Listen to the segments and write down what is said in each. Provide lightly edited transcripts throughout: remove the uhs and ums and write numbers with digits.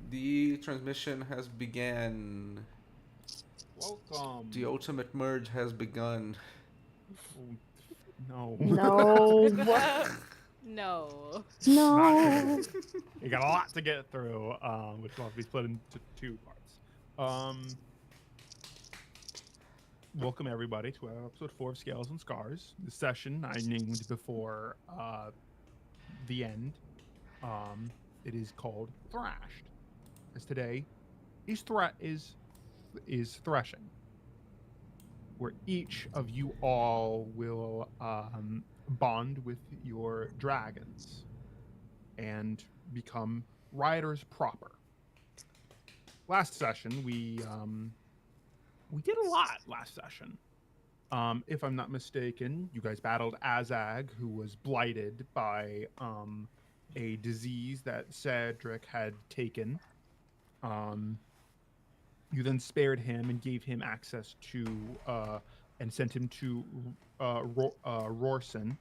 The transmission has began. The Welcome. ultimate merge has begun. Oh, no, No. No. not No. today. We got a lot to get through, which will have to be split into two parts. Welcome everybody to episode 4 of Scales and Scars. The session I named before the end. It is called Thrashed. As today is threshing, where each of you all will bond with your dragons and become riders proper. Last session, we did a lot last session. If I'm not mistaken, you guys battled Azag, who was blighted by a disease that Cedric had taken. You then spared him and gave him access to and sent him to Rorson,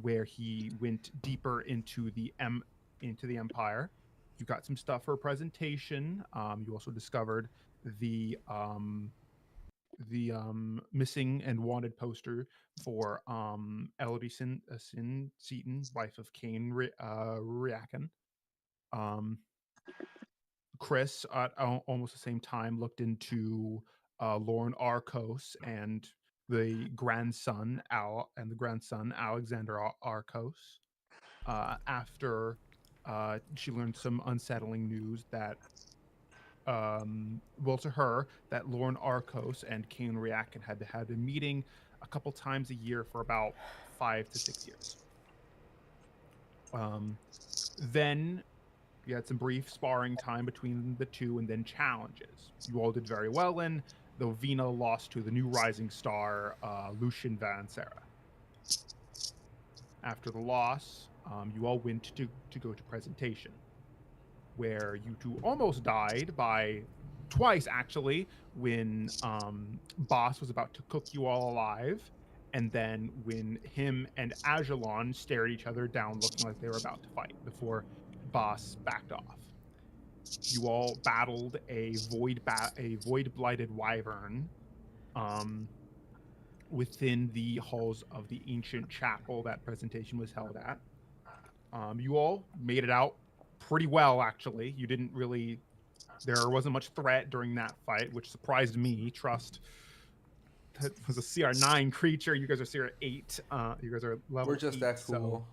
where he went deeper into the Empire. You got some stuff for a presentation. You also discovered the missing and wanted poster for Elodie Sin Seaton, wife of Kane Riakan. Chris at almost the same time looked into Lauren Arcos and the grandson Alexander Arcos. After she learned some unsettling news that, to her, that Lauren Arcos and Kane Riakin had been meeting a couple times a year for about 5 to 6 years. Then you had some brief sparring time between the two and then challenges. You all did very well in, though Vina lost to the new rising star, Lucian Van Serra. After the loss, you all went to go to presentation, where you two almost died by twice, actually, when Boss was about to cook you all alive, and then when him and Ajalon stared each other down looking like they were about to fight before Boss backed off. You all battled a void blighted wyvern within the halls of the ancient chapel that presentation was held at. You all made it out pretty well, actually. You didn't really. There wasn't much threat during that fight, which surprised me. Trust that was a CR9 creature. You guys are CR8. You guys are level. We're just 8, that so cool.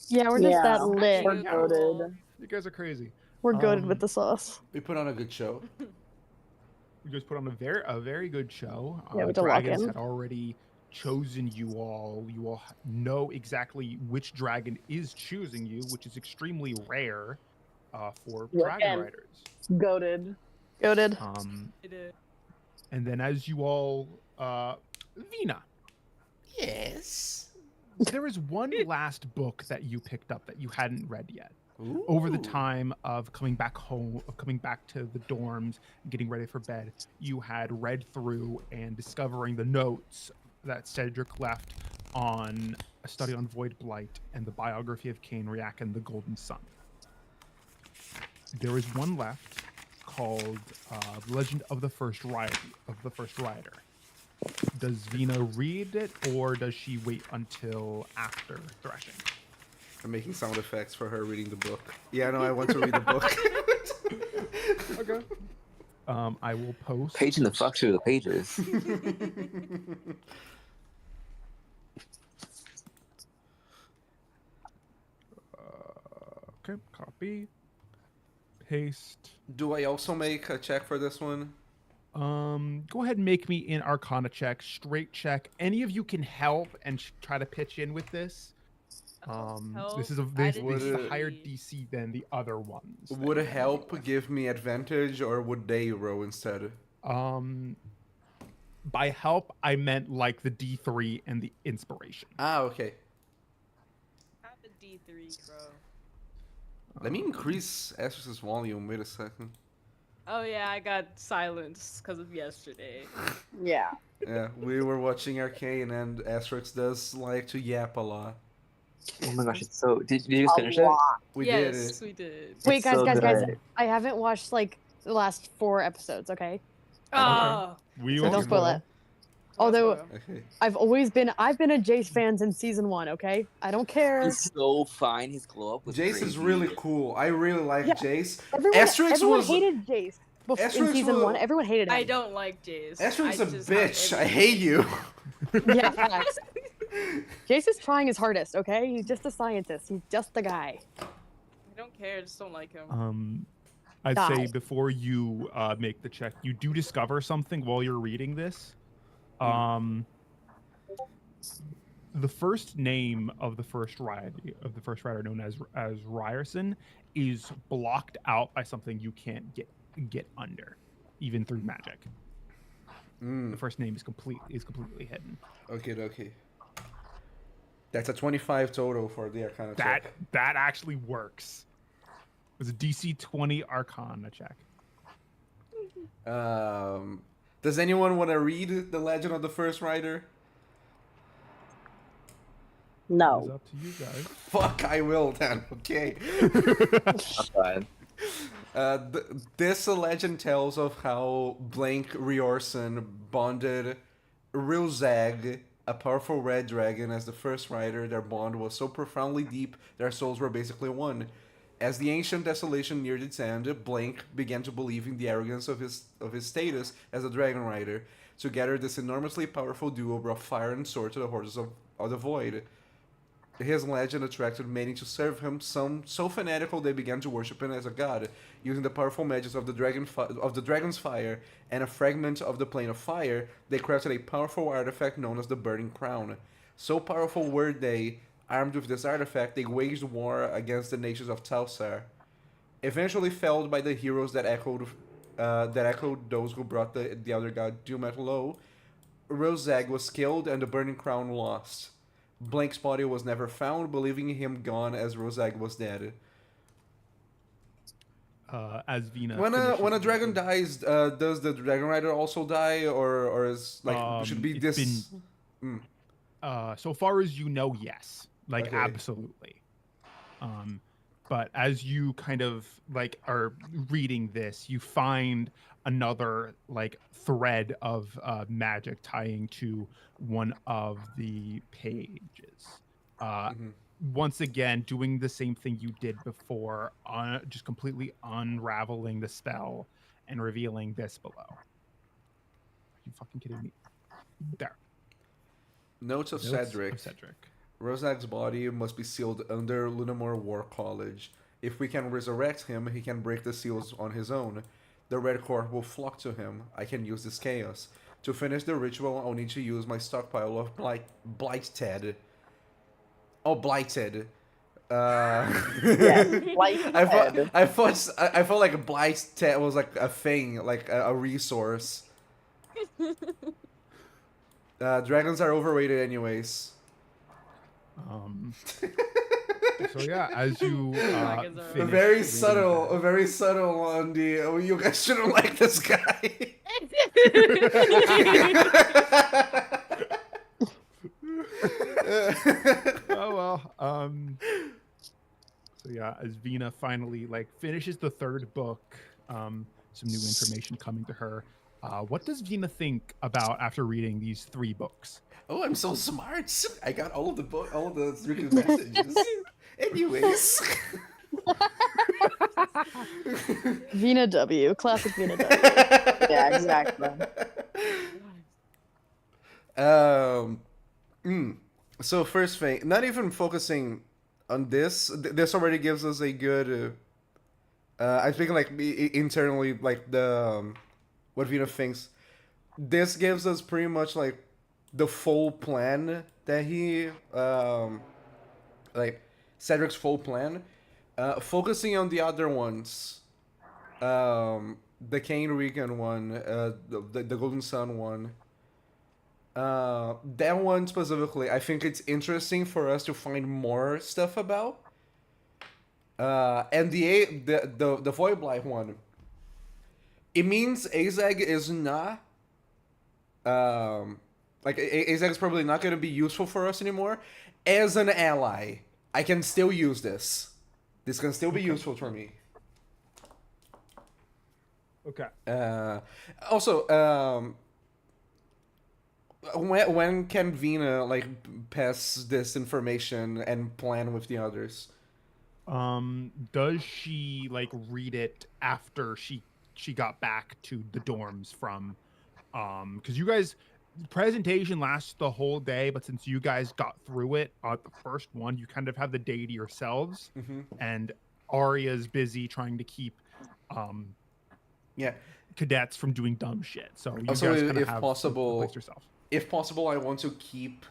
Yeah, we're just that lit. Actually, We're cool. you guys are crazy. goaded with the sauce. We put on a good show. You guys put on a very good show. Yeah, we had to lock Dragons in. had already chosen you all. You all know exactly which dragon is choosing you, which is extremely rare for dragon riders. Goaded. And then as you all, Vina, Yes. there is one last book that you picked up that you hadn't read yet. Ooh. Over the time of coming back home, of coming back to the dorms, and getting ready for bed, you had read through and discovering the notes that Cedric left on a study on Void Blight and the biography of Kane Riakan, the Golden Sun. There is one left called Legend of the First Rider. Does Vina read it, or does she wait until after threshing? I'm making sound effects for her reading the book. Yeah, no, I want to read the book. Okay. I will post. Paging the fuck through the pages. Okay, copy. Paste. Do I also make a check for this one? Go ahead and make me an Arcana check, straight check. Any of you can help and try to pitch in with this. This is a higher DC than the other ones. Would help give me advantage, or would they roll instead? By help, I meant like the D3 and the inspiration. Ah, okay. Have a D3, Crow. Let me increase Aster's volume. Wait a second. Oh yeah, I got silenced because of yesterday. Yeah. Yeah, we were watching Arcane, and Asterix does like to yap a lot. Oh my gosh, it's so. Did you guys A finish it? lot. We yes, did. we did. Wait, guys, so guys, guys. good. I haven't watched like the last 4 episodes. Okay, Oh, We so won't don't spoil it. Although Okay. I've been a Jace fan since season 1. Okay, I don't care. He's so fine. His glow up was Jace crazy. is really cool. I really like Yeah. Jace. Everyone was hated Jace in Asterix season was- 1. Everyone hated him. I don't like Jace. Asterix I a just have bitch. I everything. hate you. Yeah, facts. Jace is trying his hardest. Okay, he's just a scientist. He's just a guy. I don't care. I just don't like him. I'd Die. say before you make the check, you do discover something while you're reading this. The first name of the first rider, known as Ryerson, is blocked out by something you can't get under, even through magic. The first name is completely hidden. Okay. That's a 25 total for the Arcana check. That actually works. It's a DC 20 Arcana check. Does anyone want to read the legend of the first rider? It's No. up to you guys. Fuck, I will then. Okay. That's fine. This legend tells of how Blank Riorson bonded Rilzag, a powerful red dragon, as the first rider. Their bond was so profoundly deep, their souls were basically one. As the ancient desolation neared its end, Blank began to believe in the arrogance of his status as a dragon rider. Together, this enormously powerful duo brought fire and sword to the hordes of the void. His legend attracted many to serve him, some so fanatical they began to worship him as a god. Using the powerful magic of the dragon's fire and a fragment of the plane of fire, they crafted a powerful artifact known as the Burning Crown. So powerful were they, armed with this artifact, they waged war against the nations of Talsar. Eventually felled by the heroes that echoed those who brought the other god Dumat low, Rilzag was killed and the Burning Crown lost. Blank's body was never found, believing him gone as Rilzag was dead. As Vina. When a finishes dragon the- dies, does the dragon rider also die, or is like should be it's this? So far as you know, yes, like Okay. absolutely. But as you kind of like are reading this, you find another like thread of magic tying to one of the pages. Once again, doing the same thing you did before, just completely unraveling the spell and revealing this below. Are you fucking kidding me? There. Notes of Notes Cedric. of Cedric. Rilzag's body must be sealed under Lunamore War College. If we can resurrect him, he can break the seals on his own. The Red Court will flock to him. I can use this chaos. To finish the ritual, I'll need to use my stockpile of Blighted. Oh, Blighted. Yes, Blighted. I thought like Blighted was like a thing, like a resource. Dragons are overrated anyways. So yeah, as you Dragons are finish Very reading subtle on the. Oh, you guys shouldn't like this guy. Oh well. So yeah, as Vina finally like finishes the third book, some new information coming to her. What does Vina think about after reading these 3 books? Oh, I'm so smart. I got all of the secret messages. Anyways. Vina W. Classic Vina W. Yeah, exactly. So first thing, not even focusing on this. This already gives us a good. I think like internally, like the what Vina thinks. This gives us pretty much like the full plan that he like Cedric's full plan. Focusing on the other ones, the Kane Regan one, the Golden Sun one. That one specifically, I think it's interesting for us to find more stuff about. And the Void Blight one. It means Azag is not. Like Azag is probably not going to be useful for us anymore as an ally. I can still use this. This can still be useful for me. Okay. Also, when can Vina like pass this information and plan with the others? Does she like read it after she got back to the dorms from because you guys presentation lasts the whole day, but since you guys got through it the first one, you kind of have the day to yourselves, and Arya's busy trying to keep Yeah. cadets from doing dumb shit. So you Also, guys kind of if have possible, the place yourself. If possible, I want to keep,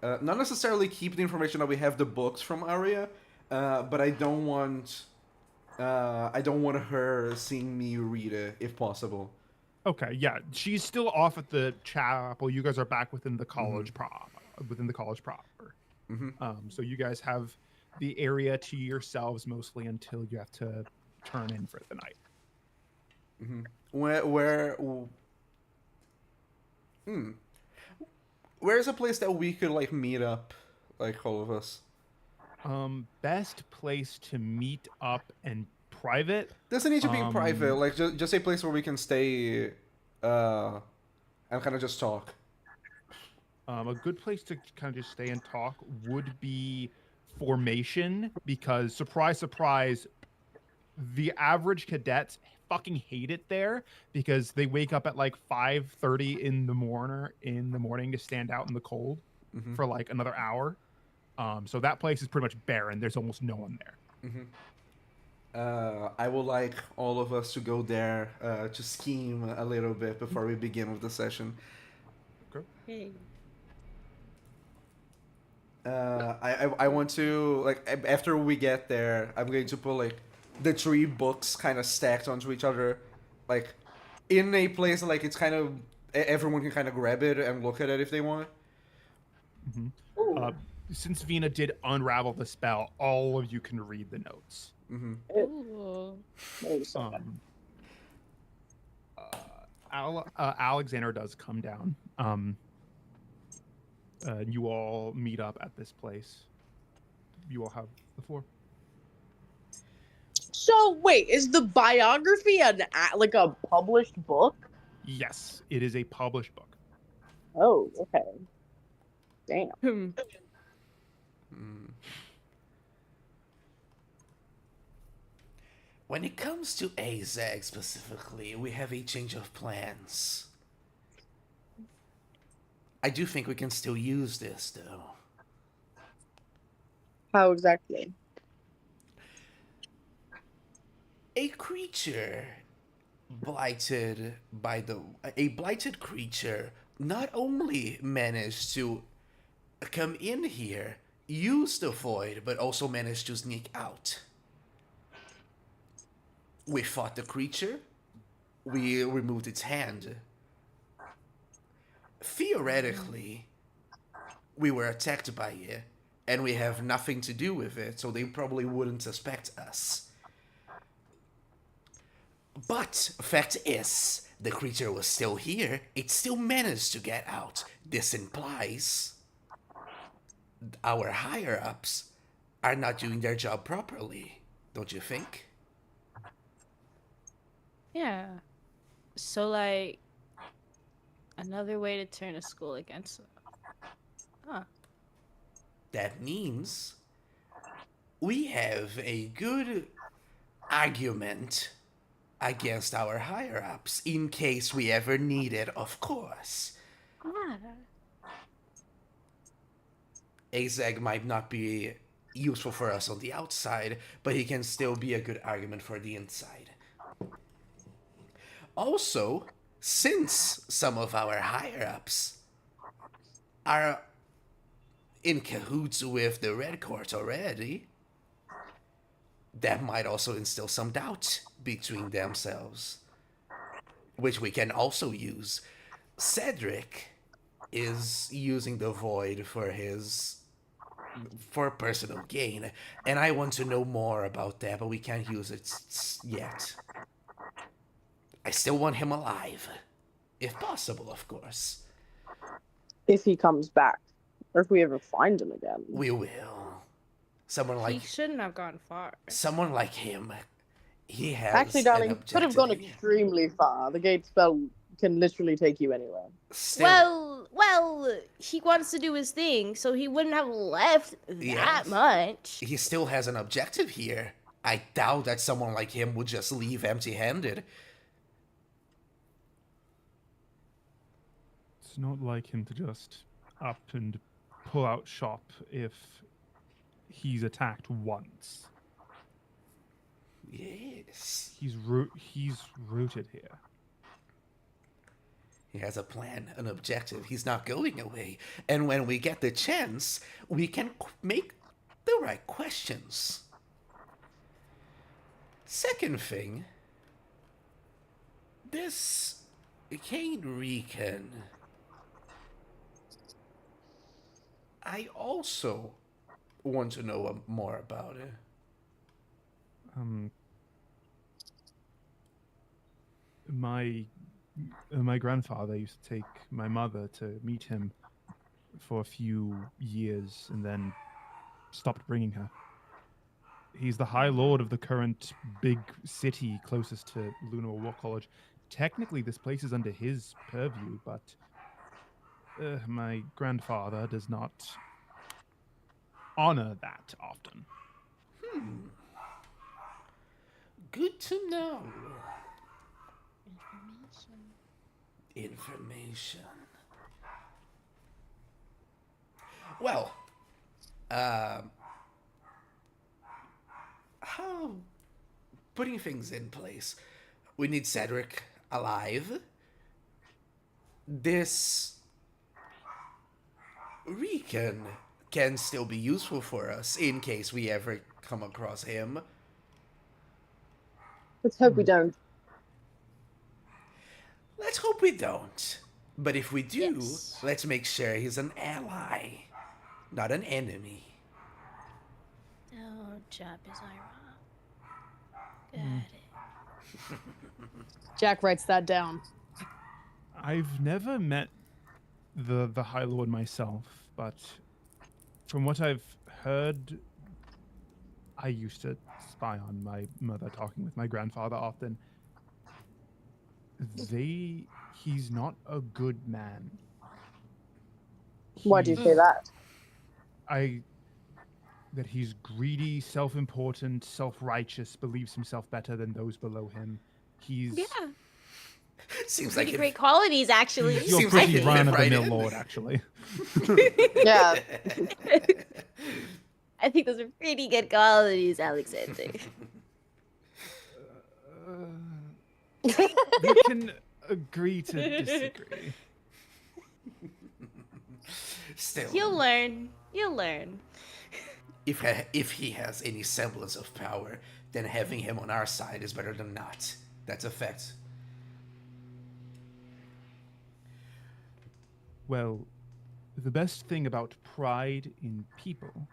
not necessarily keep the information that we have the books from Arya, but I don't want her seeing me read it, if possible. Okay, yeah, she's still off at the chapel. You guys are back within the college within the college proper. So you guys have the area to yourselves mostly until you have to turn in for the night. Where's a place that we could like meet up, like all of us? Best place to meet up and private. Doesn't need to be private. Like just a place where we can stay, and kind of just talk. A good place to kind of just stay and talk would be Formation, because surprise, surprise, the average cadets fucking hate it there because they wake up at like 5:30 in the morning to stand out in the cold for like another hour. So that place is pretty much barren. There's almost no one there. I would like all of us to go there to scheme a little bit before we begin with the session. Okay. Hey. I want to, like, after we get there, I'm going to put like the 3 books kind of stacked onto each other, like in a place like it's kind of everyone can kind of grab it and look at it if they want. Since Vina did unravel the spell, all of you can read the notes. Ooh. Alexander does come down. You all meet up at this place. You all have the floor. So wait, is the biography like a published book? Yes, it is a published book. Oh, okay. Damn. When it comes to Azag specifically, we have a change of plans. I do think we can still use this, though. How exactly? A creature blighted by a blighted creature not only managed to come in here, use the void, but also managed to sneak out. We fought the creature. We removed its hand. Theoretically, we were attacked by it, and we have nothing to do with it, so they probably wouldn't suspect us. But fact is, the creature was still here. It still managed to get out. This implies our higher-ups are not doing their job properly, don't you think? Yeah. So, like, another way to turn a school against them. Huh. That means we have a good argument against our higher-ups in case we ever need it, of course. Yeah. Azag might not be useful for us on the outside, but he can still be a good argument for the inside. Also, since some of our higher-ups are in cahoots with the Red Court already, that might also instill some doubt between themselves, which we can also use. Cedric is using the void for personal gain, and I want to know more about that, but we can't use it yet. I still want him alive, if possible, of course. If he comes back, or if we ever find him again. We will. Someone He like shouldn't have gone far. someone like him. He has Actually, an darling, could have objective gone here. extremely far. The gate spell can literally take you anywhere. Still, Well, he wants to do his thing, so he wouldn't have left that Yes. much. he still has an objective here. I doubt that someone like him would just leave empty-handed. It's not like him to just up and pull out shop if he's attacked once. Yes. He's rooted here. He has a plan, an objective. He's not going away. And when we get the chance, we can make the right questions. Second thing, this Kane Rican. I also want to know more about it. My grandfather used to take my mother to meet him for a few years and then stopped bringing her. He's the High Lord of the current big city closest to Lunar War College. Technically, this place is under his purview, but my grandfather does not honor that often. Good to know. Information. Well, how putting things in place? We need Cedric alive. This Rican can still be useful for us in case we ever come across him. Let's hope we don't. Let's hope we don't. But if we do, Yes. let's make sure he's an ally, not an enemy. Oh, job is Got it. Jack writes that down. I've never met the High Lord myself, but from what I've heard, I used to spy on my mother talking with my grandfather often. He's not a good man. Why do you He's- say that? That he's greedy, self-important, self-righteous, believes himself better than those below him. He's Yeah, Seems like pretty it- great qualities, actually. you're Seems like pretty it fit run-of-the-mill right in. lord, actually. Yeah. I think those are pretty good qualities, Alexander. We can agree to disagree. Still, You'll learn. You'll learn. if he has any semblance of power, then having him on our side is better than not. That's a fact. Well, the best thing about pride in people,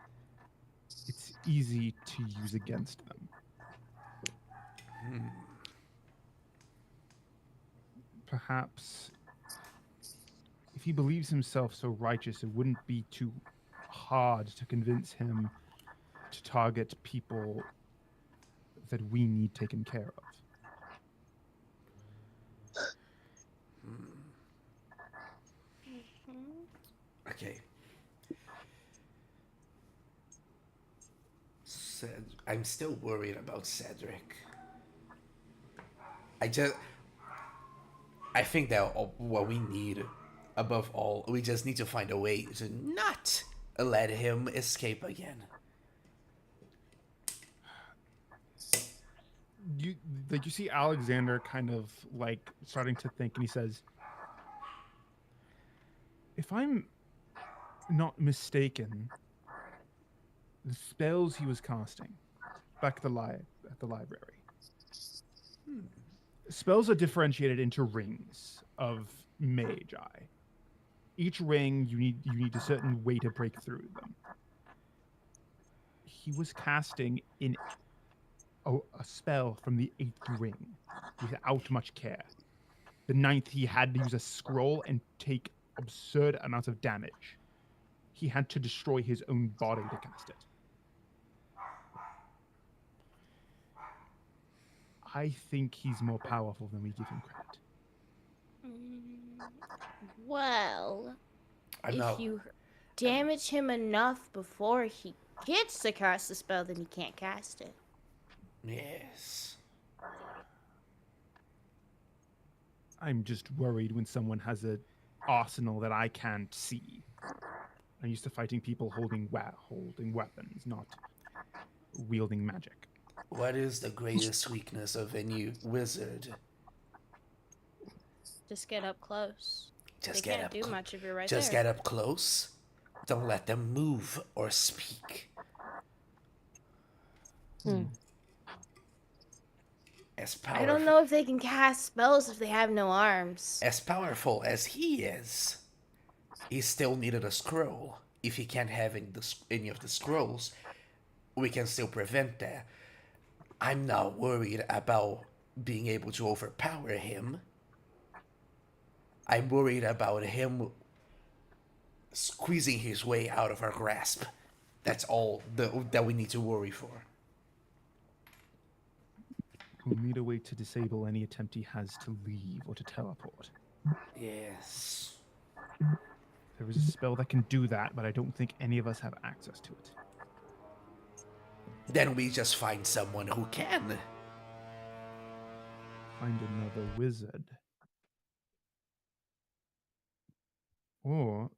it's easy to use against them. Perhaps if he believes himself so righteous, it wouldn't be too hard to convince him to target people that we need taken care of. Okay. I'm still worried about Cedric. I think that what we need, above all, we just need to find a way to not let him escape again. You see Alexander kind of like starting to think, and he says, if I'm not mistaken, the spells he was casting back at the library, spells are differentiated into rings of magi. Each ring you need a certain way to break through them. He was casting in a spell from the 8th ring without much care. The 9th, he had to use a scroll and take absurd amounts of damage. He had to destroy his own body to cast it. I think he's more powerful than we give him credit. Well, I'm if not. you damage him enough before he gets to cast the spell, then he can't cast it. Yes. I'm just worried when someone has an arsenal that I can't see. I'm used to fighting people holding weapons, not wielding magic. What is the greatest weakness of any wizard? Just get up close. Just They get can't up. do much if you're right Just there. get up close. Don't let them move or speak. As powerful, I don't know if they can cast spells if they have no arms. as powerful as he is, he still needed a scroll. If he can't have any of the scrolls, we can still prevent that. I'm not worried about being able to overpower him. I'm worried about him squeezing his way out of our grasp. That's all that we need to worry for. We'll need a way to disable any attempt he has to leave or to teleport. Yes. There is a spell that can do that, but I don't think any of us have access to it. Then we just find someone who can. Find another wizard. Or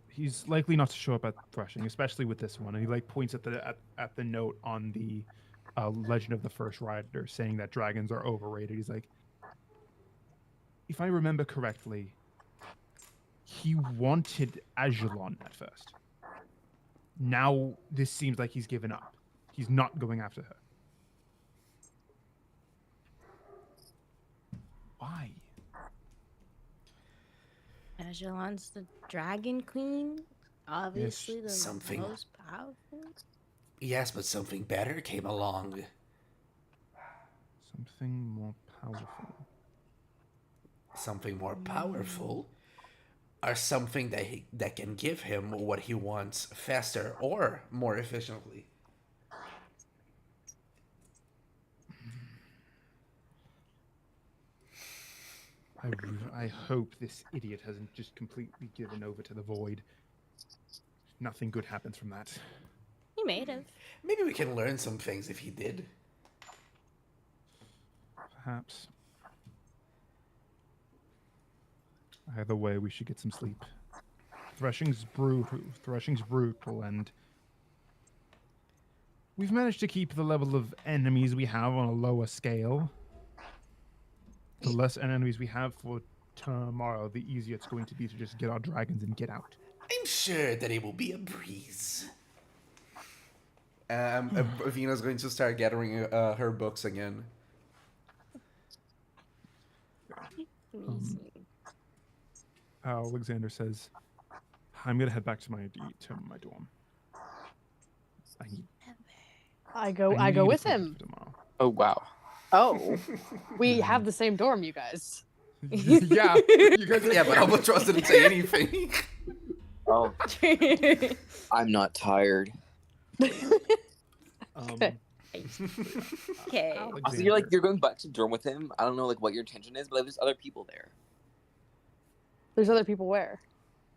he's likely not to show up at threshing, especially with this one. And he like points at the note on the Legend of the First Rider saying that dragons are overrated. He's like, if I remember correctly, he wanted Ajalon at first. Now this seems like he's given up. He's not going after her. Why? Ajalon's the dragon queen. Obviously, the something. most powerful. Yes, but something better came along. Something more powerful. Something more powerful, or something that can give him what he wants faster or more efficiently. I hope this idiot hasn't just completely given over to the void. Nothing good happens from that. He made it. Maybe we can learn some things if he did. Perhaps. Either way, we should get some sleep. Threshing's brutal, and we've managed to keep the level of enemies we have on a lower scale. The less enemies we have for tomorrow, the easier it's going to be to just get our dragons and get out. I'm sure that it will be a breeze. Vina's going to start gathering her books again. Amazing. Alexander says, "I'm gonna head back to my dorm. I go need with a plan him. for tomorrow." Oh wow. Oh, we have the same dorm, you guys. Yeah, you guys. Yeah, but Albatross didn't say anything. Oh, I'm not tired. Okay. Also, you're going back to dorm with him. I don't know what your intention is, but there's other people there There's other people where?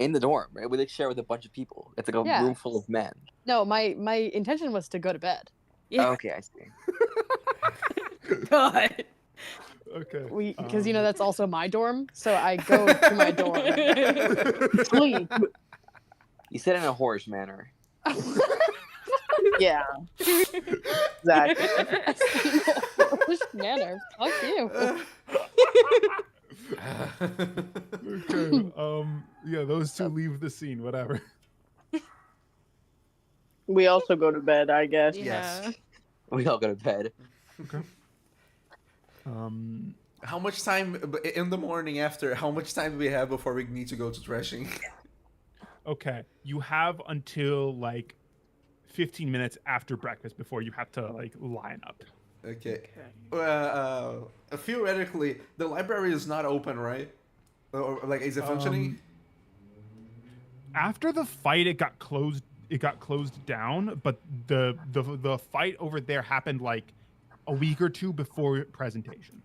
in the dorm, right? We share with a bunch of people. It's like a Yeah. room full of men. No, my intention was to go to bed. Yeah. Okay, I see. God. Okay. Because that's also my dorm, so I go to my dorm. Sleep. You said it in a whorish manner. Yeah. Exactly. Manner. Fuck you. Okay. Yeah, those two leave the scene. Whatever. We also go to bed, I guess. Yeah. We all go to bed. Okay. How much time in the morning after? How much time do we have before we need to go to threshing? Okay. You have until 15 minutes after breakfast before you have to line up. Okay. Theoretically, the library is not open, right? Or is it functioning? After the fight, it got closed it got closed down, but the fight over there happened like a week or two before presentation.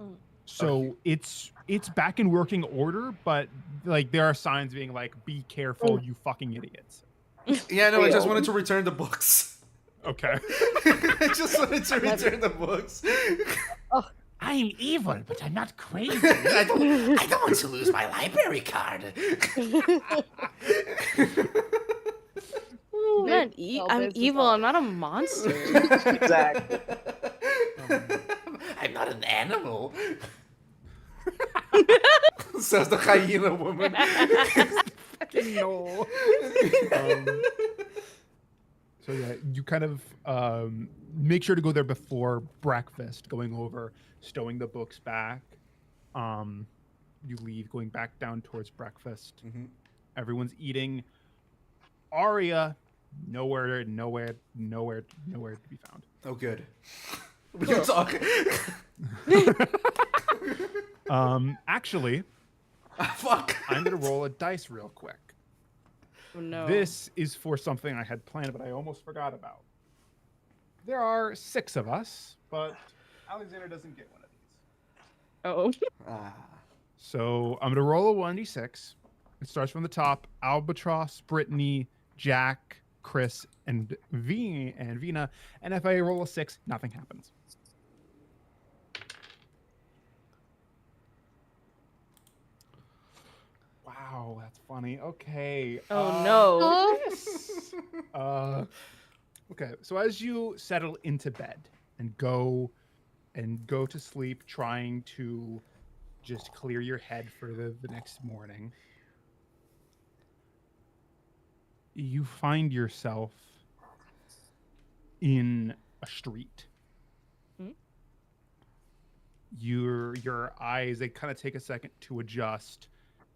Mm. So it's back in working order, but like there are signs being like, be careful, you fucking idiots. Yeah, no, I just wanted to return the books. Okay. I just wanted to return the books. I'm evil, but I'm not crazy. I don't want to lose my library card. I'm evil. I'm not a monster. Exactly. I'm not an animal. Says the hyena woman. No. So yeah, you kind of make sure to go there before breakfast, going over, stowing the books back. You leave, going back down towards breakfast. Mhm. Everyone's eating. Arya, nowhere to be found. Oh, good. We can talk. Actually, Fuck. I'm gonna roll a dice real quick. Oh, no. This is for something I had planned, but I almost forgot about. There are 6 of us, but Alexander doesn't get one of these. Oh. Ah. So I'm gonna roll a 1d6. It starts from the top. Albatross, Brittany, Jack, Chris, and Vina. And if I roll a 6, nothing happens. Wow, that's funny. Okay. Oh, no. Okay. So as you settle into bed and go to sleep, trying to just clear your head for the next morning, you find yourself in a street. Hmm? Your eyes, they kind of take a second to adjust.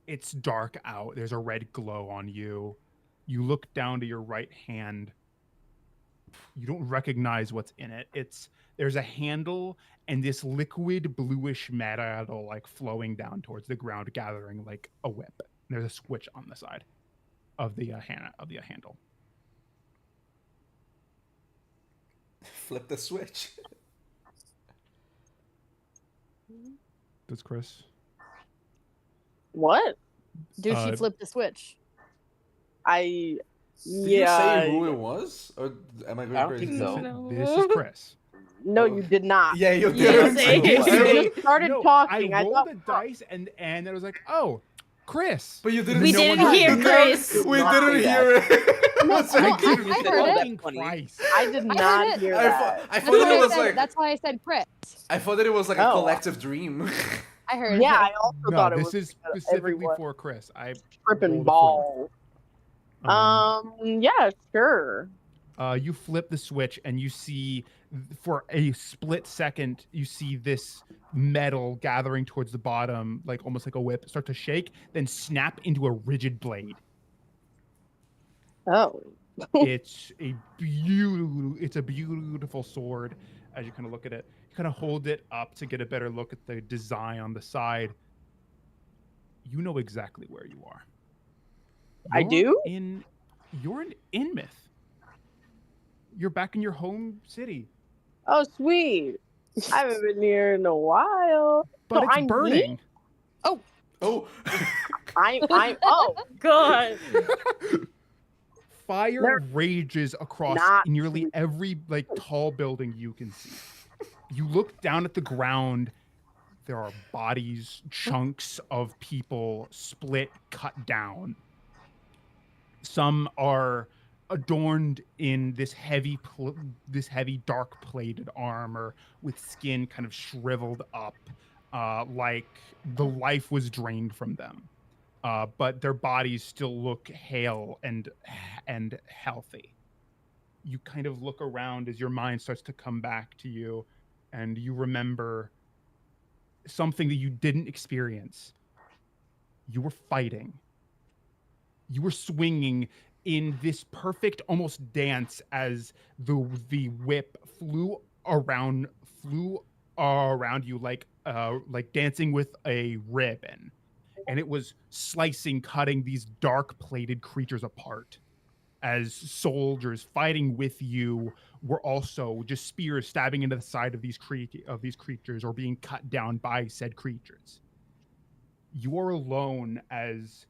It's dark out. There's a red glow on you. You look down to your right hand. You don't recognize what's in it. There's a handle and this liquid bluish metal like flowing down towards the ground, gathering like a whip. There's a switch on the side of the handle. Flip the switch. Does Chris? What? Do she Uh, flip the switch? I. Did Yeah. you say who it was? Or am I going I don't crazy? think so. No. This is Chris. No, you did not. Yeah, you Yeah, did. same. You just started No, talking. I I rolled thought. the dice and it was like, oh, Chris. But you didn't. We No didn't one hear heard it. Chris. We Not didn't say hear it. No, It's like- I heard it. Fucking Funny. Christ. I did I heard not it. hear I that. thought That's it why, was I said, like. that's why I said Chris. I thought that it was like a Oh. collective dream. I heard Yeah, it. I also No, thought it this was is specifically everyone for Chris. I tripping rolled a ball. four. Yeah, sure. You flip the switch and you see, for a split second, you see this metal gathering towards the bottom, like almost like a whip, start to shake, then snap into a rigid blade. Oh. It's a beautiful sword. As you kind of look at it, you kind of hold it up to get a better look at the design on the side. You know exactly where you are. I do? You're in Inmouth. You're back in your home city, Oh, sweet. I haven't been here in a while. but So it's I'm burning. Oh. Oh, God. Fire They're rages across not nearly every like tall building you can see. You look down at the ground. There are bodies, chunks of people split, cut down. Some are adorned in this heavy dark plated armor with skin kind of shriveled up, like the life was drained from them. But their bodies still look hale and healthy. You kind of look around as your mind starts to come back to you, and you remember something that you didn't experience. You were fighting. You were swinging in this perfect almost dance as the whip flew around you like dancing with a ribbon. And it was slicing, cutting these dark plated creatures apart. as soldiers fighting with you were also just spears stabbing into the side of these creatures or being cut down by said creatures. You are alone as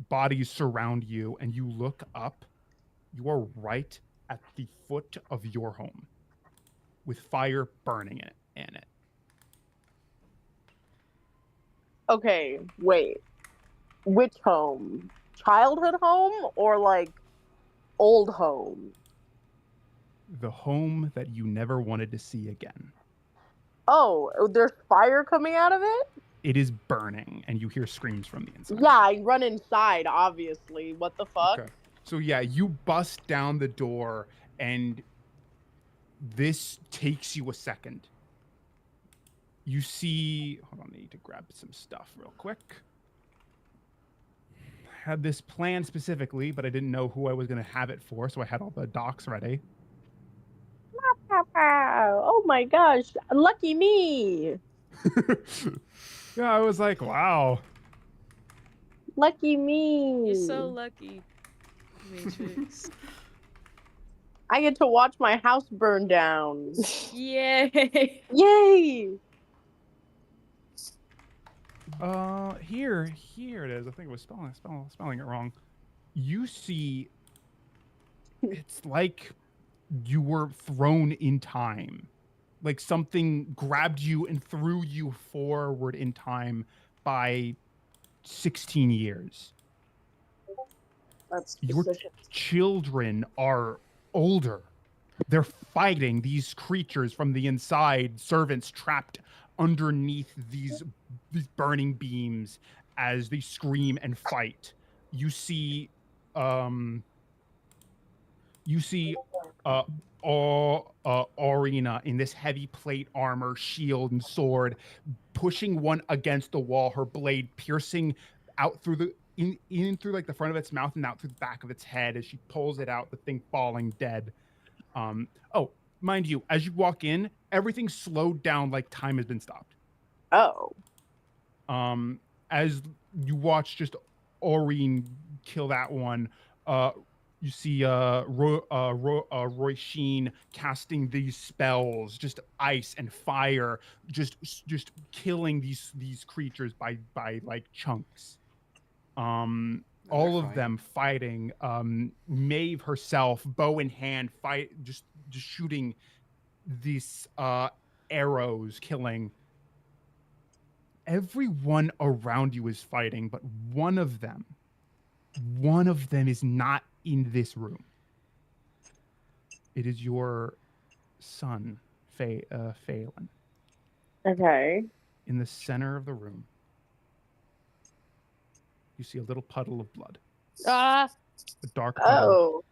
bodies surround you, and you look up. You are right at the foot of your home, with fire burning in it. Okay, wait. Which home? Childhood home or like old home? The home that you never wanted to see again. Oh, there's fire coming out of it? It is burning, and you hear screams from the inside. Yeah, I run inside, obviously. What the fuck? Okay. So yeah, you bust down the door, and this takes you a second. You see, hold on, I need to grab some stuff real quick. I had this plan specifically, but I didn't know who I was going to have it for, so I had all the docs ready. Oh my gosh, lucky me. Yeah, I was like, wow. Lucky me. You're so lucky, Matrix. I get to watch my house burn down. Yay! Yay! Here it is. I think it was spelling it wrong. You see, it's like you were thrown in time. Like something grabbed you and threw you forward in time by 16 years. That's Your specific. children are older. They're fighting these creatures from the inside, servants trapped underneath these burning beams as they scream and fight. You see Arena in this heavy plate armor, shield, and sword, pushing one against the wall, her blade piercing out through the in through like the front of its mouth and out through the back of its head as she pulls it out, the thing falling dead. Oh, mind you, as you walk in, everything's slowed down like time has been stopped. Oh. As you watch just Aurene kill that one, you see Roy Sheen casting these spells, just ice and fire, just killing these creatures by like chunks. All of them fighting. Maeve herself, bow in hand, just shooting these arrows, killing. Everyone around you is fighting, but one of them is not in this room. It is your son, Phelan. Okay. In the center of the room, you see a little puddle of blood. Ah, A dark puddle. Oh.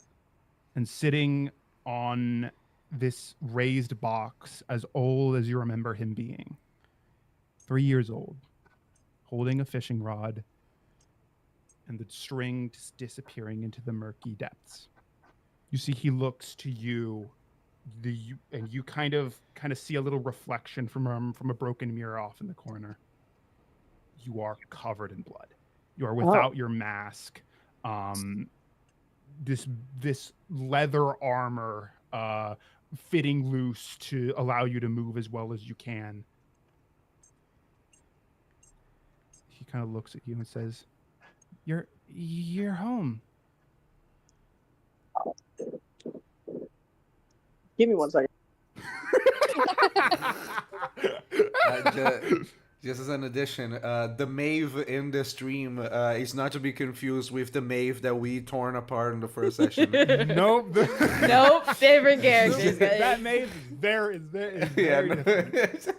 And sitting on this raised box, as old as you remember him being. 3 years old, holding a fishing rod, and the string just disappearing into the murky depths. You see, he looks to you, and you kind of see a little reflection from a broken mirror off in the corner. You are covered in blood. You are without your mask. This leather armor fitting loose to allow you to move as well as you can. He kind of looks at you and says, You're home. Give me 1 second. Just as an addition, the Maeve in the stream is not to be confused with the Maeve that we torn apart in the first session. Nope. Nope, different characters, guys. That Maeve is very different.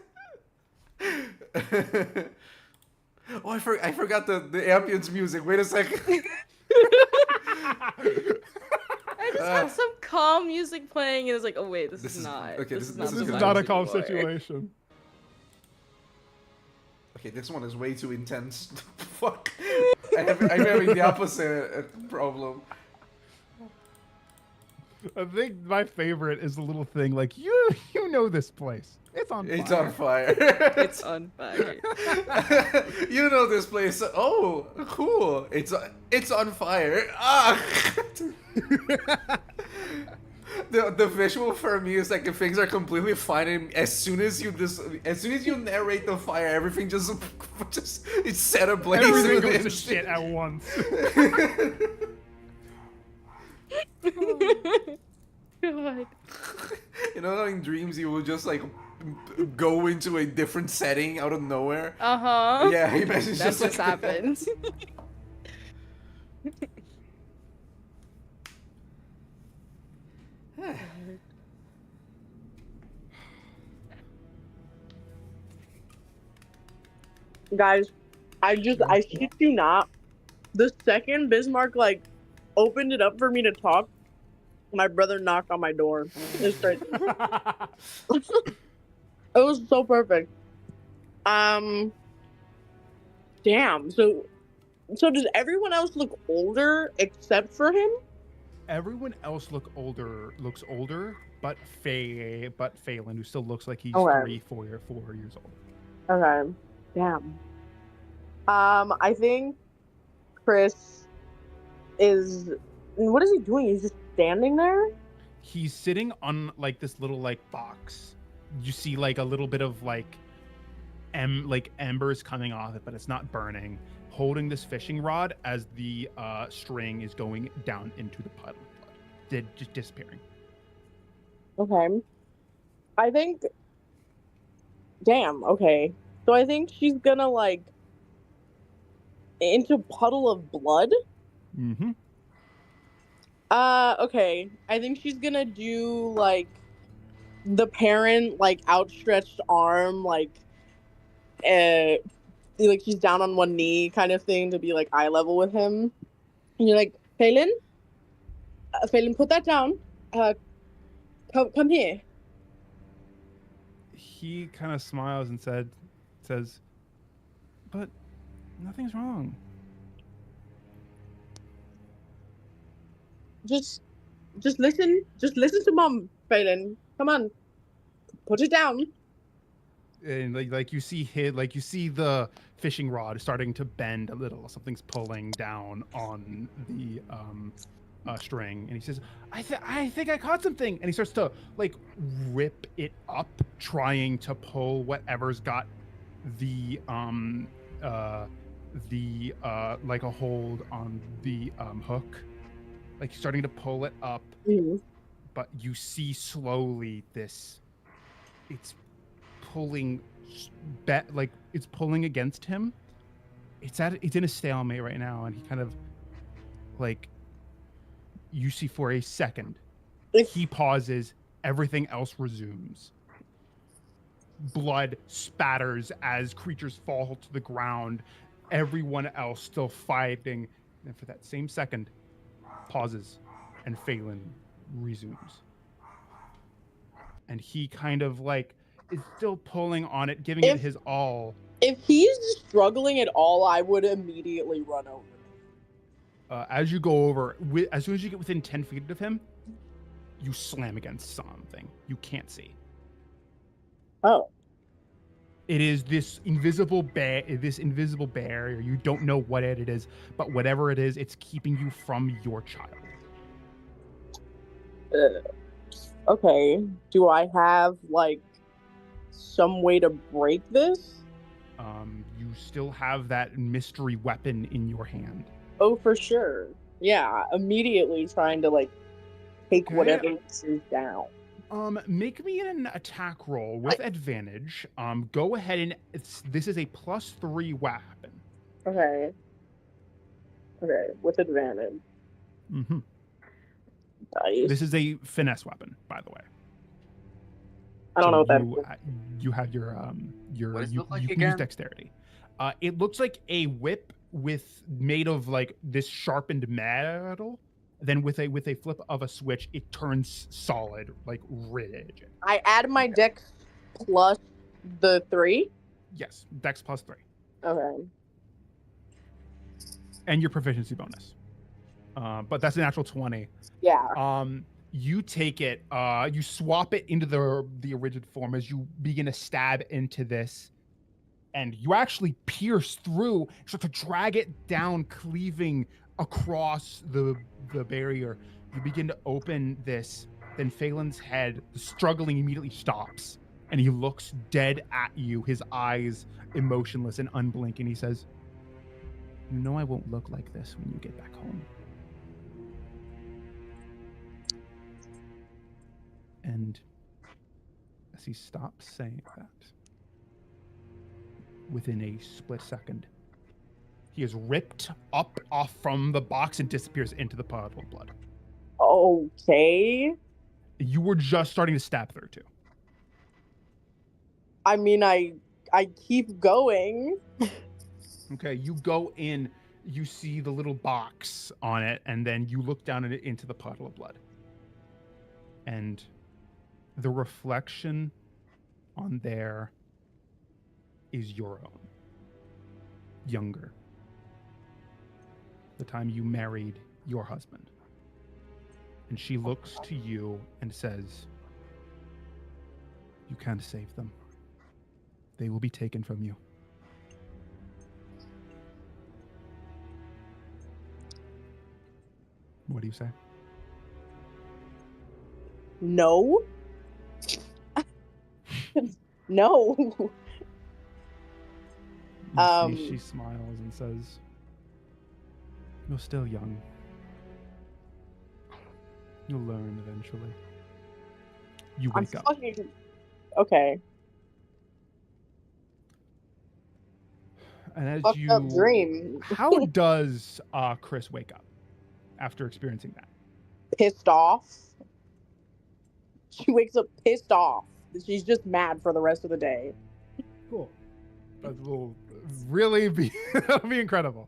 Oh, I forgot the ambience music. Wait a second. I just had some calm music playing, and it was like, oh wait, this is not. okay, This is This not is the not a vibes calm anymore. situation. Okay, this one is way too intense. Fuck. I'm having the opposite problem. I think my favorite is the little thing like you know this place. It's on fire. It's on fire. It's on fire. You know this place. Oh, cool. It's on fire. Ah. The visual for me is like if things are completely fine, and as soon as you narrate the fire, everything just it's set ablaze. Everything with goes to instant- shit at once. God. You know how in dreams you will just like go into a different setting out of nowhere. Uh-huh. Yeah, imagine That just just like happens. Guys, I shit you not. The second Bismarck like opened it up for me to talk, my brother knocked on my door. It was crazy. It was so perfect. Damn. So does everyone else look older except for him? Everyone else looks older, but Phelan, who still looks like he's Okay. 4 years old. Okay. Damn. I think Chris is. What is he doing? He's just standing there. He's sitting on like this little like box. You see like a little bit of like embers coming off it, but it's not burning. Holding this fishing rod as the string is going down into the puddle of blood, just disappearing. Okay. I think. Damn. Okay. So I think she's gonna like into puddle of blood. Mm-hmm. Okay. I think she's gonna do like the parent like outstretched arm like like she's down on one knee kind of thing to be like eye level with him. And you're like, Phelan, Phelan, put that down. Come here. He kind of smiles and says, but nothing's wrong. Just listen to mom, Phelan. Come on, put it down. And like you see the fishing rod starting to bend a little. Something's pulling down on the string, and he says, I think I caught something. And he starts to like rip it up, trying to pull whatever's got the like a hold on the hook. Like he's starting to pull it up, but you see slowly it's pulling like it's pulling against him. It's in a stalemate right now, and he kind of like you see for a second he pauses, everything else resumes. Blood spatters as creatures fall to the ground, everyone else still fighting, and for that same second pauses and Phelan resumes. And he kind of like is still pulling on it, giving it his all. If he's struggling at all, I would immediately run over. As you go over, as soon as you get within 10 feet of him, you slam against something you can't see. Oh. It is this invisible barrier. You don't know what it is, but whatever it is, it's keeping you from your child. Okay. Do I have like some way to break this? You still have that mystery weapon in your hand. Oh, for sure. Yeah, immediately trying to like take Okay. whatever this is down. Make me an attack roll with advantage. Go ahead and this is a +3 weapon. Okay. Okay, with advantage. Mm-hmm. Dice. This is a finesse weapon, by the way. I don't know what that you, is. You have your What does it you, look like you can again? use dexterity. It looks like a whip made of like this sharpened metal. Then with a flip of a switch, it turns solid, like rigid. I add my dex plus the 3. Yes, dex +3, Okay. and your proficiency bonus. But that's a natural 20. Yeah. you take it, you swap it into the rigid form as you begin to stab into this, and you actually pierce through, start to drag it down, cleaving across the barrier. You begin to open this, then Phelan's head, the struggling immediately stops, and he looks dead at you, his eyes emotionless and unblinking. He says, "You know I won't look like this when you get back home." And as he stops saying that, within a split second, he is ripped up off from the box and disappears into the puddle of blood. Okay. You were just starting to stab through too. I mean, I keep going. Okay, you go in, you see the little box on it, and then you look down at it into the puddle of blood. And the reflection on there is your own. Younger. The time you married your husband. And she looks to you and says, "You can't save them. They will be taken from you." What do you say? No. No. You see she smiles and says, "You're still young. You'll learn eventually." You I'm wake up. fucking okay. And as Fucked you up dream. How does Chris wake up after experiencing that? Pissed off. She wakes up pissed off. She's just mad for the rest of the day. Cool. That will really be that'll be incredible.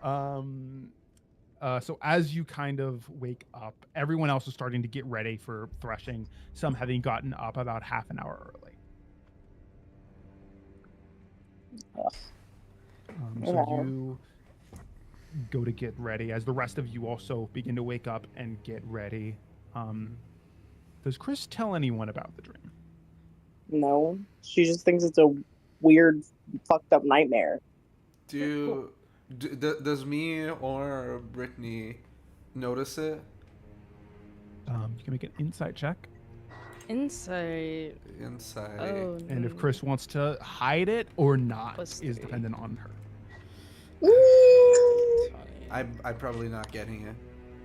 So as you kind of wake up, everyone else is starting to get ready for threshing, some having gotten up about half an hour early. So you go to get ready as the rest of you also begin to wake up and get ready. Does Chris tell anyone about the dream? No. She just thinks it's a weird, fucked up nightmare. Does me or Brittany notice it? You can make an insight check. Insight. Inside. Oh. And if Chris wants to hide it or not +3. is dependent on her. I'm probably not getting it.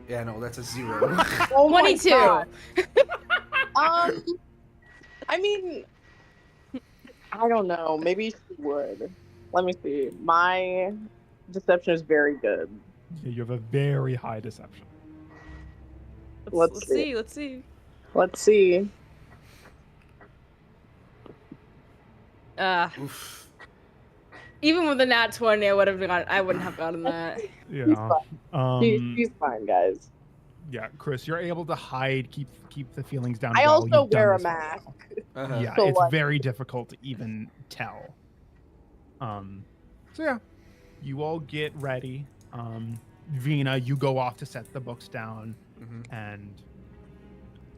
Yeah, no, that's a 0. Oh my 22. God. I mean, I don't know. Maybe she would. Let me see. My deception is very good. Yeah, you have a very high deception. Let's see. Let's see. Let's see. Oof. Even with a nat 20, I wouldn't have gotten that. Yeah. She's fine, guys. Yeah, Chris, you're able to hide, keep the feelings down. I well. also You've done wear a this for mask. while. Uh-huh. Yeah, So it's what? very difficult to even tell. So yeah, you all get ready. Vina, you go off to set the books down, Mhm. and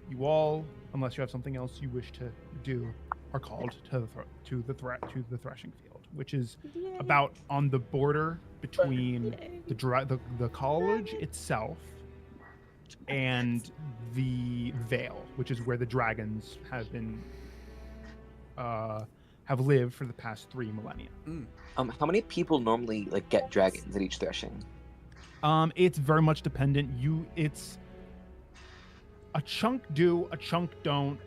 you all, unless you have something else you wish to do, are called to the threshing field, which is about on the border between the college itself and the Vale, which is where the dragons have been have lived for the past 3 millennia. How many people normally get dragons at each threshing? It's very much dependent. It's a chunk do, a chunk don't.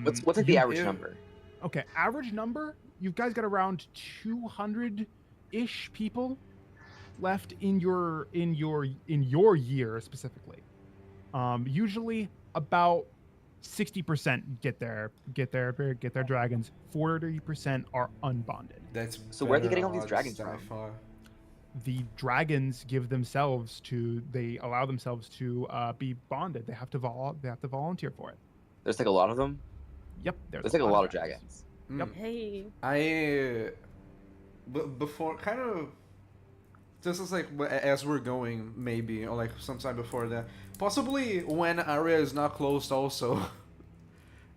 What's the average number? Okay, average number. You guys got around 200-ish people left in your year specifically. Usually about 60% get their dragons. 40% are unbonded. That's So where are they better getting all these odds dragons by from? far. The dragons they allow themselves to be bonded. They have to volunteer for it. There's a lot of them. Yep, There's a lot of dragons. Yep. Hey. Before kind of, this is as we're going maybe, or sometime before that, Possibly when area is not closed also.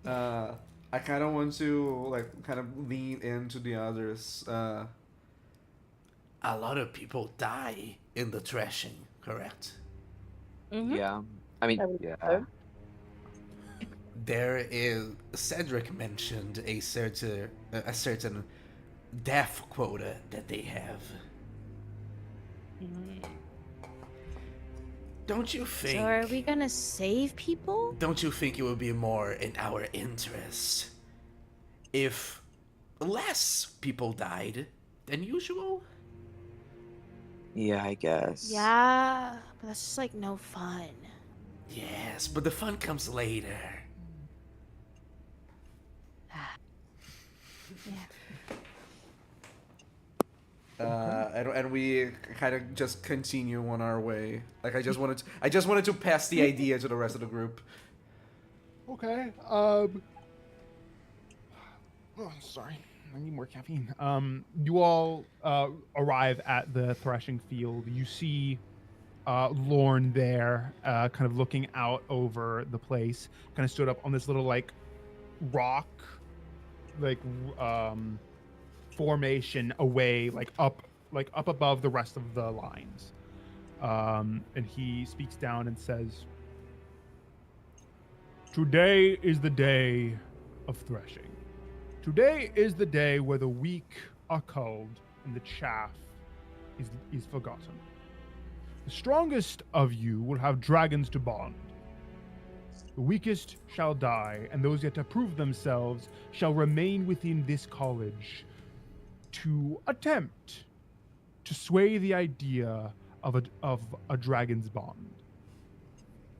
I kind of want to like kind of lean into the others. A lot of people die in the threshing, correct? Mhm. Yeah. I mean, I would yeah. so. There is Cedric mentioned a certain death quota that they have. Don't you think? So are we gonna save people? Don't you think it would be more in our interest if less people died than usual? Yeah, I guess. Yeah, but that's just like no fun. Yes, but the fun comes later. And we kind of just continue on our way. Like I just wanted to pass the idea to the rest of the group. Okay. Oh, sorry. I need more caffeine. You all arrive at the threshing field. You see Lorne there, kind of looking out over the place. Kind of stood up on this little like rock, like formation away, like up above the rest of the lines. And he speaks down and says, "Today is the day of threshing. Today is the day where the weak are culled and the chaff is forgotten. The strongest of you will have dragons to bond. The weakest shall die, and those yet to prove themselves shall remain within this college to attempt to sway the idea of a dragon's bond.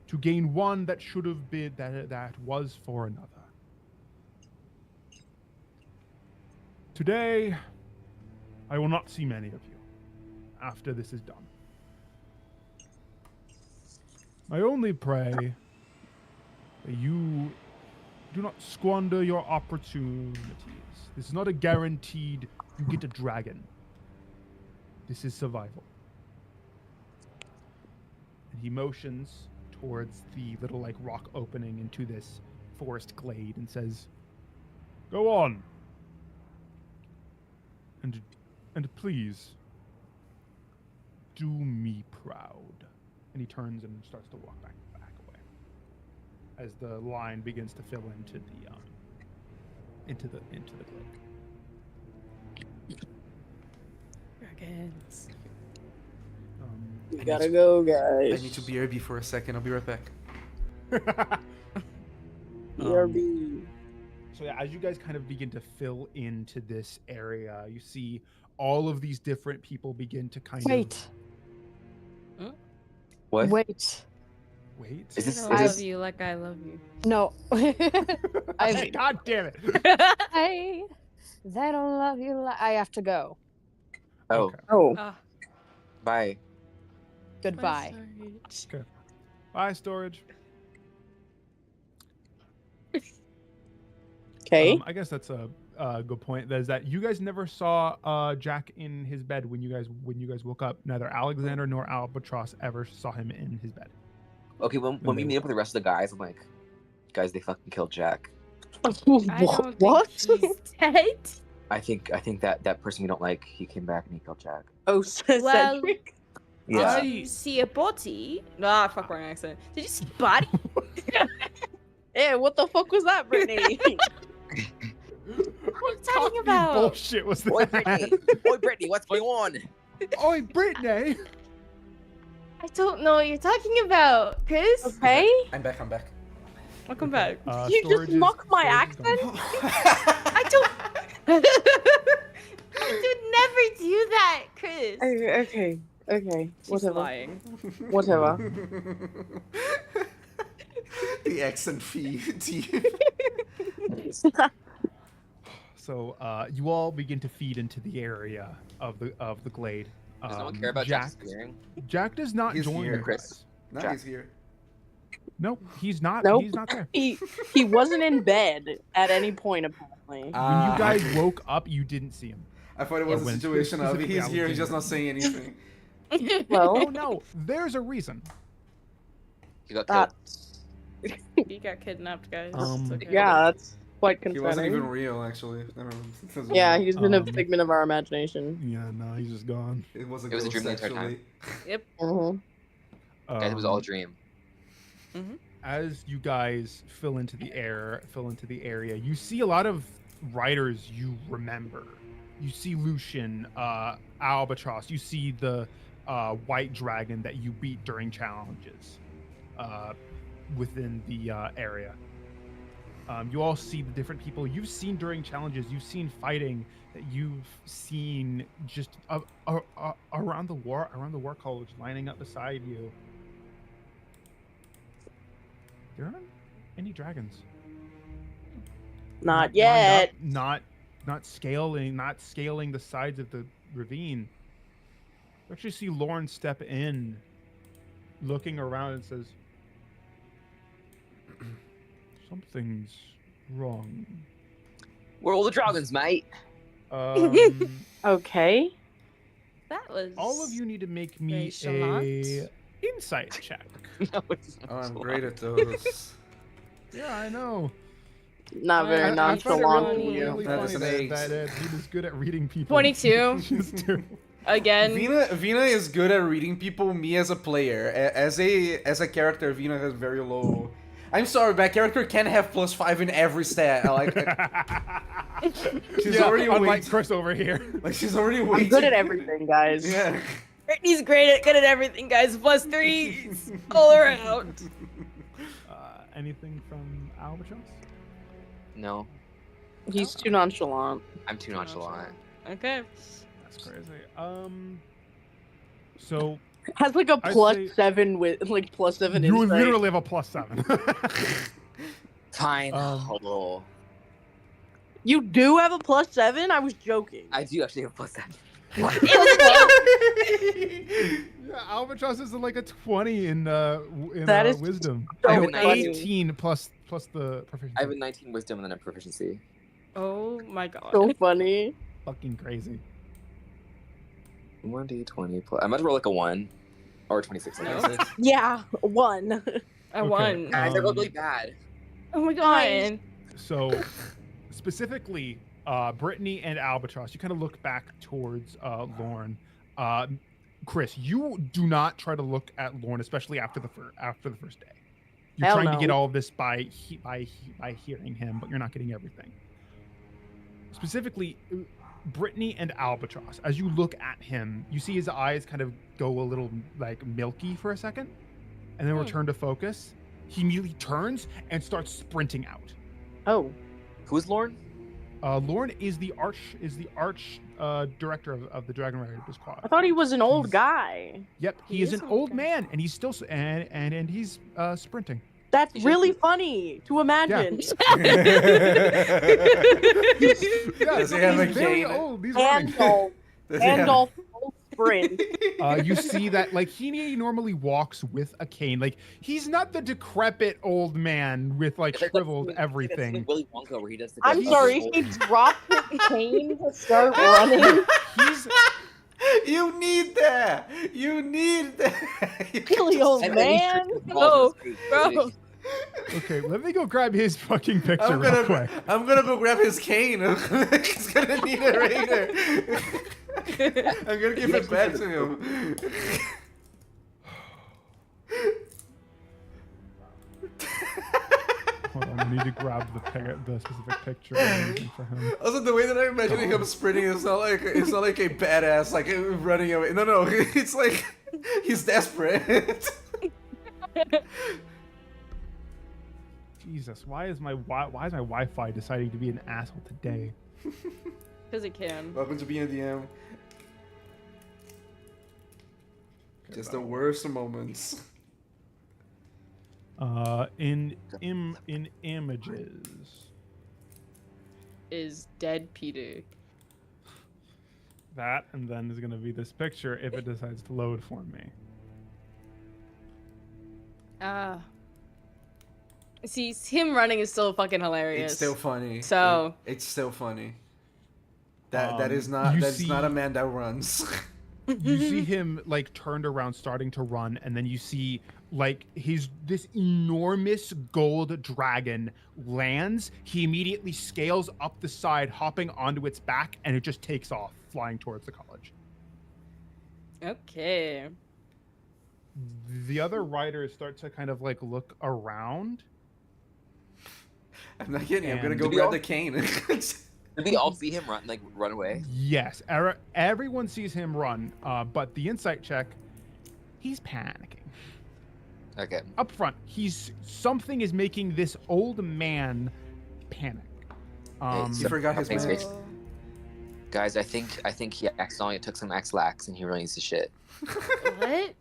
To gain one that should have been that was for another. Today, I will not see many of you after this is done. I only pray that you do not squander your opportunities. This is not a guaranteed you get a dragon. This is survival." And he motions towards the little like rock opening into this forest glade and says, "Go on. And please do me proud." And he turns and starts to walk back away as the line begins to fill into the glade. Dragons. We gotta go, guys. I need to BRB for a second. I'll be right back. BRB. So yeah, as you guys kind of begin to fill into this area, you see all of these different people begin to kind Wait, What? wait. of wait. Is this- I is love this- you like I love you. No. Hey, God damn it! I they don't love you like I have to go. Oh, Okay. Oh, Ah, bye. Goodbye. my sorry. Bye, storage. okay. I guess that's a good point. That is that you guys never saw Jack in his bed when you guys woke up. Neither Alexander nor Albatross ever saw him in his bed. Okay, when we meet up with the rest of the guys, I'm like, guys, they fucking killed Jack. I don't What? think he's dead. I think that person we don't like, he came back and he killed Jack. Oh, Well- Cedric. Yeah. Did you see a body? Nah, fuck, wrong accent. Did you see a body? Yeah, what the fuck was that, Brittany? What are you talking Cockney about? Bullshit was Oi, that? Brittany! Oi, Brittany, what's going on? Oi, Brittany! I don't know what you're talking about, Chris. Okay. I'm back. Welcome back. You just Storage is- mock my storage is gone. accent? I don't. I would never do that, Chris. Okay. She's Whatever. lying. Whatever. The accent fee team. So you all begin to feed into the area of the glade. Does no one care about Jack? Jack's spearing? Jack does not He's join here, you Chris. guys. Now Jack. he's here. Nope, he's not. Nope. He's not there. He wasn't in bed at any point apparently. When Ah, you guys woke up, you didn't see him. I thought it was Or a when situation of specifically he's here, he's just Alexander. not saying anything. Oh Well, no, there's a reason. He got killed. That, He got kidnapped, guys. Um, It's okay. yeah, that's quite He wasn't even concerning. real, actually. I don't know. Yeah, he's been a Um, figment of our imagination. Yeah, no, he's just gone. It was a It was a ghost, dream the entire time. actually. Yep. Mm-hmm. Guys, it was all a Um, dream. As you guys fill into the area, you see a lot of riders you remember. You see Lucian, Albatross. You see the white dragon that you beat during challenges within the area. You all see the different people you've seen during challenges. You've seen fighting that you've seen just around the war college, lining up beside you. There aren't any dragons. Not lined up, yet. not scaling the sides of the ravine. You actually see Lauren step in, looking around, and says, "Something's wrong." We're all the dragons, mate. Okay. That was. All of you need to make Very me a chalant. insight check. No, it's Oh, not I'm so great loud. at those. Yeah, I know. Not very I I find it nonchalant really, of you. really That funny is an that, eight. he was good at reading people. 22. Just do- Again. Vina is good at reading people. Me as a player, as a character, Vina has very low. I'm sorry, my character can't have +5 in every stat. She's Yeah, already unlike way- Chris over here. Like she's already way I'm good too- at everything, guys. Yeah. Brittany's good at everything, guys. +3 all around. Anything from Albatross? No, He's too nonchalant. I'm too nonchalant. Okay. That's crazy. So Has like a I'd plus say- 7 with like +7 you insight. literally have a +7. Fine. Um, Oh, You do have a +7? I was joking. I do actually have +7. Yeah, Albatross is like a 20 in That is wisdom. so No, funny. 18 plus the proficiency. I have a 19 wisdom and then a proficiency. Oh my god. So funny. Fucking crazy. 1d20 plus. I might roll like a 1 or a 26. I No. guess. Yeah, 1. I Okay. won. Guys, I rolled really bad. Oh my god. So, specifically, Brittany and Albatross, you kind of look back towards Lorne. Chris, you do not try to look at Lorne, especially after the first day. You're Hell trying to no. get all of this by hearing him, but you're not getting everything. Specifically, Brittany and Albatross, as you look at him, you see his eyes kind of go a little like milky for a second, and then return to focus. He immediately turns and starts sprinting out. Oh. Who's Lorne? Lorne is the arch director of the Dragon Rider Squad. I thought he was an old He's- guy. Yep, he He is is an an old old guy. man, and he's still and he's sprinting. That's He should really be. funny to imagine. Does Yeah, he have a he's very cane? old. He's running. Gandalf. Does he have- Gandalf full sprint. You see that like he normally walks with a cane. Like he's not the decrepit old man with like It's like shriveled it's like everything. Willy Wonka where he does the. I'm He's- sorry, he dropped his cane to start running. He's You need that. You need that. Really old And then he man. tricks his No, balls in his face. bro. okay. Let me go grab his fucking picture I'm real gonna, quick. I'm gonna go grab his cane. He's gonna need it later. I'm gonna give it back to him. Hold on, I need to grab the specific picture I'm looking for him. Also, the way that I'm imagining him sprinting is not like a badass like running away. No, it's like he's desperate. Jesus, why is my Wi-Fi deciding to be an asshole today? Because it can. Welcome to BNDM. Just the worst moments. In images. Is dead Peter. That and then is gonna be this picture if it decides to load for me. See, him running is still fucking hilarious. It's still funny. So- It's still funny. That is you not see- not a man that runs. You see him like turned around, starting to run, and then you see like this enormous gold dragon lands. He immediately scales up the side, hopping onto its back, and it just takes off, flying towards the college. Okay. The other riders start to kind of like look around. I'm not kidding. I'm gonna And- go Did we grab all- the cane. Did we all see him run away? Yes, everyone sees him run, but the insight check, he's panicking. Okay. Up front, something is making this old man panic. He forgot his Thanks, mask. Mace. Guys, I think he accidentally took some X-Lax and he really needs to shit. What?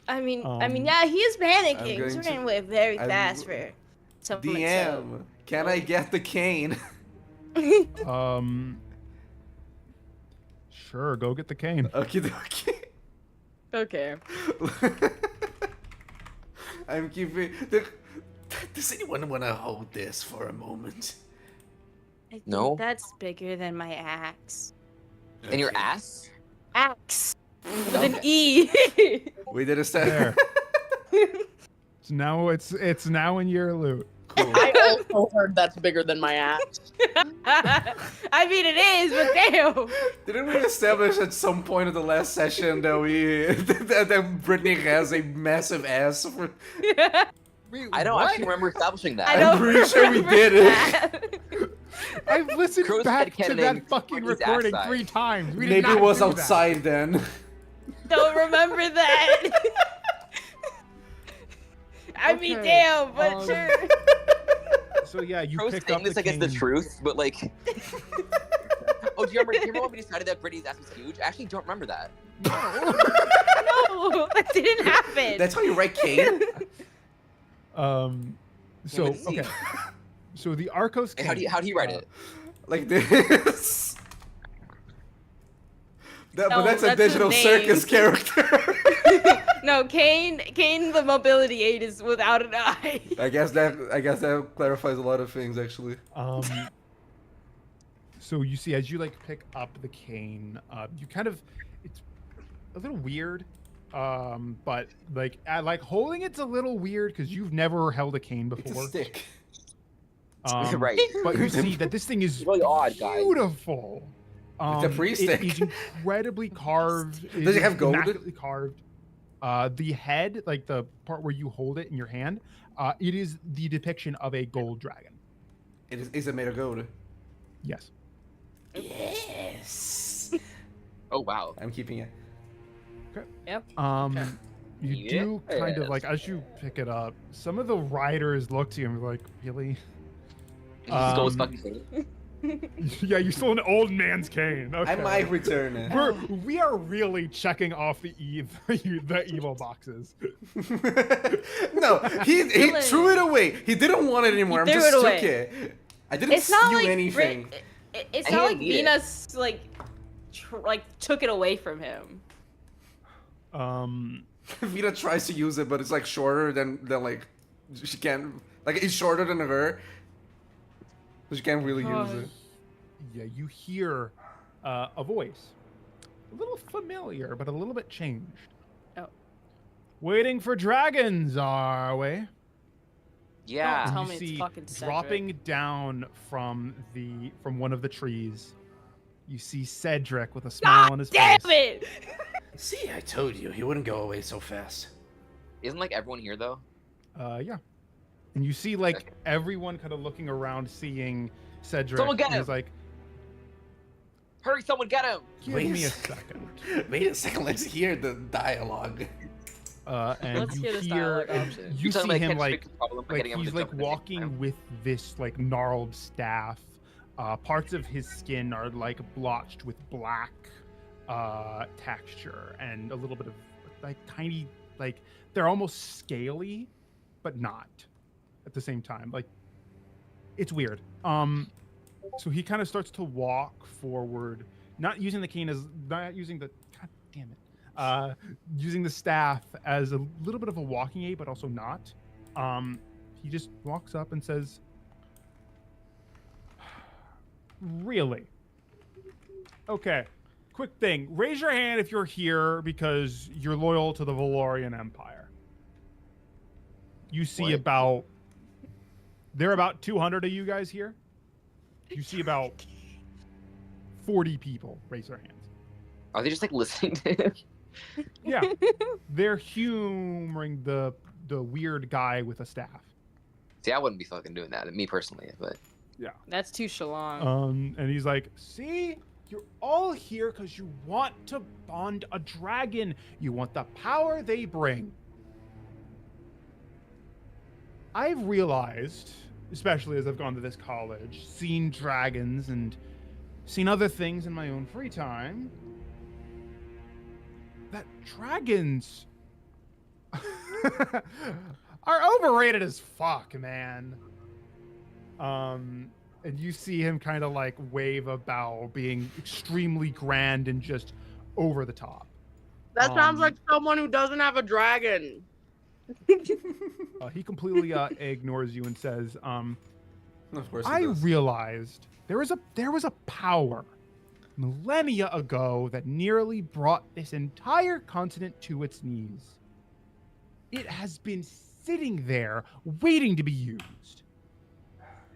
I mean, Um, yeah, he is I'm panicking. going He's to- running away very I'm- fast for someone DM, can I get the cane? Sure, go get the cane. Okay, okay. Okay. I'm keeping. Does anyone want to hold this for a moment? I think No? that's bigger than my axe. And your Okay. ass? Axe with an E. We did a step. There. It's now in your loot. Cool. I also heard that's bigger than my ass. I mean, it is, but damn. Didn't we establish at some point in the last session that that Brittany has a massive ass? For... Wait, I don't what? actually remember establishing that. I I'm don't pretty sure we remember did it. that. I've listened Crow's back to headcanoning that fucking Brittany's recording ass 3 times. We did Maybe not it was do that. outside then. Don't remember that. I mean, Okay, damn, but um, sure. So yeah, you Crow's pick saying up this the like it's the cane. truth, but like. Oh, do you remember when we decided that Brittany's ass was huge? I actually don't remember that. No, that didn't happen. That's how you write cane? So let's see. okay. So the Arcos And cane. how do you write it? Like this. But No, that's a that's his digital name. circus character. No, Kane, the mobility aid is without an eye. I guess that clarifies a lot of things actually. So you see, as you like pick up the cane, you kind of, it's a little weird, but like holding it's a little weird because you've never held a cane It's a before. stick. Right. But you see that this thing is It's really odd, guys. beautiful. It's a free It stick. is incredibly carved. Does it have gold? Immaculately carved. The head, like the part where you hold it in your hand, it is the depiction of a gold dragon. Is it made of gold? Yes. Yes. Oh wow. I'm keeping it. You do kind of like, as you pick it up, some of the riders look to you and be like, really? Just go with Um, fucking cane. Yeah, you stole an old man's cane. Okay. I might return it. We are really checking off the evil boxes. No, he threw it away. He didn't want it anymore. He I threw just it took away. it. I didn't It's not steal like anything. It's I not like didn't need it. Venus like took it away from him. Vita tries to use it, but it's like shorter than like she can't. Like it's shorter than her, so she can't really use it. Yeah, you hear a voice, a little familiar, but a little bit changed. Oh. Waiting for dragons, are we? Yeah. Tell You me it's see fucking Cedric. dropping down from one of the trees. You see Cedric with a smile on his Damn face. it! See, I told you he wouldn't go away so fast. Isn't like everyone here though? Yeah. And you see like everyone kind of looking around, seeing Cedric. Someone get and he's him! like, Hurry, someone get him! give Wait a me a sec- second. Wait a second, let's hear the dialogue. And Let's you hear this hear, dialogue option. you Tell see I him can't like fix the problem by like getting him he's to like jump in the walking with this like gnarled staff. Parts of his skin are like blotched with black texture and a little bit of like tiny, like they're almost scaly, but not at the same time. Like it's weird. So he kind of starts to walk forward, not using the cane as, not using the, god damn it, using the staff as a little bit of a walking aid, but also not. He just walks up and says, really? Okay. Quick thing. Raise your hand if you're here because you're loyal to the Valorian Empire. You see What? about there are about 200 of you guys here. You see about 40 people raise their hands. Are they just like listening to him? Yeah, they're humoring the weird guy with a staff. See, I wouldn't be fucking doing that, me personally, but That's too shalong. And he's like, "See, you're all here because you want to bond a dragon. You want the power they bring." I've realized, especially as I've gone to this college, seen dragons and seen other things in my own free time, that dragons are overrated as fuck, man. And you see him kind of like wave a bow, being extremely grand and just over the top. That sounds Um, like someone who doesn't have a dragon. He completely ignores you and says, Of course he I does. realized there was a power millennia ago that nearly brought this entire continent to its knees. It has been sitting there waiting to be used.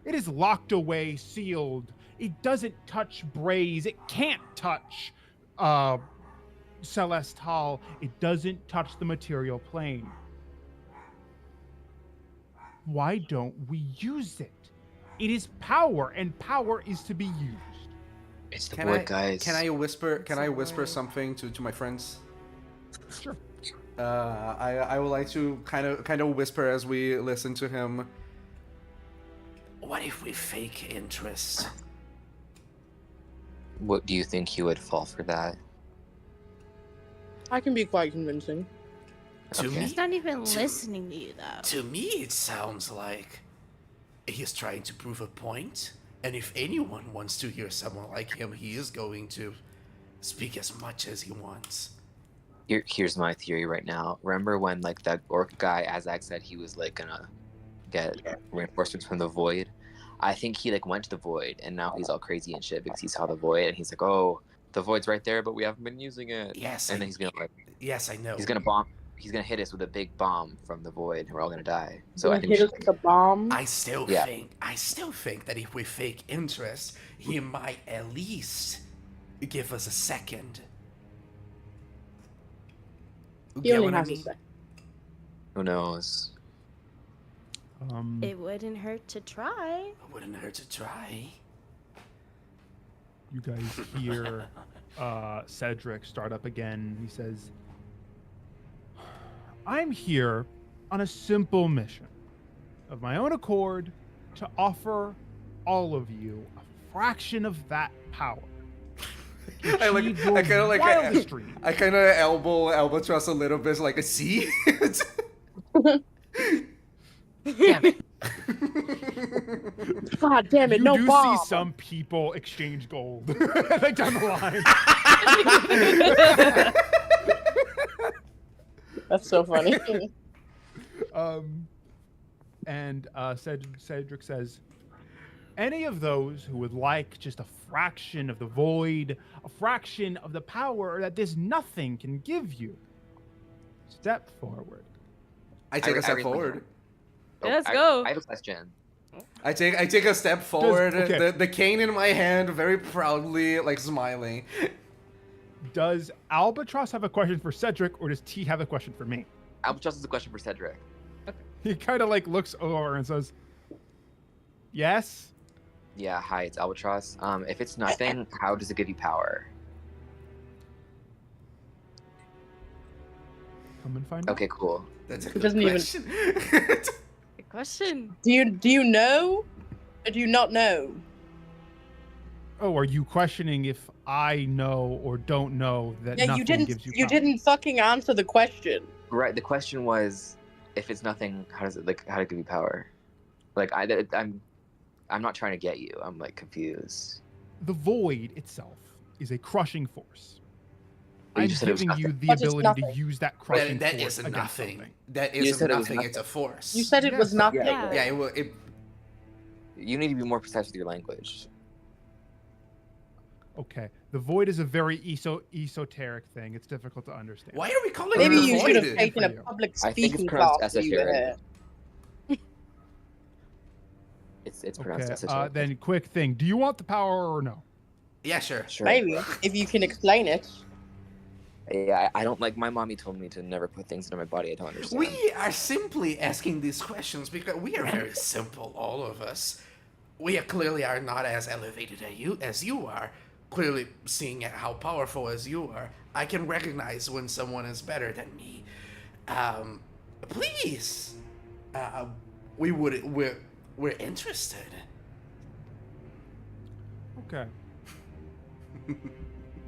It is locked away, sealed. It doesn't touch Braze. It can't touch Celestal. It doesn't touch the material plane. Why don't we use it? It is power, and power is to be used. it's the Can board, I guys. can I whisper Sorry. something to my friends? Sure. I would like to kind of whisper as we listen to him. What if we fake interest? What do you think he would fall for that? I can be quite convincing. To Okay. me, He's not even to- listening to you, though. to me, it sounds like he's trying to prove a point. And if anyone wants to hear someone like him, he is going to speak as much as he wants. Here's my theory right now. Remember when like that orc guy, Azak, said he was like gonna get reinforcements from the void? I think he like went to the void and now he's all crazy and shit because he saw the void and he's like, oh, the void's right there, but we haven't been using it. Yes, And then he's gonna like yes, I know. he's gonna bomb. He's gonna hit us with a big bomb from the void, and we're all gonna die. So I He think we hit us should, with the bomb. I still Yeah. think that if we fake interest, he might at least give us a second. He Get only what I has a mean? second. who knows? It wouldn't hurt to try. Wouldn't hurt to try. You guys hear Cedric start up again. He says, I'm here on a simple mission of my own accord to offer all of you a fraction of that power. I like. Achieve your I kind of like. wildest dreams. I kind of elbow Albatross a little bit, like a C. Damn it! God damn it, You no do bomb. see some people exchange gold like down the line. That's so funny. And Cedric says, any of those who would like just a fraction of the void, a fraction of the power that this nothing can give you, step forward. I take I a step raise my forward. hand. Let's I- go. I have a question. I take a step forward. okay. The cane in my hand, very proudly, like smiling. Does Albatross have a question for Cedric, or does T have a question for me? Albatross is a question for Cedric. He kind of like looks over and says, yes? Yeah, hi, it's Albatross. If it's nothing, how does it give you power? Come and find out. Okay, cool. That's a It good doesn't even- question. Good question. Do you know? Or do you not know? Oh, are you questioning if I know or don't know that Yeah, nothing you didn't. gives you You power? didn't fucking answer the question. Right. The question was, if it's nothing, how does it like? How to give you power? Like I'm not trying to get you. I'm like confused. The void itself is a crushing force. But you I'm just said it was giving you nothing. the But it's ability to nothing. use that crushing That force is against nothing. something. That You is said it was nothing. It's a nothing. force. You said it was Yes. nothing. Yeah. Yeah, it will. It, You need to be more precise with your language. Okay, the void is a very esoteric thing. It's difficult to understand. Why are we calling Maybe it the you void? should have taken a For you. public I think it's speaking pronounced class. when you were esoteric. there. It's pronounced Okay. Cedric. Then quick thing. Do you want the power or no? Yeah, sure. Sure. Maybe if you can explain it. Yeah, I don't like. My mommy told me to never put things into my body. I don't understand. We are simply asking these questions because we are very simple, all of us. We clearly are not as elevated as you are. Clearly, seeing how powerful as you are, I can recognize when someone is better than me. Please, we're interested. Okay.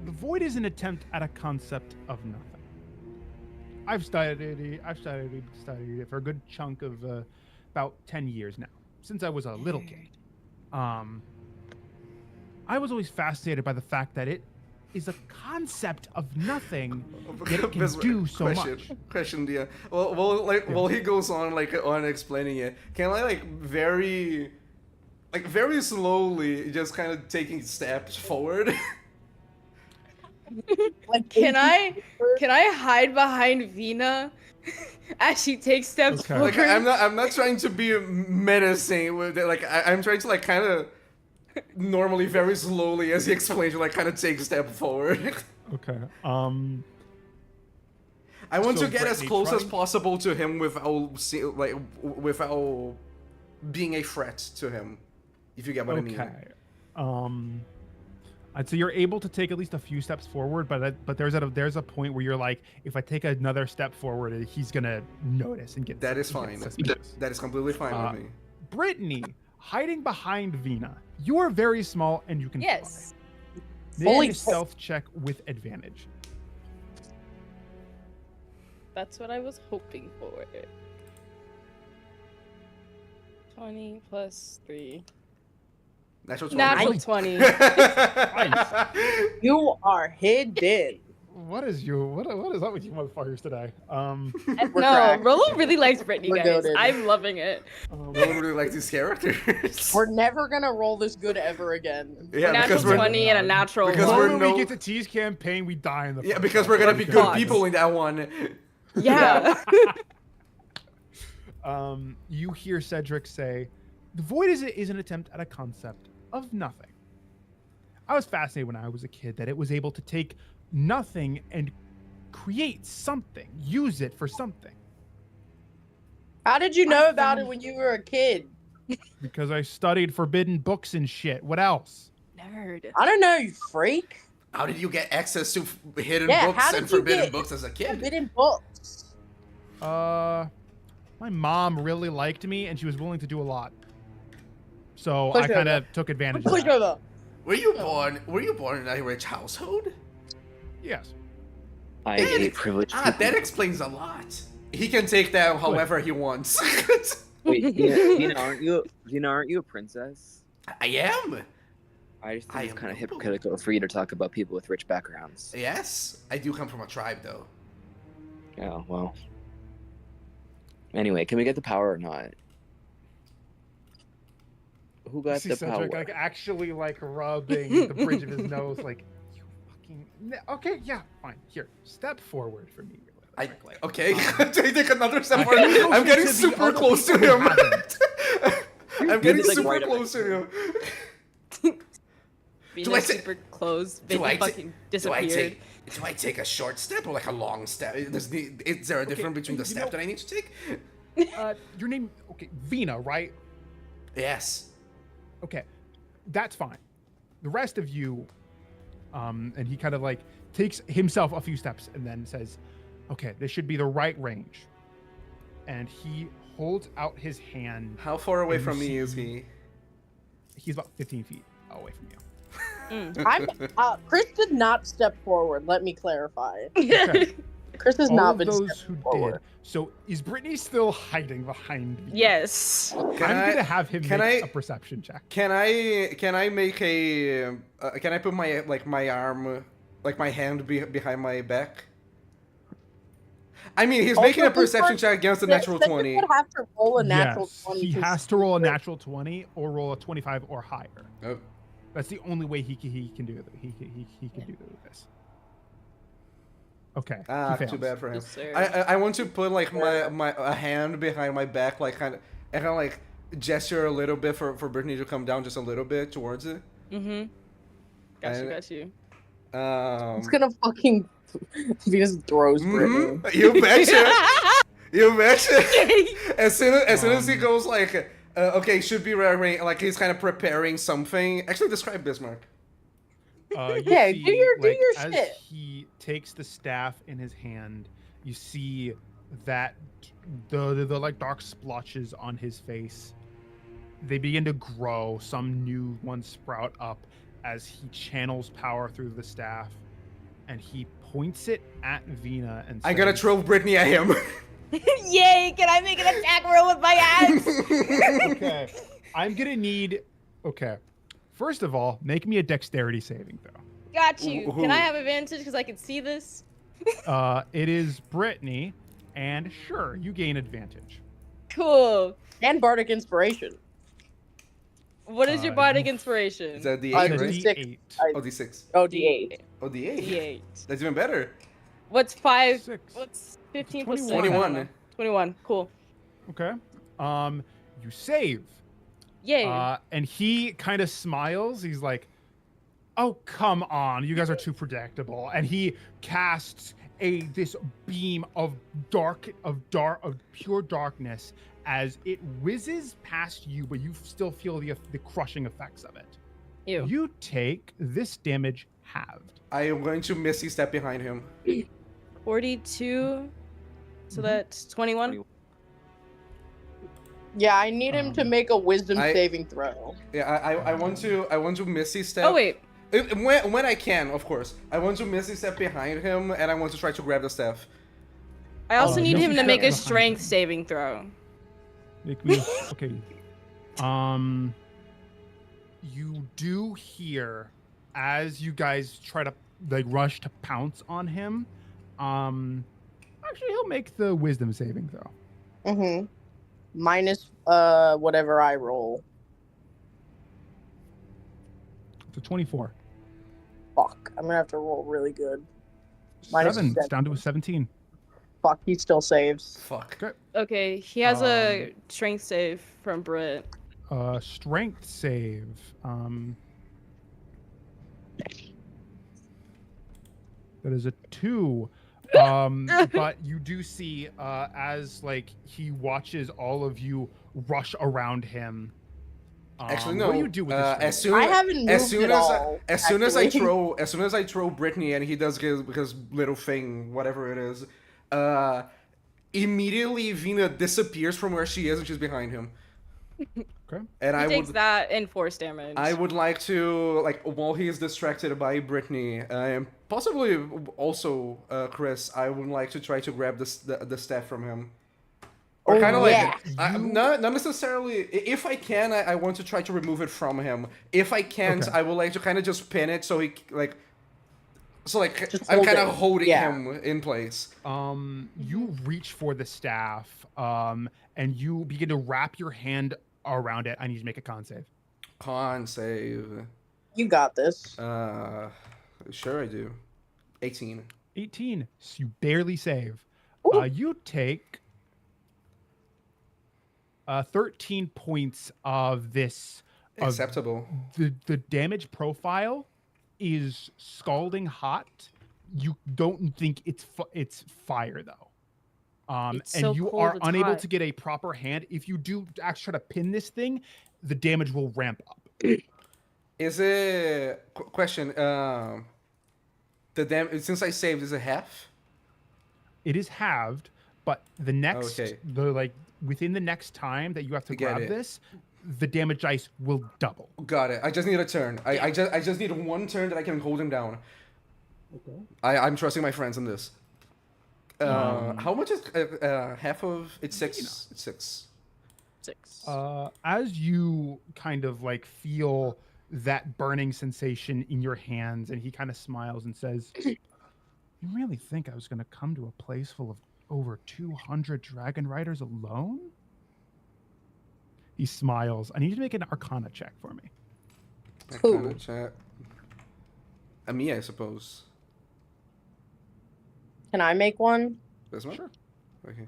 The void is an attempt at a concept of nothing. I've studied it for a good chunk of about 10 years now, since I was a little kid. I was always fascinated by the fact that it is a concept of nothing, yet it can do so much. Question, Dia. While he goes on on explaining it, can I very slowly just kind of taking steps forward? Like, Can I hide behind Vina as she takes steps Okay. forward? I'm not trying to be menacing with it. I'm trying to kind of normally very slowly as he explains kind of take a step forward. Okay. I want So to get as Brittany, close as try- possible to him without being a threat to him. If you get what I mean. Okay. I'd say you're able to take at least a few steps forward, but there's a point where you're like, if I take another step forward, he's gonna notice and get That is get fine. suspicious. That is completely fine with me. Brittany, hiding behind Vina, you are very small and you can Yes. fly. Make Holy a stealth check with advantage. That's what I was hoping for. 20 plus 3. Natural 20. Natural 20. you are hidden. What is up with you motherfuckers today? We're No, cracked. Rolo really likes Brittany, We're guys. goated. I'm loving it. No one really likes these characters. We're never gonna roll this good ever again. Yeah, natural because we're 20 and a natural because the 1. we're moment we no- get to tease campaign, we die in the yeah first because round. we're gonna be good Gods. people in that one. Yeah. You hear Cedric say, "The void is an attempt at a concept of nothing." I was fascinated when I was a kid that it was able to take nothing and create something, use it for something. How did you know about it when you were a kid? Because I studied forbidden books and shit. What else? Nerd. I don't know, you freak. How did you get access to hidden Yeah, books how did and you forbidden get books as a kid? Forbidden books. My mom really liked me and she was willing to do a lot. So Push I kind over. of took advantage of Push that. over. Were you born in a rich household? Yes. I am a privileged Ah, people. that explains a lot. He can take that however he wants. Wait, Vina, aren't you a princess? I am. I just I think it's am kind of noble. hypocritical for you to talk about people with rich backgrounds. Yes, I do come from a tribe, though. Yeah, well. Anyway, can we get the power or not? Who got See the Cedric power? actually rubbing the bridge of his nose like, you fucking... Okay, yeah, fine. Here, step forward for me. Okay, Um, take another step I forward. think I'm getting to the super other close to people him. who haven't. I'm getting like, super right up close to him. Vina's Do I say- super close. do I Vina ta- fucking disappeared. Do I take a short step or a long step? Is there a difference between the you step know- that I need to take? Your name, okay, Vina, right? Yes. Okay, that's fine. The rest of you, and he kind of takes himself a few steps and then says, okay, this should be the right range. And he holds out his hand. How far away And from you me is see- he? He's about 15 feet away from you. Chris did not step forward. Let me clarify. Okay. Chris has All not of been those stepping who forward. did. So is Brittany still hiding behind me? Yes. I'm gonna have him can make I- a perception check. Can I make a? Can I put my my arm, my hand behind my back? I mean, he's making a Also, perception Cedric- check against a natural Cedric 20. would have to roll a natural Yes, 20. he to has see to roll a it. natural 20 or roll a 25 or higher. Oh. That's the only way he can do it. He can do this. Okay. Ah, he too fails. bad for him. Yes, sir. I want to put my a hand behind my back, kind of gesture a little bit for Brittany to come down just a little bit towards it. Mm-hmm. Got you, And- got you. It's gonna fucking Venus throws Brittany. You betcha. You betcha. As soon as he goes like, okay, should be ready, like he's kind of preparing something. Actually, describe Bismarck. You Yeah, see, do your as shit. he takes the staff in his hand, you see that the like dark splotches on his face, they begin to grow. Some new ones sprout up as he channels power through the staff, and he points it at Vina and I'm gonna says, throw Brittany at him. Yay! Can I make an attack roll with my axe? Okay, I'm gonna need. Okay, first of all, make me a dexterity saving throw. Got you. Can I Who? have advantage because I can see this? It is Brittany, and sure, you gain advantage. Cool. And Bardic Inspiration. What is your Uh, bardic you- inspiration? Is that the I eight, It's a right? D6. D8. Oh, D6. Oh, D8. Oh, D8. D8. That's even better. What's 5? Six. What's 15 plus 6? 21. 21. Cool. Okay. You save. Yay. And he kind of smiles. He's like, "Oh, come on. You guys are too predictable." And he casts this beam of pure darkness as it whizzes past you, but you still feel the crushing effects of it. Ew. You take this damage halved. I am going to Misty step behind him. 42. So that's 21. Yeah, I need him to make a wisdom I- saving throw. Yeah, I want to Misty step. Oh, wait. When I can, of course. I want to Misty step behind him, and I want to try to grab the staff. I also Oh, need no, him to he's make a behind strength you. saving throw. Make me okay. You do hear as you guys try to like rush to pounce on him. Actually, he'll make the wisdom saving throw. Mm-hmm. Minus whatever I roll. It's a 24. Fuck. I'm gonna have to roll really good. Minus 7. It's seven. down to a 17. Fuck, he still saves. Fuck. Okay, he has a strength save from Brit. Strength save. That is a 2. But you do see as like he watches all of you rush around him. Actually, no. What do you do with this? as soon I haven't moved as soon at as all, as soon as I actually. throw Brittany and he does his little thing, whatever it is, immediately Vina disappears from where she is and she's behind him. Okay. And He I takes would that and force damage. I would like to, like, while he is distracted by Brittany, and possibly also Chris, I would like to try to grab the staff from him. Or Oh, kind of yeah. like, not necessarily, if I can, I want to try to remove it from him. If I can't, Okay. I would like to kind of just pin it so he, like, Just I'm hold kind of it. holding Yeah. him in place. You reach for the staff, and you begin to wrap your hand around it. I need you to make a con save. Con save. You got this. Sure I do. 18. 18. So you barely save. Ooh. You take 13 points of this. Of Acceptable. the damage profile is scalding hot. You don't think it's fire though. It's And so you cold, are it's unable hot. to get a proper hand. If you do actually try to pin this thing, the damage will ramp up. Is it question? Since I saved, is it half? It is halved, but the next Okay. within the next time that you have to I get grab it. this, the damage dice will double. Got it. I just need a turn. I just need one turn that I can hold him down. Okay. I'm trusting my friends in this. How much is half of? It's 6. It's 6. 6. As you kind of like feel that burning sensation in your hands, and he kind of smiles and says, "You really think I was going to come to a place full of over 200 dragon riders alone?" He smiles. I need you to make an Arcana check for me. Who? Chat. Me, I suppose. Can I make one? This one? Sure. Okay.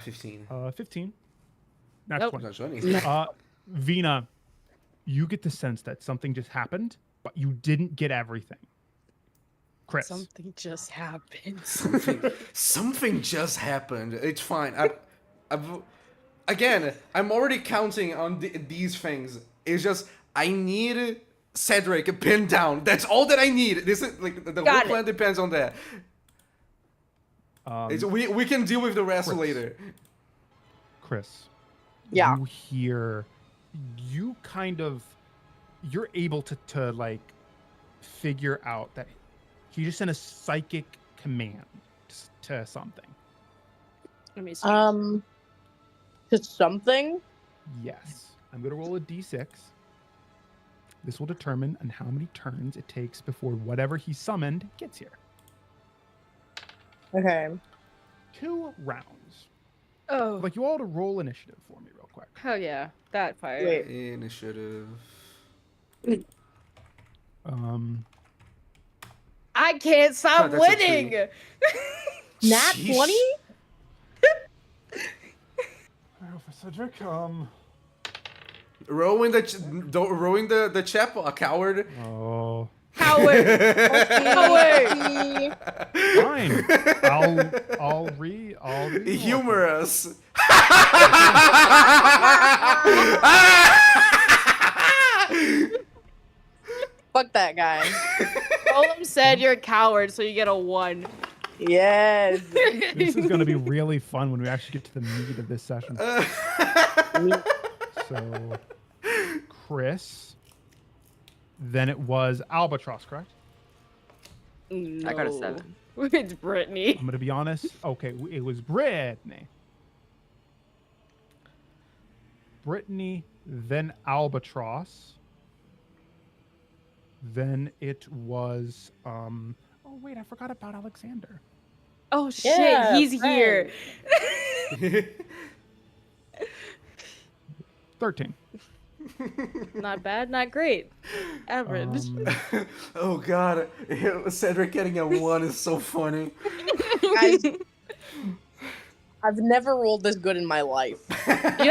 15. 15. Nat Nope. 20. Not 20. Vina, you get the sense that something just happened, but you didn't get everything. Chris. Something just happened. Something just happened. It's fine. Again, I'm already counting on these things. It's just I need Cedric pinned down. That's all that I need. This is like the whole Got it. plan depends on that. We can deal with the rest Chris. later. Chris. Yeah. You hear, you're able to like figure out that he just sent a psychic command to something. Let me see. To something. Yes. I'm going to roll a d6. This will determine on how many turns it takes before whatever he summoned gets here. Okay. 2 rounds. Oh, Like you all to roll initiative for me real quick. hell yeah, that part. Wait. Initiative. I can't stop That's a winning. Nat Sheesh. 20? For Cedric, Rowing the chapel, a coward. oh, Howard. Howard. fine. I'll read. Humorous. Fuck that guy. Olem said you're a coward, so you get a 1. Yes. This is going to be really fun when we actually get to the meat of this session. So, Chris. Then it was Albatross, correct? No. I got a 7. It's Brittany. I'm going to be honest. Okay, it was Brittany. Brittany, then Albatross. Then it was oh wait, I forgot about Alexander. Oh shit, Yeah, he's here. 13. Not bad, not great. Average. Oh god, Cedric getting a 1 is so funny. I've never rolled this good in my life. You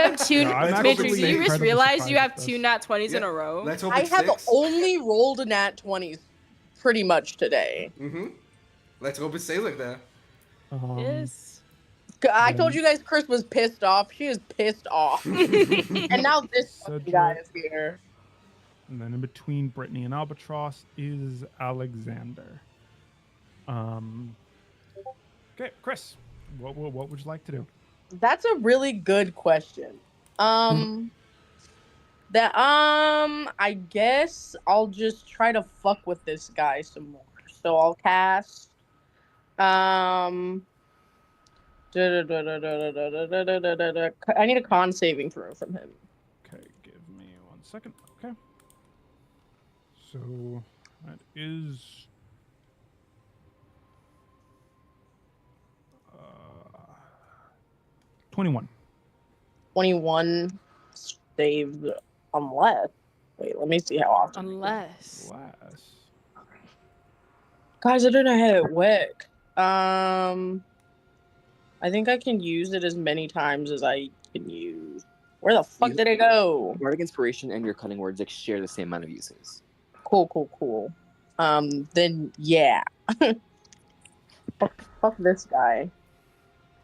have 2. No, I'm Let's Matrix, hope do it's you just incredibly realize you have surprised 2 with nat 20s in Yeah. a row? Let's hope I it's have 6. only rolled a nat 20s pretty much today. Let's hope it stays like that. Yes. I told you guys Chris was pissed off. She is pissed off. And now this fucking guy is here. And then in between Brittany and Albatross is Alexander. Okay, Chris, what would you like to do? That's a really good question. I guess I'll just try to fuck with this guy some more. So I'll cast I need a con saving throw from him. Okay, give me 1 second. Okay. So that is 21. 21 saved unless. Wait, let me see how often. Unless. Less. Guys, I don't know how it works. I think I can use it as many times as I can use. Where the fuck did it go? Bardic Inspiration and your Cunning Words like share the same amount of uses. Cool. Then yeah. fuck this guy.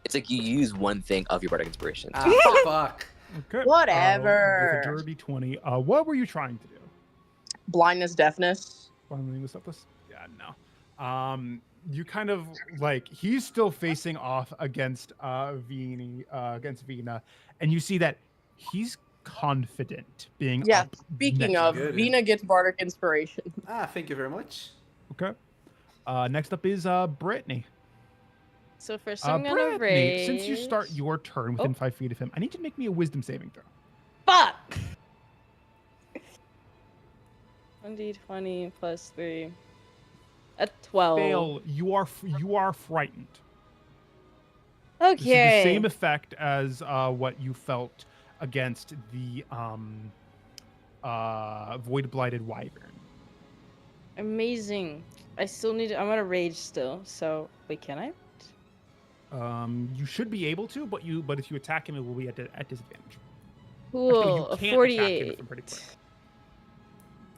It's like you use one thing of your Bardic Inspiration. Ah, fuck. Okay. Whatever. With a dirty 20. What were you trying to do? Blindness, deafness. Finally, was that this? Yeah, no. You kind of like he's still facing off against Vina, and you see that he's confident being Yeah, up speaking next. of, Good. Vina gets Bardic Inspiration. Thank you very much. Okay. Next up is Brittany. So first I'm gonna Brittany, rage. since you start your turn within 5 feet of him, I need you to make me a Wisdom saving throw. Fuck! 1d20 plus 3. A 12. Fail. You are frightened. Okay. This is the same effect as what you felt against the Void Blighted Wyvern. Amazing. I still need I'm gonna rage still, so wait, can I? You should be able to, but if you attack him, it will be at disadvantage. Cool. Actually, A you can't attack him 48. from pretty quick.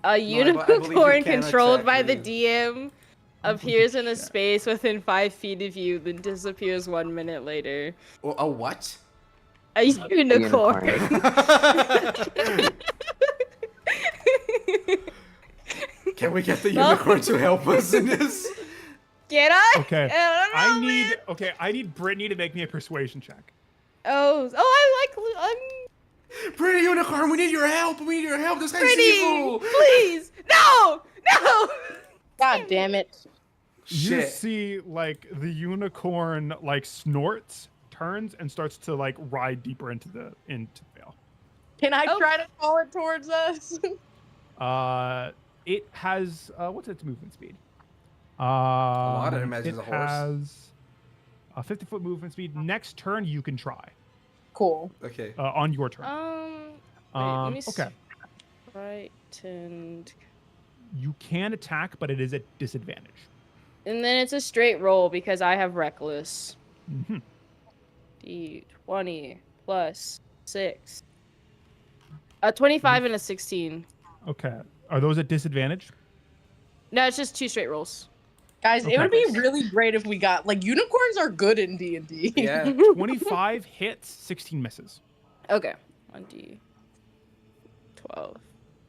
A I believe you unicorn can controlled attack by the me. DM appears in a Shit. space within 5 feet of you, then disappears 1 minute later. A what? A unicorn. Can we get the Well- unicorn to help us in this? Get I? Okay. I don't know, man. I need Brittany to make me a persuasion check. I'm Pretty unicorn, we need your help. We need your help. This guy's pretty. evil. Please, no. God damn it. You Shit. see, like, the unicorn, like, snorts, turns, and starts to, like, ride deeper into the veil. Can I Oh. try to call it towards us? It has, what's its movement speed? lot, I imagine, it it's a horse. has a 50-foot movement speed. Next turn, you can try, Cool. Okay. on your turn. Wait, let me Okay. Frightened. You can attack, but it is at disadvantage. And then it's a straight roll because I have reckless. hmm D20 plus 6. A 25 and a 16. Okay. Are those at disadvantage? No, it's just 2 straight rolls. Guys, it would Okay. be really great if we got like unicorns are good in D&D. Yeah. 25 hits, 16 misses. Okay. 1d12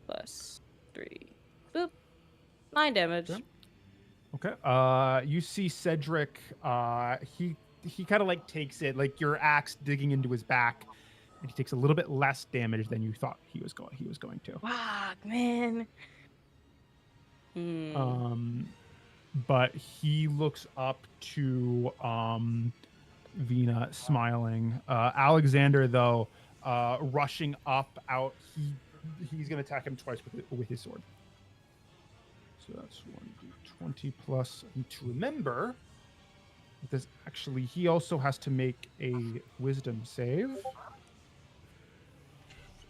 plus 3. Boop. 9 damage. Okay. Okay. You see Cedric. He kind of like takes it like your axe digging into his back, and he takes a little bit less damage than you thought he was going to. Fuck, man. But he looks up to Vina, smiling. Alexander, though, rushing up out. He's gonna attack him twice with his sword. So that's 1d20 plus. And to remember, this actually he also has to make a wisdom save.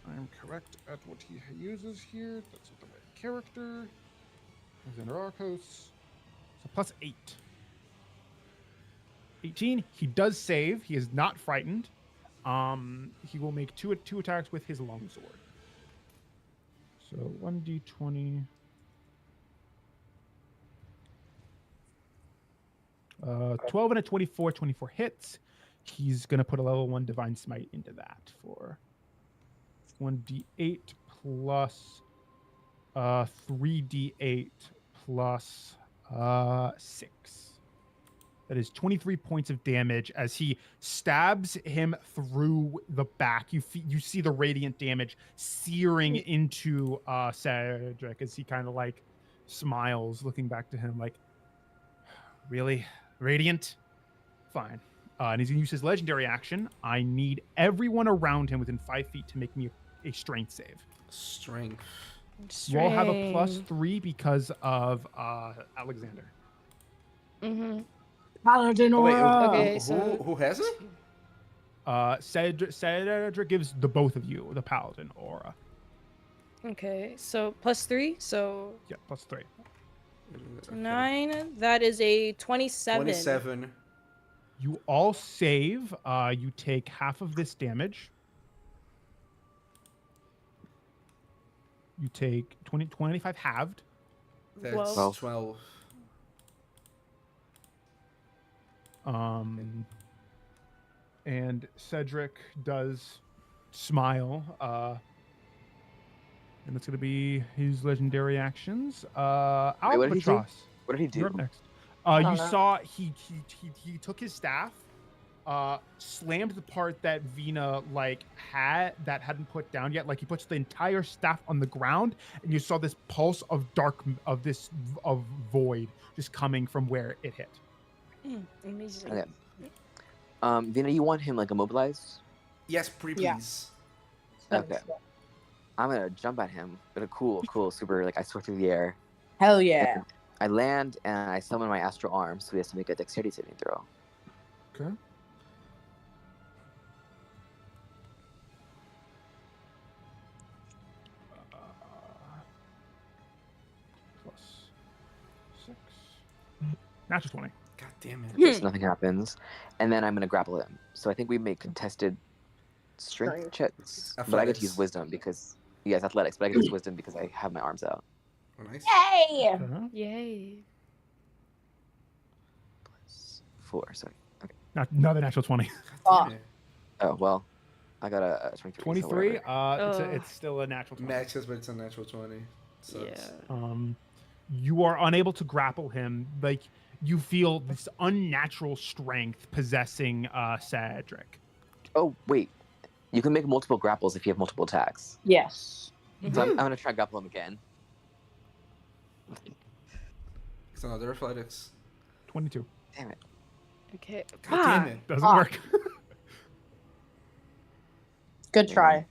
I'm correct at what he uses here. That's not the right character. Alexander Arcos. So plus 8. 18. He does save. He is not frightened. He will make two attacks with his longsword. So 1d20. 12 and a 24 hits. He's going to put a level 1 Divine Smite into that for 1d8 plus 3d8 plus 6. That is 23 points of damage as he stabs him through the back. You see the radiant damage searing into Cedric as he kind of like smiles, looking back to him like, really? Radiant? Fine. And he's going to use his legendary action. I need everyone around him within 5 feet to make me a strength save. Strength. You all have a +3 because of Alexander. Mm-hmm. Paladin Oh, wait, Okay, so- who has it? Cedric gives the both of you the paladin aura. Okay, so plus 3, so Yeah, +3. 9. That is a 27. 27. You all save. You take half of this damage. You take 25 halved. That's Well- 12. And Cedric does smile. And it's going to be his legendary actions. Wait, what did he do? Albatross, What did he do? you're up next. don't You know. saw he took his staff, slammed the part that Vina like hadn't put down yet. Like he puts the entire staff on the ground, and you saw this pulse of of void just coming from where it hit. Amazing. Okay. Vina, you want him like immobilized? Yes, please. Yeah. Okay. I'm gonna jump at him, but a cool, super like I soar through the air. Hell yeah. And I land and I summon my astral arm, so he has to make a dexterity saving throw. Okay. +6. Natural 20. God damn it. So nothing happens, and then I'm gonna grapple him. So I think we make contested strength Strength. checks, but I get to use Athletics. wisdom because yes, athletics, but I get to use wisdom because I have my arms out. Oh, nice. Hey! Okay. Yay. Plus 4, sorry. Okay. Another natural 20. Ah. Damn it. Oh well, I got a 23. so 23. whatever. It's still a natural 20. Matches, but it's a natural 20. So Yeah. You are unable to grapple him. Like you feel this unnatural strength possessing Cedric. Oh wait, you can make multiple grapples if you have multiple attacks. Yes. So I'm gonna try to grapple him again. it's another athletics. 22. Damn it. Okay. God damn it. Doesn't Ah. work. Good try.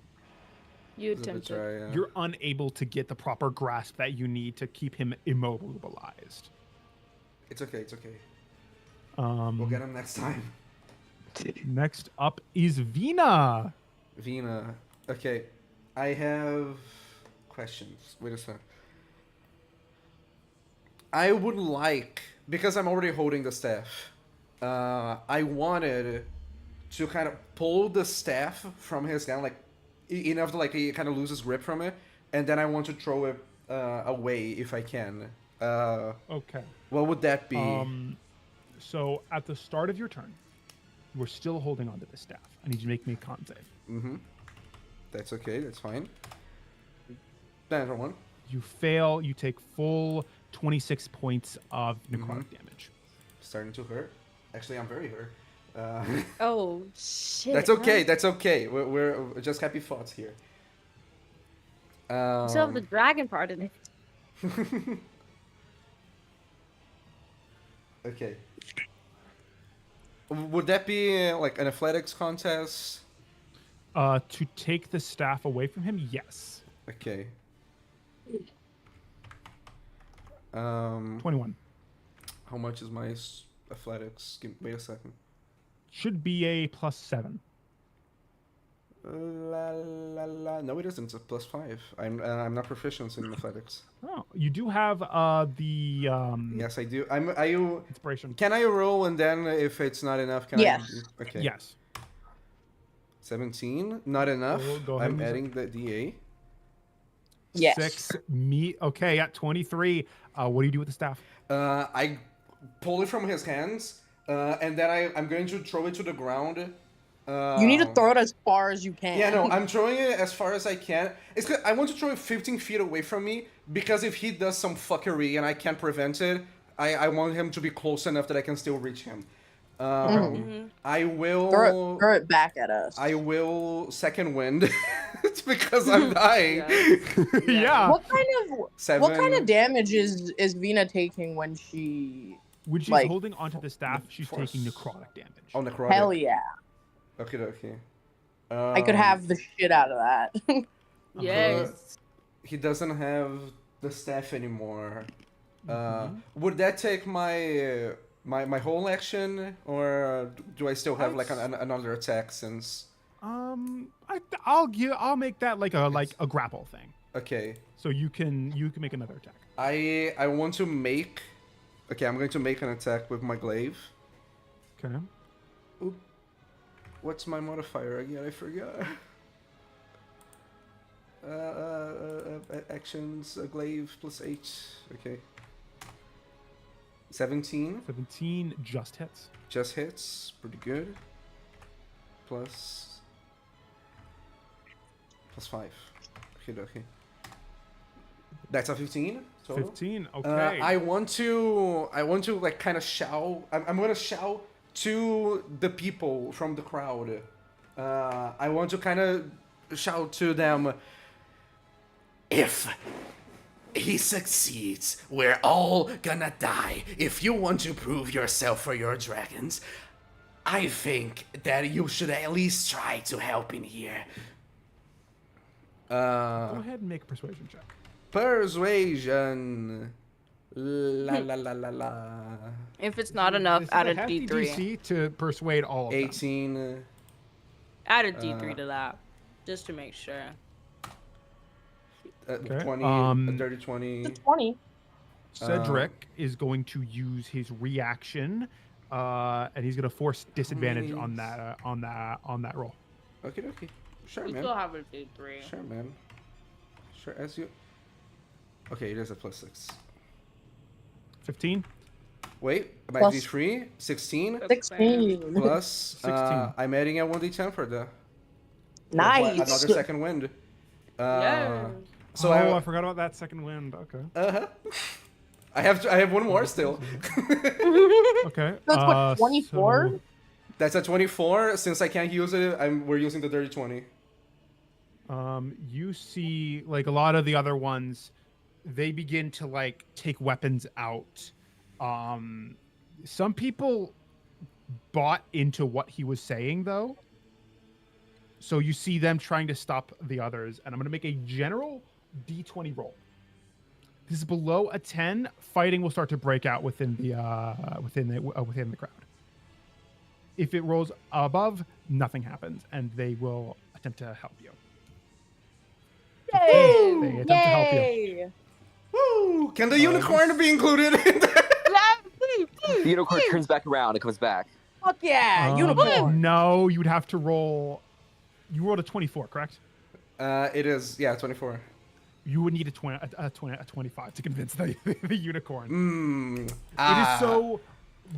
You It's a bit attempted. dry, yeah. You're unable to get the proper grasp that you need to keep him immobilized. It's okay. It's okay. Um, We'll get him next time. Next up is Vina. Vina. Okay. I have questions. Wait a sec. I would like, because I'm already holding the staff, I wanted to kind of pull the staff from his hand, like, enough to, like, he kind of loses grip from it, and then I want to throw it away if I can. Okay. What would that be? So at the start of your turn, you are still holding onto the staff. I need you to make me a con save. Mm-hmm. That's okay. That's fine. Another one. You fail, you take full 26 points of necrotic damage. Starting to hurt. Actually, I'm very hurt. Oh shit. That's okay. That's okay. We're just happy thoughts here. You still have the dragon part in it. Okay. Would that be like an athletics contest? To take the staff away from him, yes. Okay. 21. How much is my athletics? Wait a second. Should be a +7. La la la. No, it isn't. It's a +5. I'm not proficient in athletics. Oh, you do have the Yes, I do. Are you? inspiration. Can I roll and then if it's not enough, can Yes. I? Okay. Yes. 17. Not enough. Go ahead I'm and use adding the DA. Yes. 6 me. Okay, at 23. What do you do with the staff? I pull it from his hands, and then I'm going to throw it to the ground. You need to throw it as far as you can. Yeah, no, I'm throwing it as far as I can. It's good. I want to throw it 15 feet away from me because if he does some fuckery and I can't prevent it, I want him to be close enough that I can still reach him. I will throw it back at us. I will second wind. It's because I'm dying. Yeah. What kind of 7. damage is Vina taking when she? When she's like, holding onto the staff, she's force. taking necrotic damage. Oh, necrotic. Hell yeah! Okay, okay. I could have the shit out of that. Yes. He doesn't have the staff anymore. Would that take my my whole action, or do I still have like another attack since? I'll make that like a grapple thing. Okay. So you can make another attack. I want to make. Okay, I'm going to make an attack with my glaive. Okay. Oop. What's my modifier again? I forgot. Actions, glaive +8. Okay. 17. 17 just hits. Just hits. Pretty good. +5. Okay. That's a 15. Total. 15. Okay. I want to like kind of shout. I'm gonna shout to the people from the crowd. I want to kind of shout to them. If he succeeds, we're all gonna die. If you want to prove yourself for your dragons, I think that you should at least try to help in here. Go ahead and make a persuasion check. Persuasion. La la la la la. If it's not enough, This is add a hefty D3. DC to persuade all of them. 18. Add a D3 to that, just to make sure. Okay, 20. Dirty 20. It's 20. Cedric is going to use his reaction, and he's going to force disadvantage on that roll. Okay. Sure, We man. still have a D3. Sure, man. Sure, as you. Okay, it is a +6. 15. Wait, my Plus- D3, 16 That's fair. 16. plus. 16. I'm adding a 1d10 for the. Nice. Another second wind. Yeah. So I forgot about that second wind. Okay. Uh-huh. I have one more still. Okay. So it's what, 24? That's a 24. Since I can't use it, we're using the dirty 20. You see, like a lot of the other ones, they begin to like take weapons out. Some people bought into what he was saying, though. So you see them trying to stop the others, and I'm going to make a general D20 roll. This is below a 10. Fighting will start to break out within the crowd. If it rolls above, nothing happens, and they will attempt to help you. Yay! They attempt to help you. Yay! Woo! Can the unicorn be included in that? The unicorn turns back around. It comes back. Fuck yeah, unicorn. No, you would have to roll. You rolled a 24, correct? It is, yeah, 24. You would need a 25 to convince the unicorn. Mmm. It is so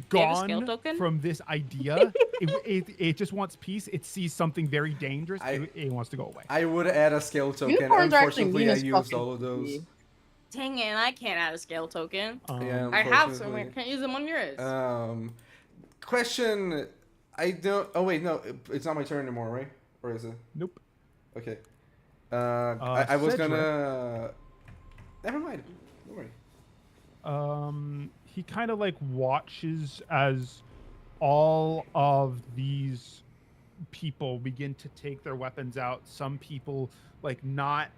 Do you have a skill gone token? from this idea. it just wants peace. It sees something very dangerous. It wants to go away. I would add a skill token. Unicorns are actually Unfortunately, mean I as used fucking all of those. shit. Dang it, I can't add a scale token. Yeah, I have some. I unfortunately. can't use them on yours. Question. I don't. Oh wait, no, it's not my turn anymore, right? Or is it? Nope. Okay. I was Cedric. gonna. Never mind. Don't worry. He kind of like watches as all of these people begin to take their weapons out. Some people like not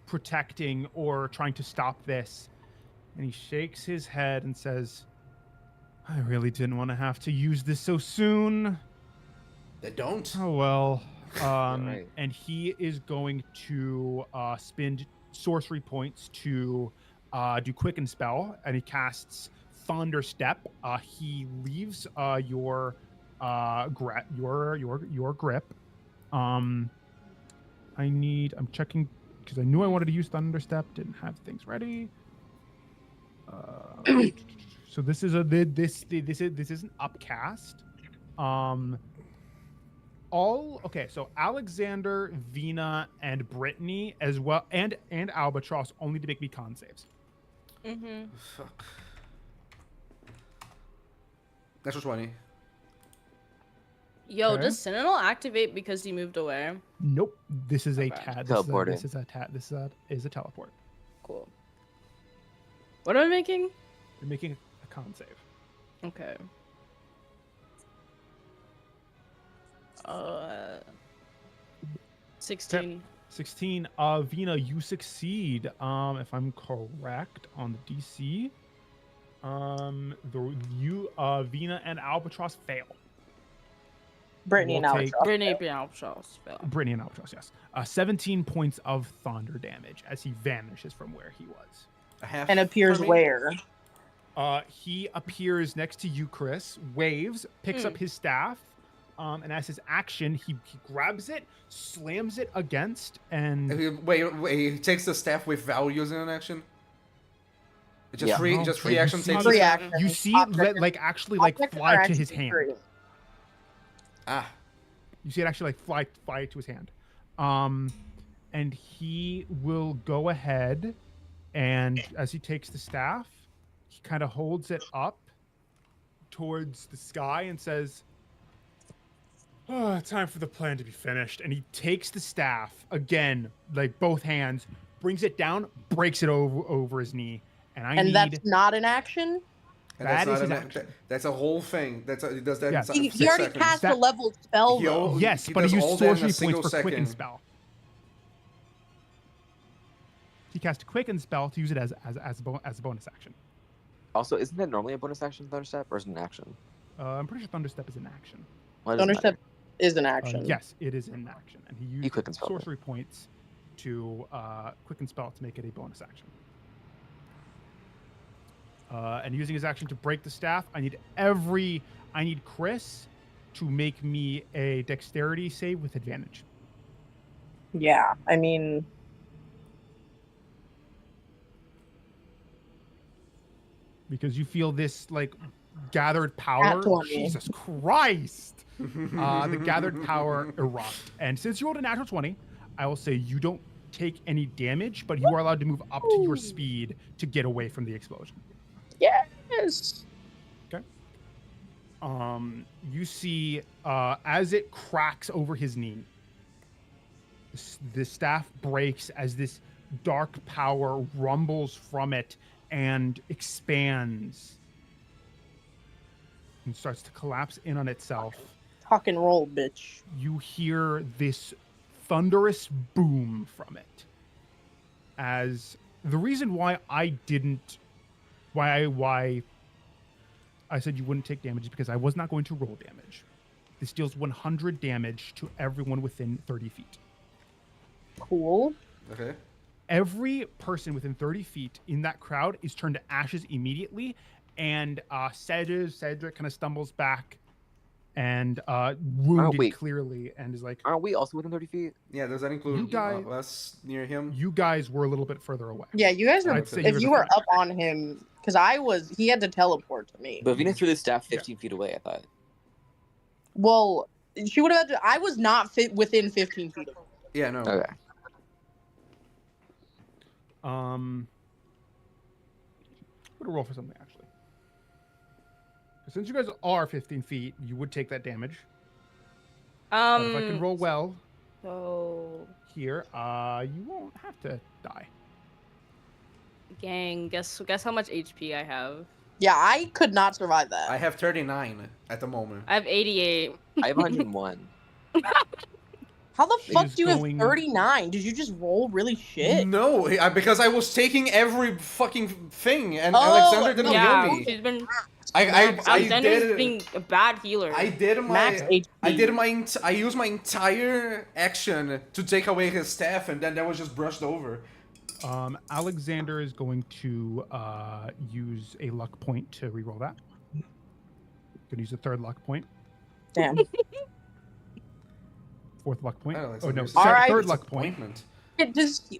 protecting or trying to stop this. And he shakes his head and says, I really didn't want to have to use this so soon. They don't. Oh well. Right. And he is going to spend sorcery points to do Quicken Spell, and he casts Thunder Step. He leaves your grip. I'm checking because I knew I wanted to use Thunder Step. Didn't have things ready. So this is an upcast. So Alexander, Vina, and Brittany as well, and Albatross all need to make me con saves. Mm-hmm. Fuck. Natural 20. Yo, Okay. does Sentinel activate because he moved away? Nope. This is a Okay. tad. Teleporting. This is a teleport. Cool. What am I making? You're making a con save. Okay. 16. 16. Vina, you succeed. If I'm correct on the DC. Vina and Albatross fail. Brittany and We'll take- Albatross. Brittany and Albatross fell. Brittany and Albatross, yes. 17 points of thunder damage as he vanishes from where he was. A half. And appears for me? where? He appears next to you, Chris, waves, picks up his staff, and as his action, he grabs it, slams it against, and Wait. He takes the staff without using an action. It's just Yeah. free. No, Just so free you action see takes. Free the- action. you see it Object- actually object fly to interaction his hand. free. Ah. You see it actually fly to his hand. And he will go ahead, and as he takes the staff, he kind of holds it up towards the sky and says, time for the plan to be finished. And he takes the staff again, like both hands, brings it down, breaks it over his knee. And That's not an action? And That that's is not his an action. That's a whole thing. He does that Yeah. in si- He 6 already seconds. cast a That- level spell, Yo, though. Yes, He but he does used all that in a sorcery single points for Quicken second. Spell. He cast a Quicken Spell to use it as a bonus action. Also, isn't that normally a bonus action, Thunder Step, or is it an action? I'm pretty sure Thunder Step is an action. Well, it doesn't Thunder Step matter. is an action. Yes, it is in action, and he used Quicken Spell, right? sorcery points to Quicken Spell to make it a bonus action. And using his action to break the staff, I need Chris to make me a dexterity save with advantage. Yeah, I mean, Because you feel this like gathered power. 20. Jesus Christ! The gathered power erupt, and since you rolled a natural 20, I will say you don't take any damage, but you are allowed to move up to your speed to get away from the explosion. yes. You see, as it cracks over his knee, the staff breaks as this dark power rumbles from it and expands and starts to collapse in on itself. Talk and roll, bitch. You hear this thunderous boom from it. As the reason why I said you wouldn't take damage is because I was not going to roll damage. This deals 100 damage to everyone within 30 feet. Cool. Okay. Every person within 30 feet in that crowd is turned to ashes immediately, and Cedric kind of stumbles back and wounded wait. clearly and is like, Aren't we also within 30 feet? Yeah, does that include You guys- us near him? you guys were a little bit further away. Yeah, you guys were. I'd say If were you the were furthest. up on him, because he had to teleport to me. But Vina threw the staff 15 feet away, I thought. Well, she would have had to. I was not within 15 feet of her. Yeah, no. Okay. I'm gonna roll for something actually. Since you guys are 15 feet, you would take that damage. But if I can roll well So, here, you won't have to die. gang, guess how much HP I have? Yeah, I could not survive that. I have 39 at the moment. I have 88. I have 101. How the It fuck is do you going- have 39? Did you just roll really shit? No, because I was taking every fucking thing, and Oh, Alexander didn't Yeah, heal me. she's been. I Alexander's did. being a bad healer. I did Max my. HP. I used my entire action to take away his staff, and then that was just brushed over. Alexander is going to use a luck point to reroll that. Gonna use a third luck point, Damn. fourth luck point. I don't know, Oh no, it's Alright. third luck point. Disappointment. It just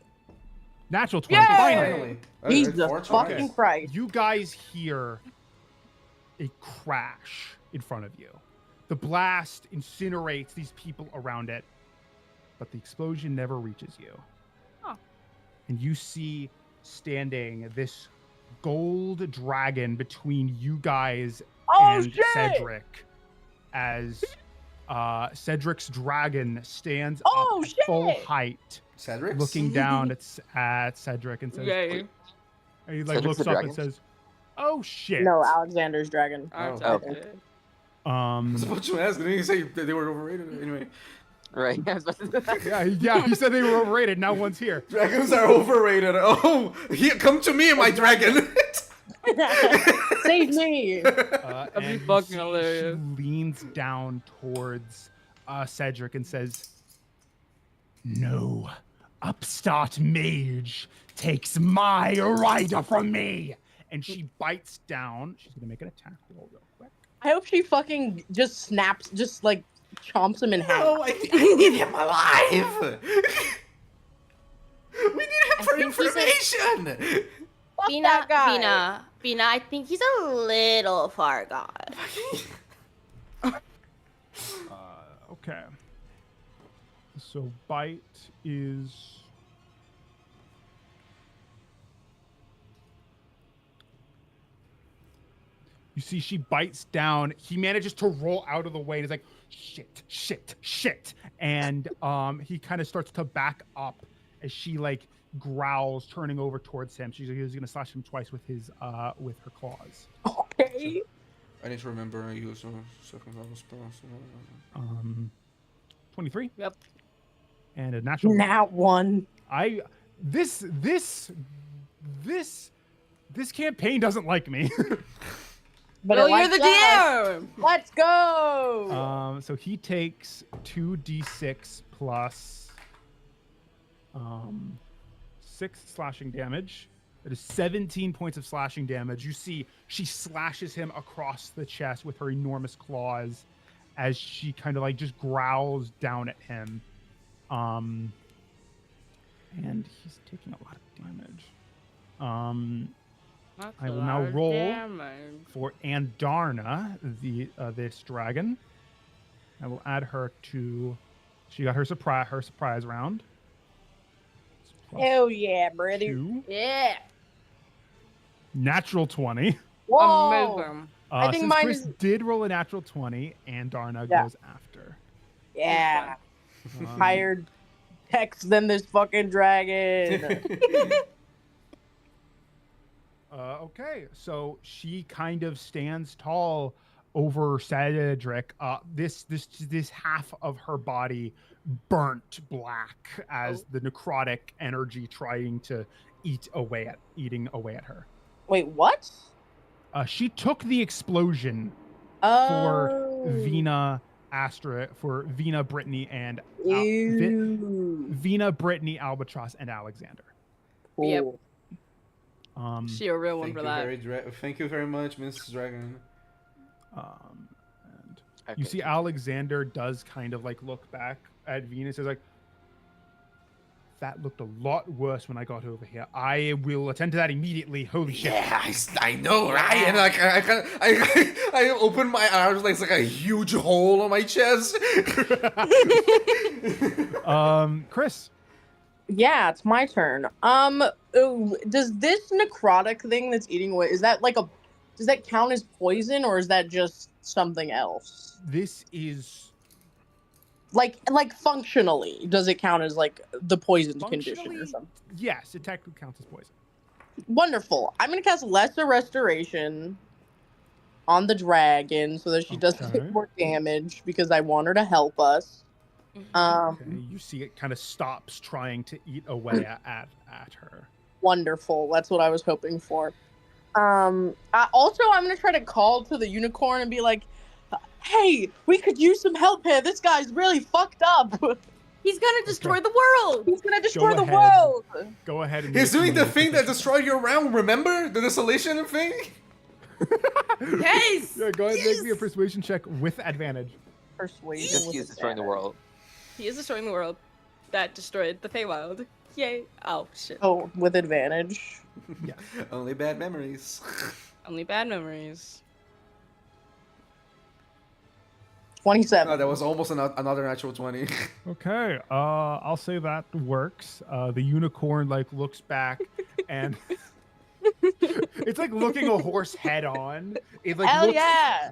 Natural 20. Yay! Finally. Jesus Four fucking tries. Christ. You guys hear a crash in front of you. The blast incinerates these people around it, but the explosion never reaches you. Huh. And you see standing this gold dragon between you guys Oh and shit! Cedric, as Cedric's dragon stands Oh, up at full shit! height, Cedric? looking down at Cedric and says, Yay. and he like Cedric's looks a up and dragon? says, "Oh shit!" No, Alexander's dragon. Alright, Oh. okay. I was about to ask, didn't you say they were overrated? Anyway, Right? I was about to yeah, he said they were overrated. Now one's here. dragons are overrated. Oh, here, come to me, my dragon. Save me! That'd be fucking hilarious. She leans down towards Cedric and says, "No upstart mage takes my rider from me." And she bites down. She's gonna make an attack roll real quick. I hope she fucking just snaps, just like chomps him in half. No, I need him alive. We need him for think he's a- information. Fuck Bina, that guy. Bina, I think he's a little far gone. Okay. So bite is. You see, she bites down. He manages to roll out of the way. He's like, shit, shit, shit. And he kind of starts to back up as she like growls, turning over towards him. She's gonna slash him twice with his with her claws. Okay. I need to remember I use a second level spell. 23 Yep. and a natural. Now one. This campaign doesn't like me. But Well, it you're likes the us. DM. Let's go! So he takes 2d6 plus 6 slashing damage. That is 17 points of slashing damage. You see, she slashes him across the chest with her enormous claws as she kind of like just growls down at him. and he's taking a lot of damage. That's I a will now lot of roll damage. for Andarna, this dragon. I will add her to. She got her surprise round. Plus Hell yeah, brother. 2. Yeah. Natural 20. Whoa. Amazing. I think Since mine Chris is- did roll a natural 20, Andarna Yeah. goes after. Yeah. Um, Higher dex than this fucking dragon. Okay, so she kind of stands tall over Cedric. This half of her body burnt black as the necrotic energy trying to eating away at her. Wait, what? She took the explosion Oh. for Vina, Brittany, and Ew. Vina, Brittany, Albatross, and Alexander. Yep. Cool. She a real one for that. Thank you very much, Mrs. Dragon. And you see Alexander does kind of like look back at Venus, is like, that looked a lot worse when I got over here. I will attend to that immediately. Holy shit. Yeah, I know, right? And like I open my arms like it's like a huge hole on my chest. Chris. Yeah, it's my turn. Does this necrotic thing that's eating away, does that count as poison, or is that just something else? This is Like functionally, does it count as like the poisoned condition or functionally, something? yes, it technically counts as poison. Wonderful. I'm gonna cast Lesser Restoration on the dragon so that she doesn't Okay. take more damage because I want her to help us. Okay, you see it kind of stops trying to eat away at her. Wonderful. That's what I was hoping for. I'm gonna try to call to the unicorn and be like, "Hey, we could use some help here. This guy's really fucked up. He's gonna destroy the world. He's gonna destroy the ahead. world." Go ahead and He's make doing me the a thing that proficiency. destroyed your realm, remember? The desolation thing? Yes. Yeah, go ahead and make me a persuasion check with advantage. Persuasion. Just with use destroying the advantage. world. He is destroying the world. That destroyed the Feywild. Yay. Oh shit. Oh, with advantage. Yes. Only bad memories. Only bad memories. 27. No, that was almost another natural 20. Okay, I'll say that works. The unicorn like looks back and it's like looking a horse head on. It like Hell looks, yeah!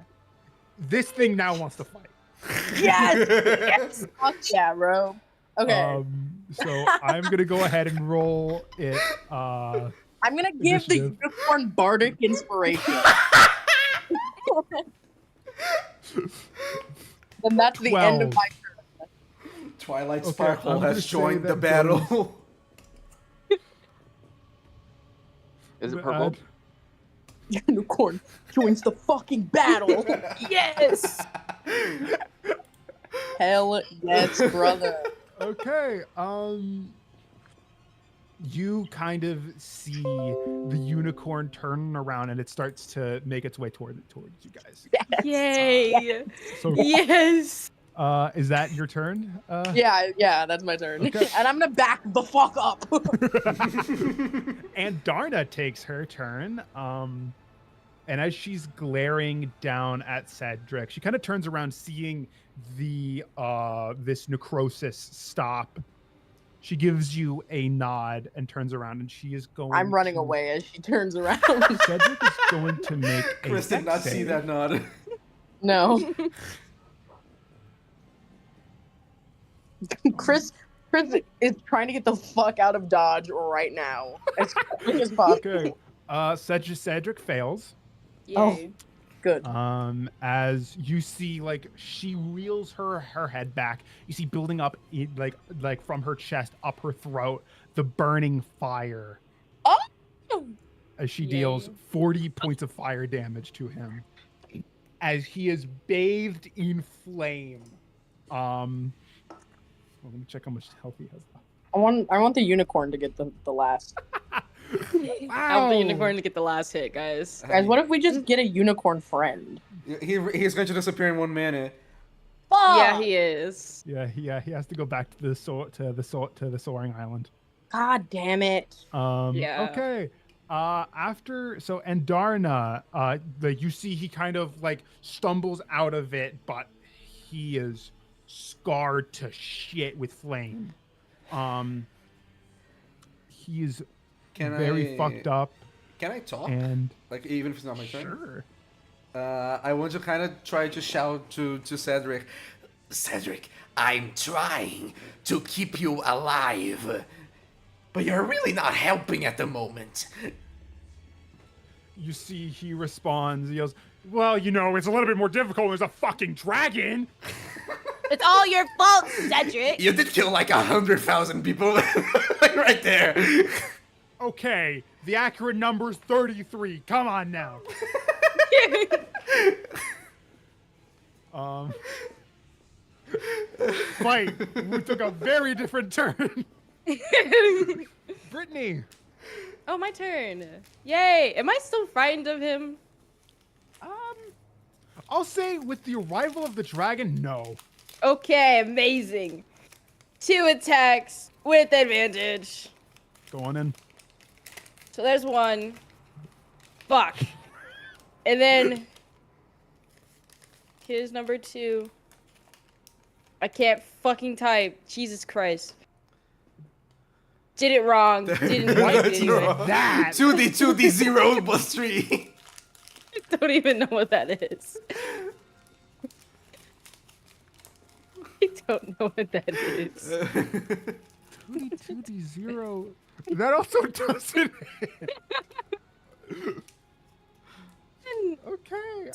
this thing now wants to fight. Yes! Yes! Fuck yeah, bro. Okay. So I'm gonna go ahead and roll it. I'm gonna give the initiative. unicorn bardic inspiration. And that's the end of 12. my Twilight Okay, Sparkle I'm gonna has say joined the that battle. Is it purple? unicorn joins the fucking battle. Yes. Hell yes, brother. Okay, you kind of see the unicorn turn around and it starts to make its way towards you guys. Yay. So, Yes. is that your turn? Yeah, that's my turn. Okay. And I'm gonna back the fuck up. And Darna takes her turn. And as she's glaring down at Cedric, she kind of turns around, seeing the this necrosis stop. She gives you a nod and turns around, and she is going. I'm running to- away as she turns around. Cedric is going to make a Chris did dex not see save. that nod. No. Chris is trying to get the fuck out of Dodge right now. As quick as possible. Okay. Cedric fails. Yay. Good. As you see, like she reels her head back. You see building up, like from her chest up her throat, the burning fire. Oh! As she Yay. deals 40 points of fire damage to him, as he is bathed in flame. Well, let me check how much health he has left. I want the unicorn to get the last. I want the unicorn to get the last hit, guys. Guys, what if we just get a unicorn friend? He's going to disappear in 1 minute. Fuck! Yeah, he is. Yeah, he has to go back to the soaring island. God damn it. Yeah. Okay. And Darna, like you see, he kind of like stumbles out of it, but he is scarred to shit with flame. He is very fucked up, Can I talk? and Like even if it's not my turn. sure. I want to kind of try to shout to Cedric. Cedric, I'm trying to keep you alive. But you're really not helping at the moment. You see, he responds. He goes, "Well, you know, it's a little bit more difficult. There's a fucking dragon." It's all your fault, Cedric. You did kill like 100,000 people right there. Okay, the accurate number is 33. Come on now. Fight. We took a very different turn. Brittany. Oh, my turn. Yay. Am I still frightened of him? I'll say with the arrival of the dragon, no. Okay, amazing. 2 attacks with advantage. Go on in. So there's 1. Fuck. And then here's number 2. I can't fucking type. Jesus Christ. Did it wrong. Didn't write it anyway. That. 2d 0 plus 3. I don't even know what that is. I don't know what that is. 2d0. That also doesn't hit. Okay.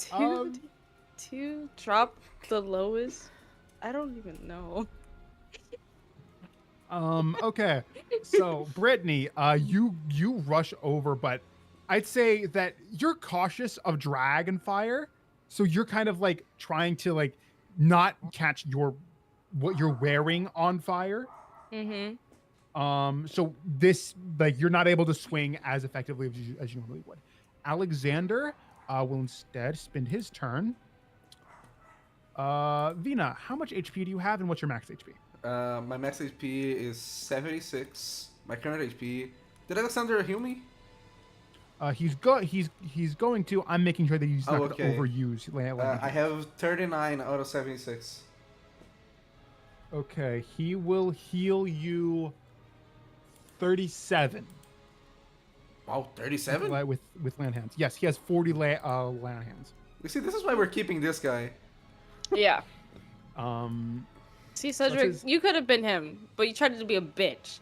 Two drop the lowest. I don't even know. Okay. So Brittany, you rush over, but I'd say that you're cautious of dragon fire, so you're kind of like trying to like not catch what you're wearing on fire. Mm-hmm. So this like you're not able to swing as effectively as you normally would. Alexander will instead spend his turn. Vina, how much HP do you have, and what's your max HP? My max HP is 76. My current HP. Did Alexander heal me? He's going to. I'm making sure that he's not going to okay. overuse. I have 39 out of 76. Okay, he will heal you 37. Wow, 37? With land hands. Yes, he has 40 land hands. You see, this is why we're keeping this guy. Yeah. Um, See, Cedric, you could have been him, but you tried to be a bitch.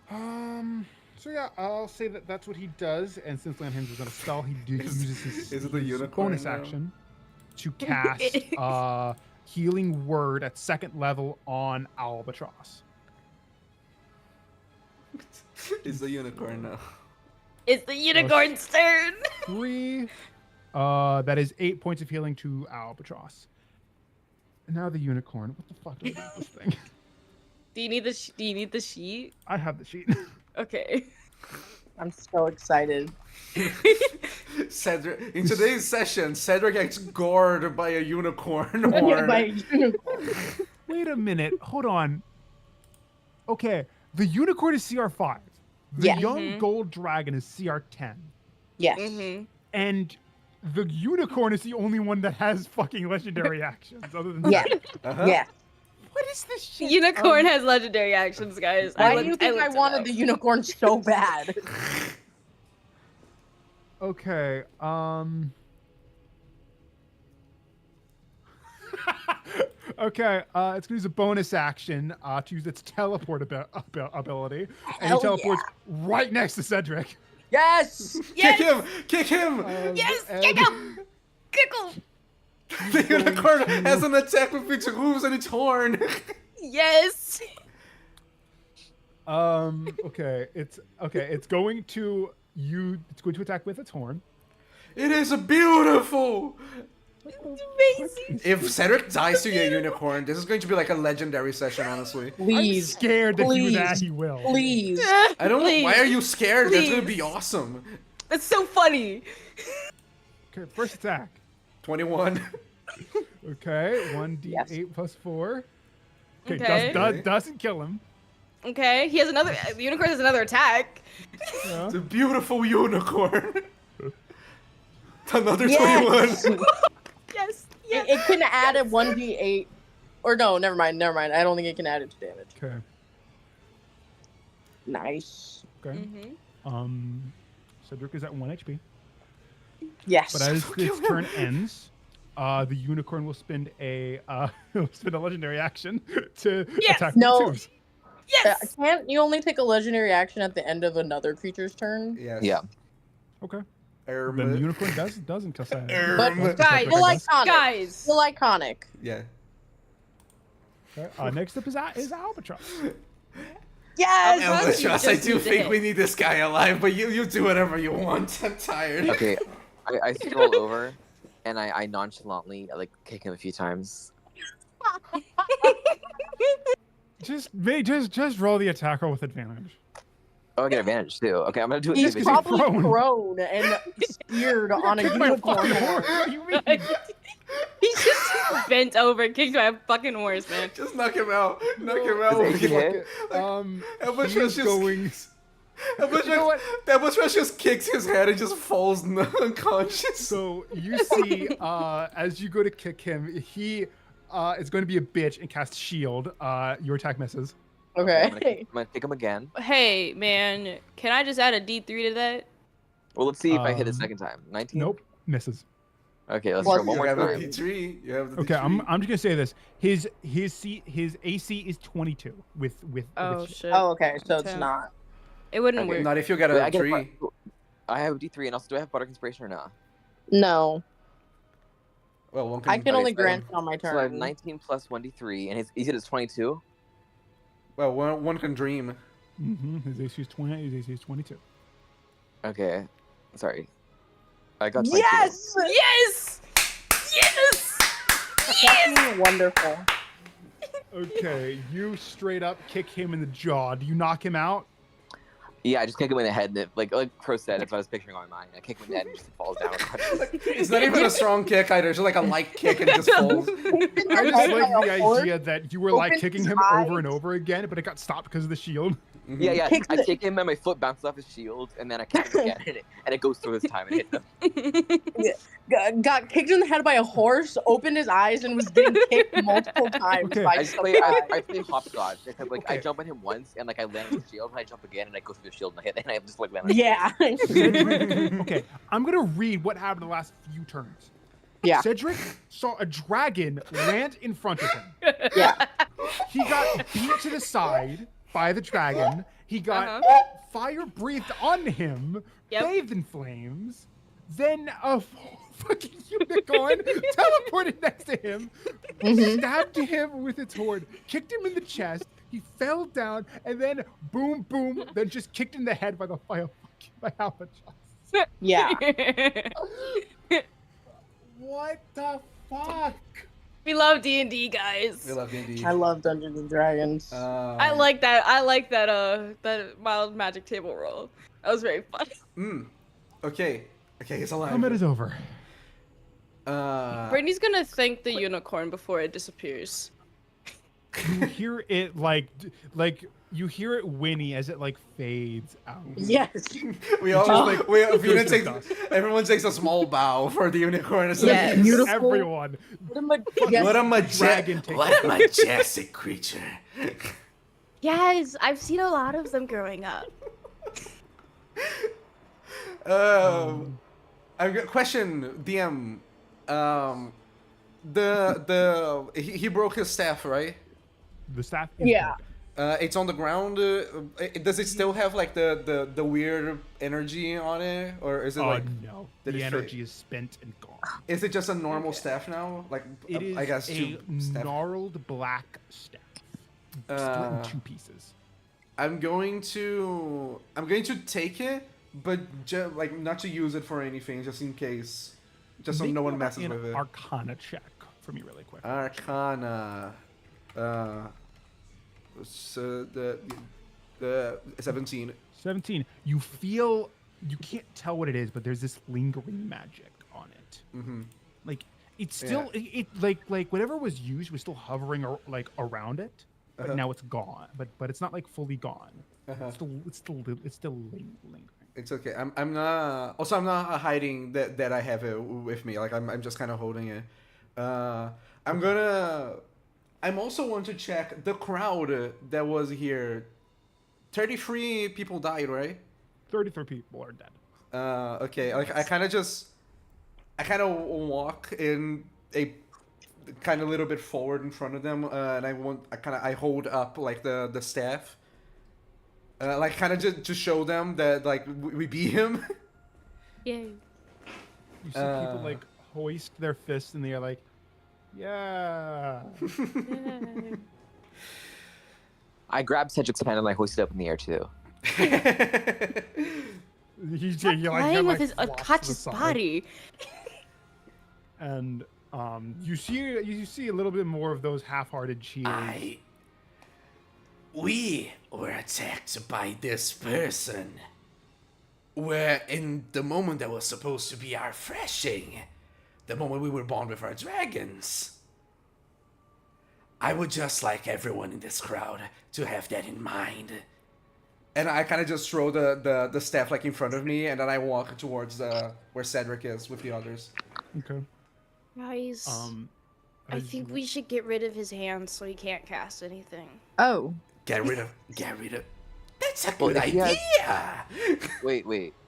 So yeah, I'll say that that's what he does. And since land hands was on a spell, he uses his is it the his unicorn bonus now? action to cast healing word at 2nd level on Albatross. It's the unicorn now. It's the unicorn's turn. 3. That is 8 points of healing to Albatross. And now the unicorn. What the fuck do I do with this thing? Do you need the sheet? I have the sheet. Okay. I'm so excited. Cedric, in today's session, Cedric gets gored by a unicorn Yeah, horn. by a unicorn. Wait a minute. Hold on. Okay, the unicorn is CR5. The Yeah. young gold dragon is CR10. Yes. Mm-hmm. And the unicorn is the only one that has fucking legendary actions other than Yeah. Uh-huh. Yeah. What is this shit? Unicorn has legendary actions, guys. Why do you think I looked it wanted up. the unicorn so bad? Okay, okay, it's gonna use a bonus action to use its teleport ability, and Hell he teleports right next to Cedric. Yes. Kick him! Kick him! Yes, and- kick him! Kickle! The unicorn has an attack with its hooves and its horn. Yes. Okay, it's going to attack with its horn. It is beautiful! It's amazing. If Cedric dies to a unicorn, this is going to be like a legendary session, honestly. I'm Please. scared that Please. he will. Please. I don't know. Why are you scared? That's gonna Please. be awesome. That's so funny. Okay, first attack. 21. Okay, 1d8 Yes. plus 4. Okay, Okay. doesn't kill him. Okay, he has another. The unicorn has another attack. Yeah. The beautiful unicorn. Another Yes! 21. Yes. It can add a 1d8. Or no, never mind. I don't think it can add it to damage. Okay. Nice. Okay. Mm-hmm. Cedric is at 1 HP. Yes. But as its turn ends, the unicorn will spend a legendary action to Yes! attack No. with twos. Yes. Can't you only take a legendary action at the end of another creature's turn? Yes. Yeah. Okay. Then the Erm. unicorn doesn't cause that. But- Guys, Still iconic. Guys. Still iconic. Yeah. Okay, next up is Albatross. Yes! Albatross, I just do need to think hit. we need this guy alive, but you do whatever you want. I'm tired. Okay, I stroll over, and I nonchalantly kick him a few times. Just roll the attacker with advantage. Oh, I get advantage too. Okay, I'm gonna do it He's individually. probably prone. prone and speared on a Kick my unicorn. fucking horse. What do you mean? He just bent over, kicked my fucking horse, man. Just knock him out. Knock him out. Is it hit? Albatross He's just going. Albatross just kicks his head and just falls unconscious. So you see, as you go to kick him, he is going to be a bitch and cast shield. Your attack misses. I'm Okay. gonna kick him again. Hey, man, can I just add a D3 to that? Well, let's see if I hit it Um, second time. 19. Nope, misses. Okay, let's Plus try one You more have a time. D3. You have the Okay, D3. I'm just gonna say this. His AC is 22 with Oh with shit. Oh, okay. So it's Okay. not. It wouldn't Okay. work. Not if you get Wait, a I get a 3. I have a D3, and also do I have Bardic Inspiration or not? No. Well, one I can Okay, only so- grant it on my So I have turn. 19 plus 1d3, and he said it's 22. Well, one can dream. His AC is 20. His AC is 22. Okay, sorry. I got 22. Yes! Yes! Yes! Fucking wonderful. Okay, you straight up kick him in the jaw. Do you knock him out? Yeah, I just kick him in the head, and it, like Pro said, that's what I was picturing on my mind. I kick him in the head, and he just falls down. It's not even a strong kick either. It's just like a light kick and it just falls. I just like the idea that you were like Opens kicking his him over and eyes. over again, but it got stopped because of the shield. Yeah, yeah. Kicks I it. kick him, and my foot bounces off his shield, and then I kick him again, and it goes through this time and hit him. Got kicked in the head by a horse, opened his eyes, and was getting kicked multiple times Okay. by I just some play, guy. I play hopscotch. Except, like, I Okay. jump on him once, and I land on the shield, and I jump again, and I go through the shield, and I hit, and I just land on Yeah. Okay, I'm gonna read what happened the last few turns. Yeah. Cedric saw a dragon land in front of him. Yeah. He got beat to the side by the dragon. He got Uh-huh. fire breathed on him, Yep. bathed in flames. Then a fucking unicorn teleported next to him, Mhm. stabbed him with its horn, kicked him in the chest. He fell down, and then boom, boom, then just kicked in the head by the fire by Albatross. Yeah. What the fuck? We love D&D, guys. We love D&D. I love Dungeons and Dragons. I like that. I like that. That mild magic table roll. That was very fun. Okay. Okay, it's alive. Combat is over. Brittany's gonna thank the unicorn before it disappears. You hear it like you hear it whinny as it like fades out. Yes. We all just, like, we goes Vina to takes dust. everyone takes a small bow for the unicorn. It's Yes. like, Beautiful. Everyone. What a what a Dragon takes what a majestic creature. Yes, I've seen a lot of them growing up. I've got question, DM. He broke his staff, right? The staff. Is Yeah. broken. It's on the ground. Does it still have like the weird energy on it, or is it like No, did the it energy is spent and gone. is it just a normal staff now? Like It is I guess a two staff. gnarled black staff, split in 2 pieces. I'm going to take it, but like not to use it for anything, just in case, just so Make no one an messes with it. Arcana check for me, really quick. Arcana, so the 17. 17. You feel you can't tell what it is, but there's this lingering magic on it. Mm-hmm. Like it's still it like whatever was used was still hovering like around it. but Uh-huh. now it's gone. But it's not like fully gone. Uh-huh. It's still lingering. It's okay. I'm not. Also, I'm not hiding that I have it with me. Like I'm just kind of holding it. I'm gonna. I'm also want to check the crowd that was here. 33 people died, right? 33 people are dead. Okay. Like I kind of walk in a kind of little bit forward in front of them, and I hold up like the staff. Like kind of just to show them that like we beat him. Yay. You see people like hoist their fists in the air, like, yeah. I grab Cedric's hand and I hoist it up in the air too. You're Playing with like, his flops to the unconscious side. body. And you see a little bit more of those half-hearted cheers. We were attacked by this person. Where in the moment that was supposed to be our threshing, the moment we were born with our dragons. I would just like everyone in this crowd to have that in mind. And I kind of just throw the staff like in front of me, and then I walk towards where Cedric is with the others. Okay. Guys, I as think you- we should get rid of his hands so he can't cast anything. Oh. Get rid of. That's a Well, good if he idea.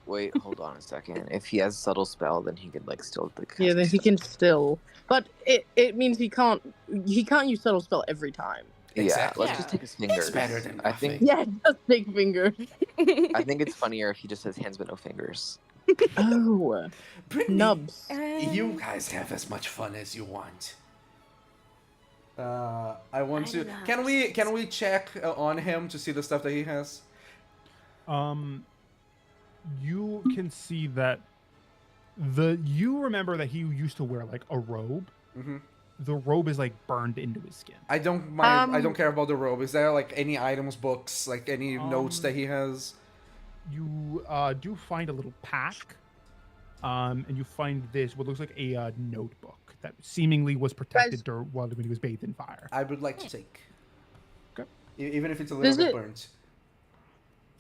Wait, hold on a second. If he has a subtle spell, then he can like still Yeah, then he can still. But it means he can't use subtle spell every time. Yeah, Exactly. let's just take his fingers. better than I think Yeah, just take finger. I think it's funnier if he just has hands but no fingers. Oh. Brittany, Nubs. you guys have as much fun as you want. I want I to. don't know. Can we check on him to see the stuff that he has? You can see that you remember that he used to wear like a robe. Mm-hmm. The robe is like burned into his skin. I don't mind. I Um, don't care about the robe. Is there like any items, books, like any notes that he has? You do find a little pack, and you find this what looks like a notebook that seemingly was protected while when he was bathed in fire. I would like to take. Okay. Even if it's a little Does bit it- burnt.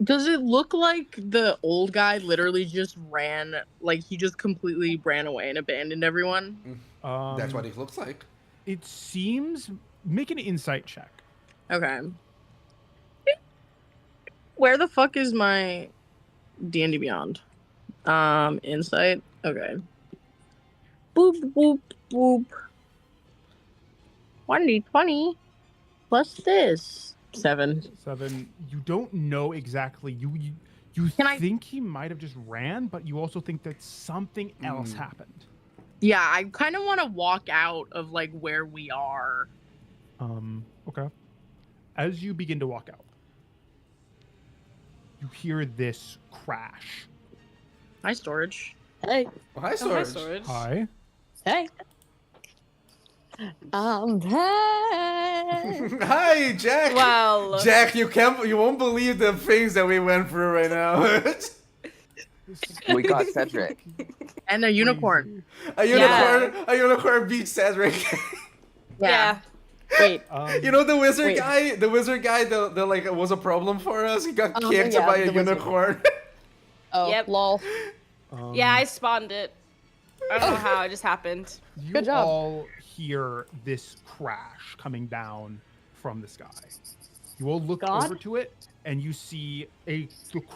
Does it look like the old guy literally just ran, like he just completely ran away and abandoned everyone? That's what it looks like. It seems. Make an insight check. Okay. Where the fuck is my D&D Beyond? Insight. Okay. Boop boop boop. 1d20 plus this 7. 7. You don't know exactly. You Can I- think he might have just ran, but you also think that something else happened. Yeah, I kind of want to walk out of like where we are. Okay. As you begin to walk out, you hear this crash. Hi, storage. Hey, Oh, hi, Oh, hi, Storage. Storage. Hi. hey. Hey. Hi, Jack. Well, Jack, you won't believe the things that we went through right now. We got Cedric. And a unicorn. a unicorn beat Cedric. yeah. Wait. You know the wizard Wait. guy? The wizard guy that like was a problem for us. He got Oh, kicked yeah, by a the wizard. unicorn. Oh, Yep. lol. Yeah, I spawned it. I don't know how, it just happened. You Good job. all hear this crash coming down from the sky. You all look God? over to it, and you see the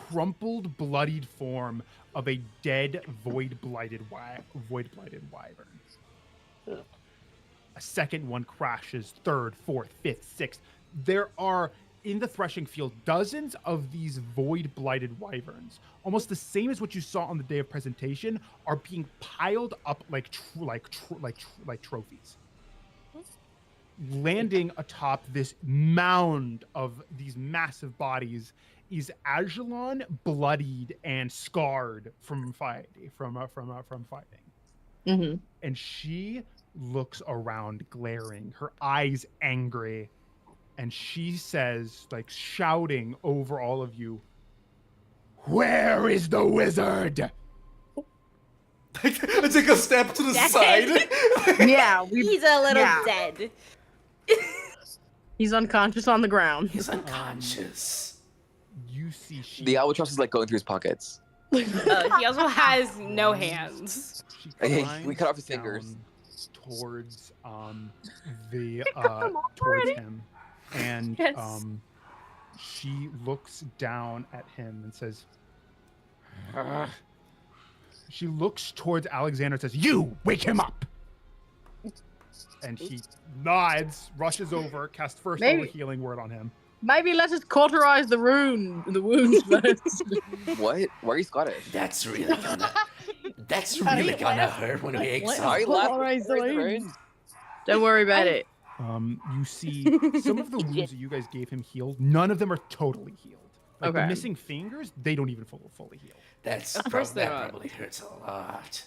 crumpled, bloodied form of a dead, void-blighted wyvern. A second one crashes, third, fourth, fifth, sixth. There are, in the threshing field, dozens of these void-blighted wyverns, almost the same as what you saw on the day of presentation, are being piled up like trophies. Landing atop this mound of these massive bodies is Agelon, bloodied and scarred from fighting. Mm-hmm. And she looks around glaring, her eyes angry, and she says, like shouting over all of you, "Where is the wizard?" I take a step to the Dead. side. Yeah, we. He's a little Yeah. dead. He's unconscious on the ground. He's unconscious. You see she The albatross is like going through his pockets. He also has no hands. She Hey, climbs we cut off his fingers. down towards the cut them off towards already? him, and Yes. she looks down at him and says, "Ugh." She looks towards Alexander and says, "You wake him up." And he nods, rushes over, casts first level Maybe- healing word on him. Maybe let us cauterize the wounds first. What? Why are you Scottish? That's really gonna. That's really gonna hurt when we exhaust. Why are you laughing? Alright, Where's the Zoe. rain? Don't worry about it. You see some of the wounds that you guys gave him healed. None of them are totally healed. Like the Okay. missing fingers, they don't even fully heal. That's Of course that they're not. probably hurts a lot.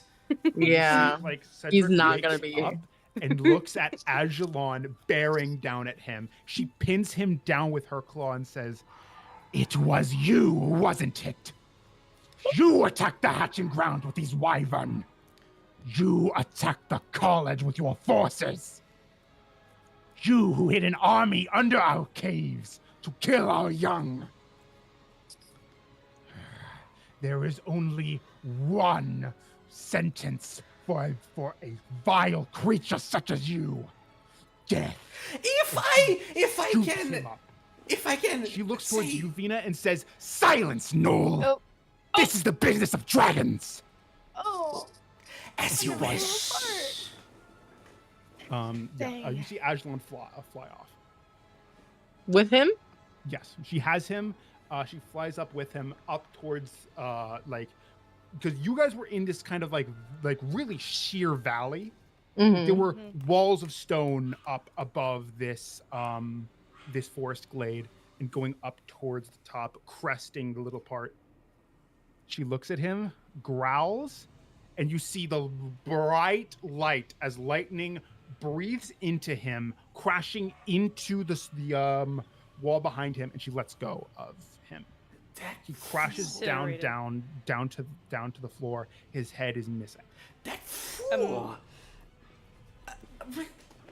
Yeah. Like He's Cedric not wakes gonna be- up and looks at Ajalon bearing down at him. She pins him down with her claw and says, "It was you, wasn't it? You attacked the hatching ground with these wyvern. You attacked the college with your forces. You who hid an army under our caves to kill our young. There is only one sentence for a vile creature such as you. Death." If I Shoots can, him up. if I can. She looks towards see- you, Vina, and says, "Silence, Noel. Oh. This is the business of dragons." Oh. as you wish. You see Ajalon fly off. With him? Yes, she has him. She flies up with him up towards because you guys were in this kind of like really sheer valley. Mm-hmm. There were walls of stone up above this this forest glade and going up towards the top, cresting the little part. She looks at him, growls, and you see the bright light as lightning breathes into him, crashing into the wall behind him, and she lets go of him. He crashes down Incinerated. down to the floor. His head is missing. That fool.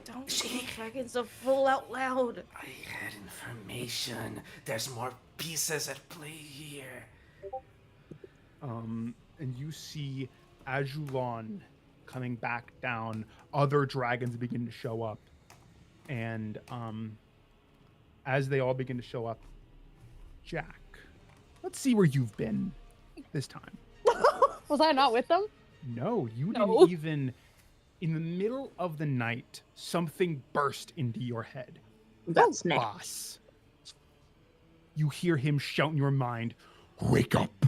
Don't call dragons a fool out loud. I had information. There's more pieces at play here. And you see Ajalon coming back down. Other dragons begin to show up, and as they all begin to show up, Jack, let's see where you've been this time. Was I not with them? No, you No. didn't even. In the middle of the night, something burst into your head. That's next. Boss. You hear him shout in your mind, "Wake up!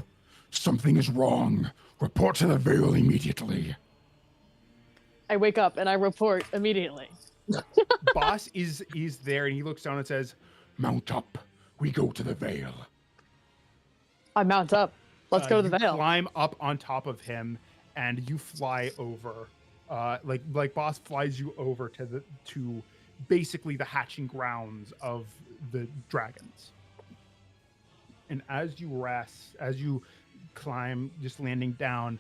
Something is wrong. Report to the Vale immediately." I wake up and I report immediately. Boss is there, and he looks down and says, "Mount up. We go to the Vale." I mount up. Let's go to the You Vale. climb up on top of him, and you fly over. Like Boss flies you over to basically the hatching grounds of the dragons. And as you climb, just landing down,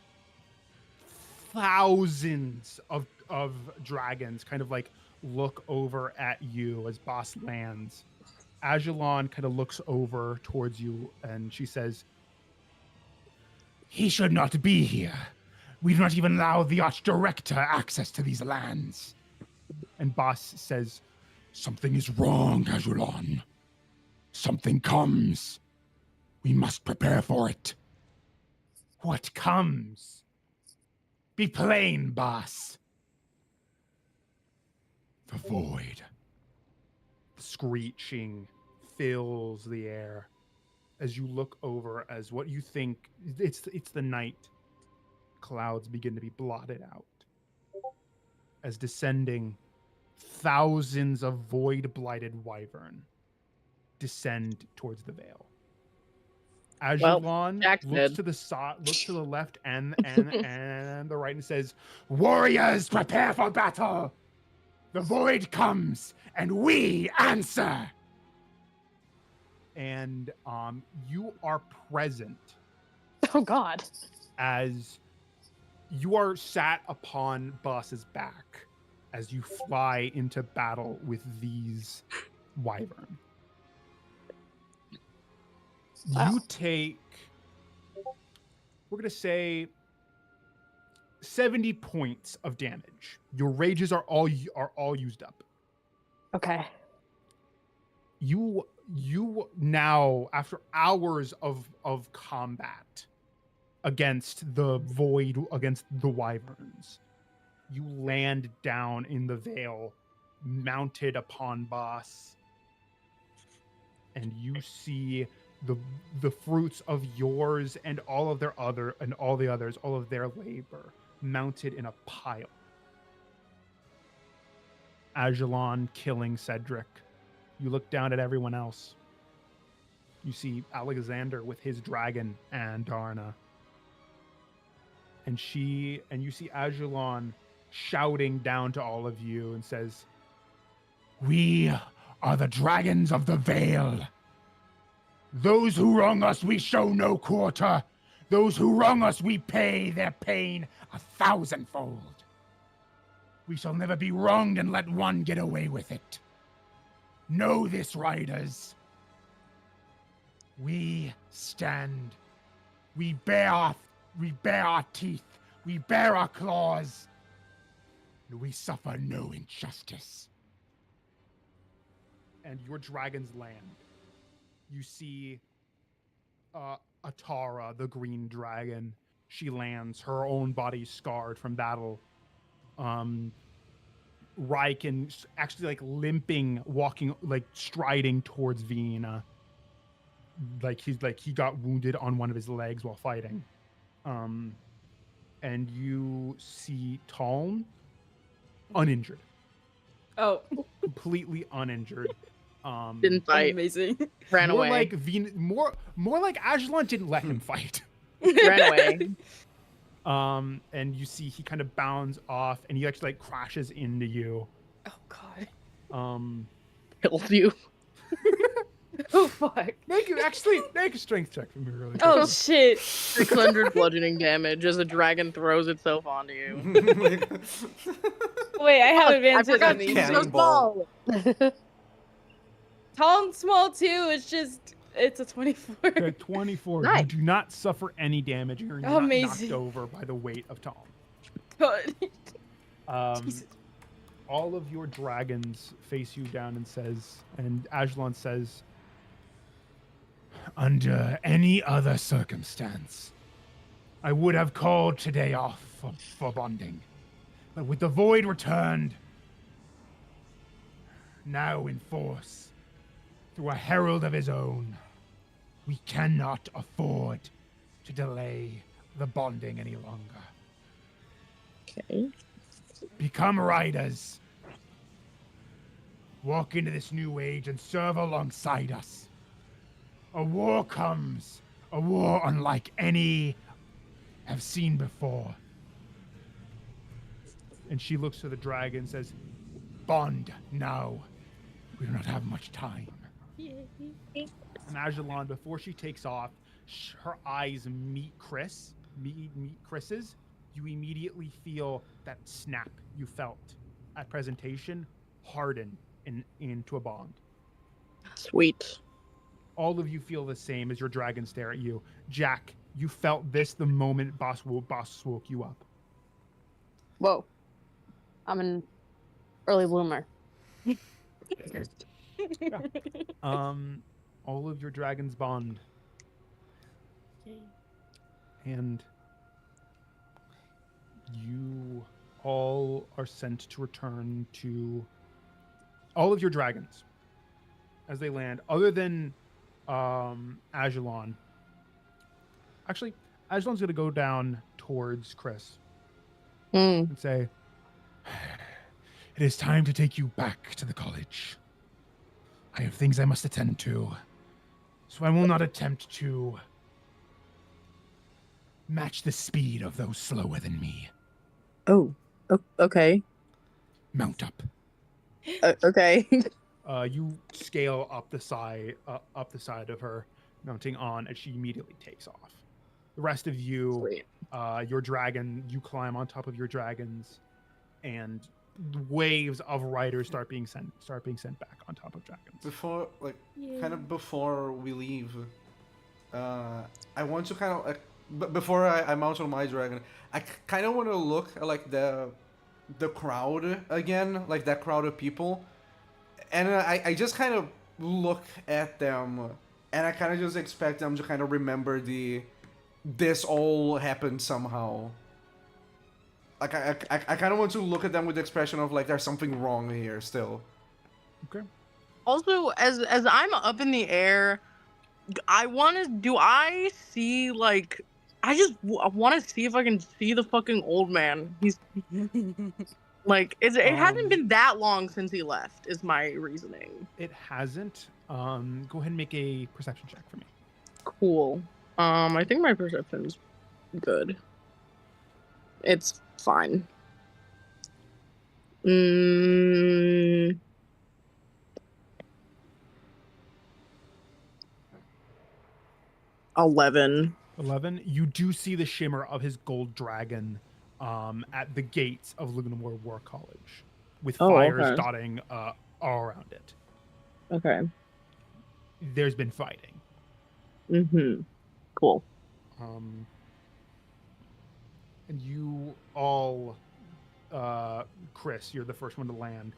thousands of dragons kind of like look over at you as Boss lands. Ajalon kind of looks over towards you, and she says, "He should not be here. We do not even allow the Archdirector access to these lands." And Boss says, "Something is wrong, Ajalon. Something comes. We must prepare for it." "What comes? Be plain, Boss." "The void." Screeching fills the air as you look over as what you think it's the night. Clouds begin to be blotted out as descending thousands of void blighted wyvern descend towards the Vale. Ajalon Jack's looks dead. to the looks to the left and the right and says, "Warriors, prepare for battle. The void comes and we answer." And you are present Oh God. as you are sat upon Boss's back as you fly into battle with these wyvern. Wow. You take, we're gonna say, 70 points of damage. Your rages are all used up. Okay. You now, after hours of combat against the void, against the wyverns, you land down in the Vale, mounted upon Boss, and you see the fruits of yours and all of their other and all the others, all of their labor mounted in a pile. Ajalon killing Cedric. You look down at everyone else. You see Alexander with his dragon and Darna. And you see Ajalon shouting down to all of you and says, "We are the dragons of the Vale. Those who wrong us, we show no quarter. Those who wrong us, we pay their pain 1,000-fold. We shall never be wronged and let one get away with it. Know this, riders. We stand. We bare our teeth. We bare our claws. And we suffer no injustice." And your dragons land. You see Atara, the green dragon. She lands, her own body scarred from battle. Riken actually like limping, walking, like striding towards Vienna. Like he got wounded on one of his legs while fighting. And you see Taln uninjured. Oh, Completely uninjured. Didn't fight. amazing. Ran more away. like more like Ajalon didn't let him fight. Ran away. And you see he kind of bounds off and he actually like crashes into you. Oh god. Killed you. Oh fuck. Make a strength check for me really quick. Oh shit. 600 bludgeoning damage as a dragon throws itself onto you. Wait, I have I advantage forgot on these. she's so Cannonball. small. Tall and small too. It's a 24. Okay, 24. Nice. You do not suffer any damage. You're not knocked Amazing. over by the weight of Tom. God. Um, all of your dragons face you down and Ajalon says, "Under any other circumstance, I would have called today off for bonding. But with the void returned, now in force, through a herald of his own, we cannot afford to delay the bonding any longer. Okay. Become riders. Walk into this new age and serve alongside us. A war comes, a war unlike any I've seen before." And she looks to the dragon and says, "Bond now. We do not have much time." And Ajalon, before she takes off, her eyes meet Chris's. You immediately feel that snap you felt at presentation harden into a bond. Sweet. All of you feel the same as your dragon stare at you. Jack, you felt this the moment Boss woke you up. Whoa. I'm an early bloomer. All of your dragons bond. And you all are sent to return to all of your dragons as they land, other than Ajalon. Actually, Ajalon's going to go down towards Chris and say, "It is time to take you back to the college. I have things I must attend to, so I will not attempt to match the speed of those slower than me. Oh. Okay. Mount up." Okay. You scale up the side of her, mounting on, and she immediately takes off. The rest of you, Sweet. your dragon, you climb on top of your dragons, and waves of riders start being sent back on top of dragons. Before, like, kind of before we leave, I want to kind of like, before I mount on my dragon, I kind of want to look at like the crowd again, like that crowd of people, and I just kind of look at them, and I kind of just expect them to kind of remember this all happened somehow. Like I kind of want to look at them with the expression of like there's something wrong here still. Okay. Also, as I'm up in the air, I want to. Do I see like? I just want to see if I can see the fucking old man. He's like, it hasn't been that long since he left. Is my reasoning. It hasn't. Go ahead and make a perception check for me. Cool. I think my perception's good. It's fine. 11. 11. You do see the shimmer of his gold dragon at the gates of Lugnamore War College, with fires dotting all around it. Okay. There's been fighting. Cool. And you all, Chris, you're the first one to land.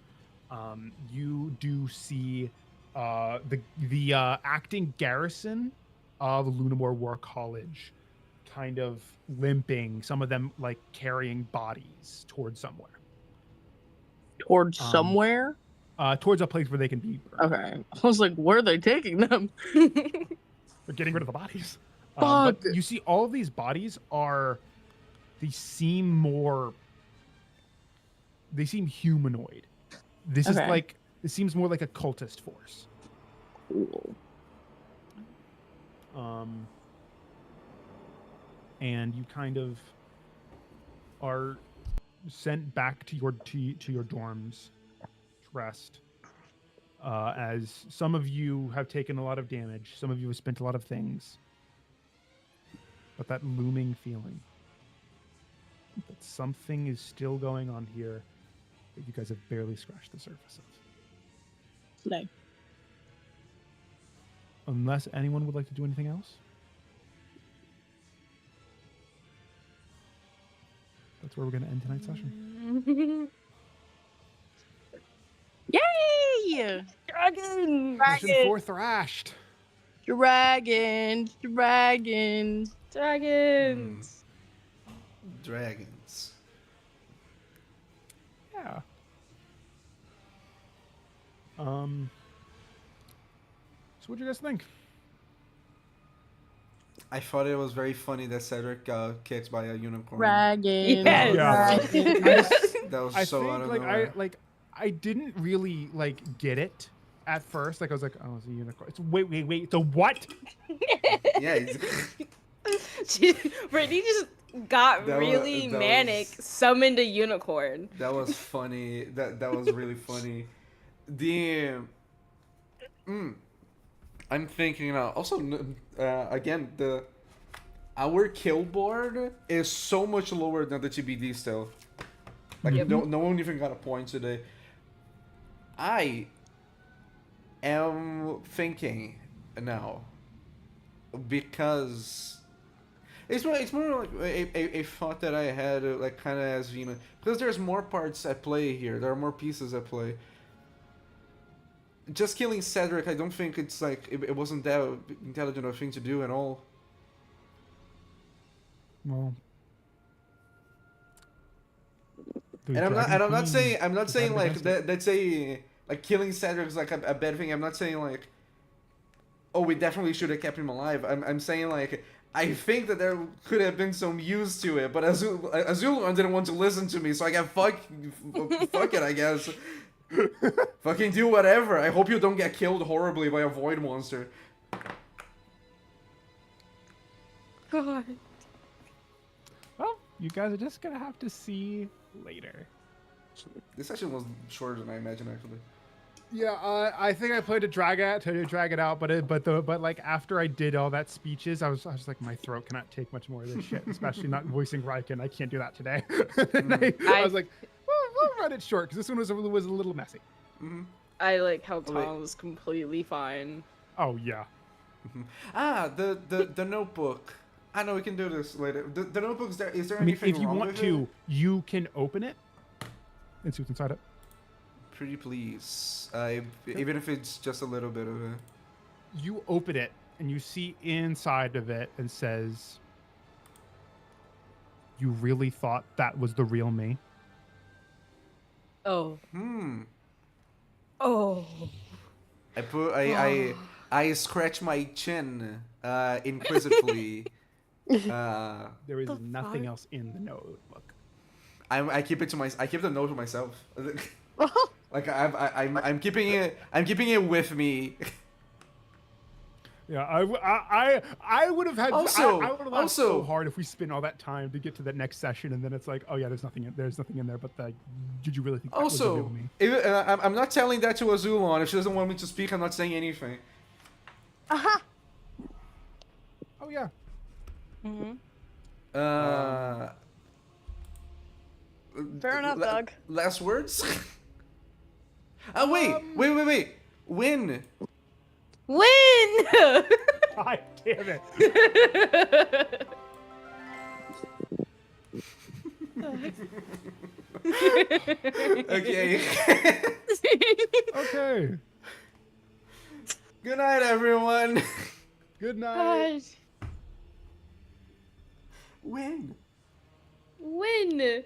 You do see the acting garrison of Lugnamore War College kind of limping, some of them like carrying bodies towards somewhere. Towards somewhere? Towards a place where they can be burned. Okay. I was like, where are they taking them? They're getting rid of the bodies. But you see all of these bodies they seem humanoid. This is like, it seems more like a cultist force. Cool. And you kind of are sent back to your dorms to rest. As some of you have taken a lot of damage, some of you have spent a lot of things. But that looming feeling that something is still going on here that you guys have barely scratched the surface of. No. Unless anyone would like to do anything else. That's where we're going to end tonight's session. Yay! Dragon! Session 4 thrashed. Dragons. Dragons! Dragons. Yeah. So what do you guys think? I thought it was very funny that Cedric got kicked by a unicorn. Dragons. Yes. That was I so think out of nowhere. I didn't really get it at first. Like I was like, oh, it's a unicorn. It's wait. So what? Yeah. Brittany just got That really that manic, was- summoned a unicorn. That was funny. That was really funny. I'm thinking now. Also, again, our kill board is so much lower than the TBD still. Like no one even got a point today. I am thinking now because it's more like a thought that I had, like kind of as Vina, because there's more parts at play here. There are more pieces at play. Just killing Cedric, I don't think it's like it wasn't that intelligent a thing to do at all. Well, And I'm not saying like that's a like killing Cedric is like a bad thing. I'm not saying like, oh, we definitely should have kept him alive. I'm saying like I think that there could have been some use to it, but Azulon didn't want to listen to me, so I got fuck it, I guess. Fucking do whatever. I hope you don't get killed horribly by a void monster. God. Well, you guys are just gonna have to see later. This session was shorter than I imagined, actually. Yeah, I think I played to drag it out, but like after I did all that speeches, I was like, my throat cannot take much more of this shit, especially not voicing Riken. I can't do that today. I was like, I'll run it short because this one was a little messy. I like how wait. Tom was completely fine. Oh yeah. The notebook. I know we can do this later. The notebook, is there I mean, anything if you wrong want with to, it? you can open it and see what's inside it. Pretty please. Even if it's just a little bit of it. You open it and you see inside of it and says, "You really thought that was the real me?" Oh. Hmm. Oh. I scratch my chin inquisitively. There is The nothing fuck? else in the notebook. I keep it to I keep the note to myself. Like I'm keeping it with me. Yeah, I would have had. Also- I would have laughed so also- hard if we spent all that time to get to that next session, and then it's like, oh yeah, there's nothing in there. But did you really think that was the real Also, me? I'm not telling that to Azulon. If she doesn't want me to speak, I'm not saying anything. Aha! Oh yeah. Mm-hmm. Fair enough, Doug. Last words? Oh wait. Win. Win! God damn it. Okay. Okay. Good night, everyone. Good night. Gosh. Win. Win!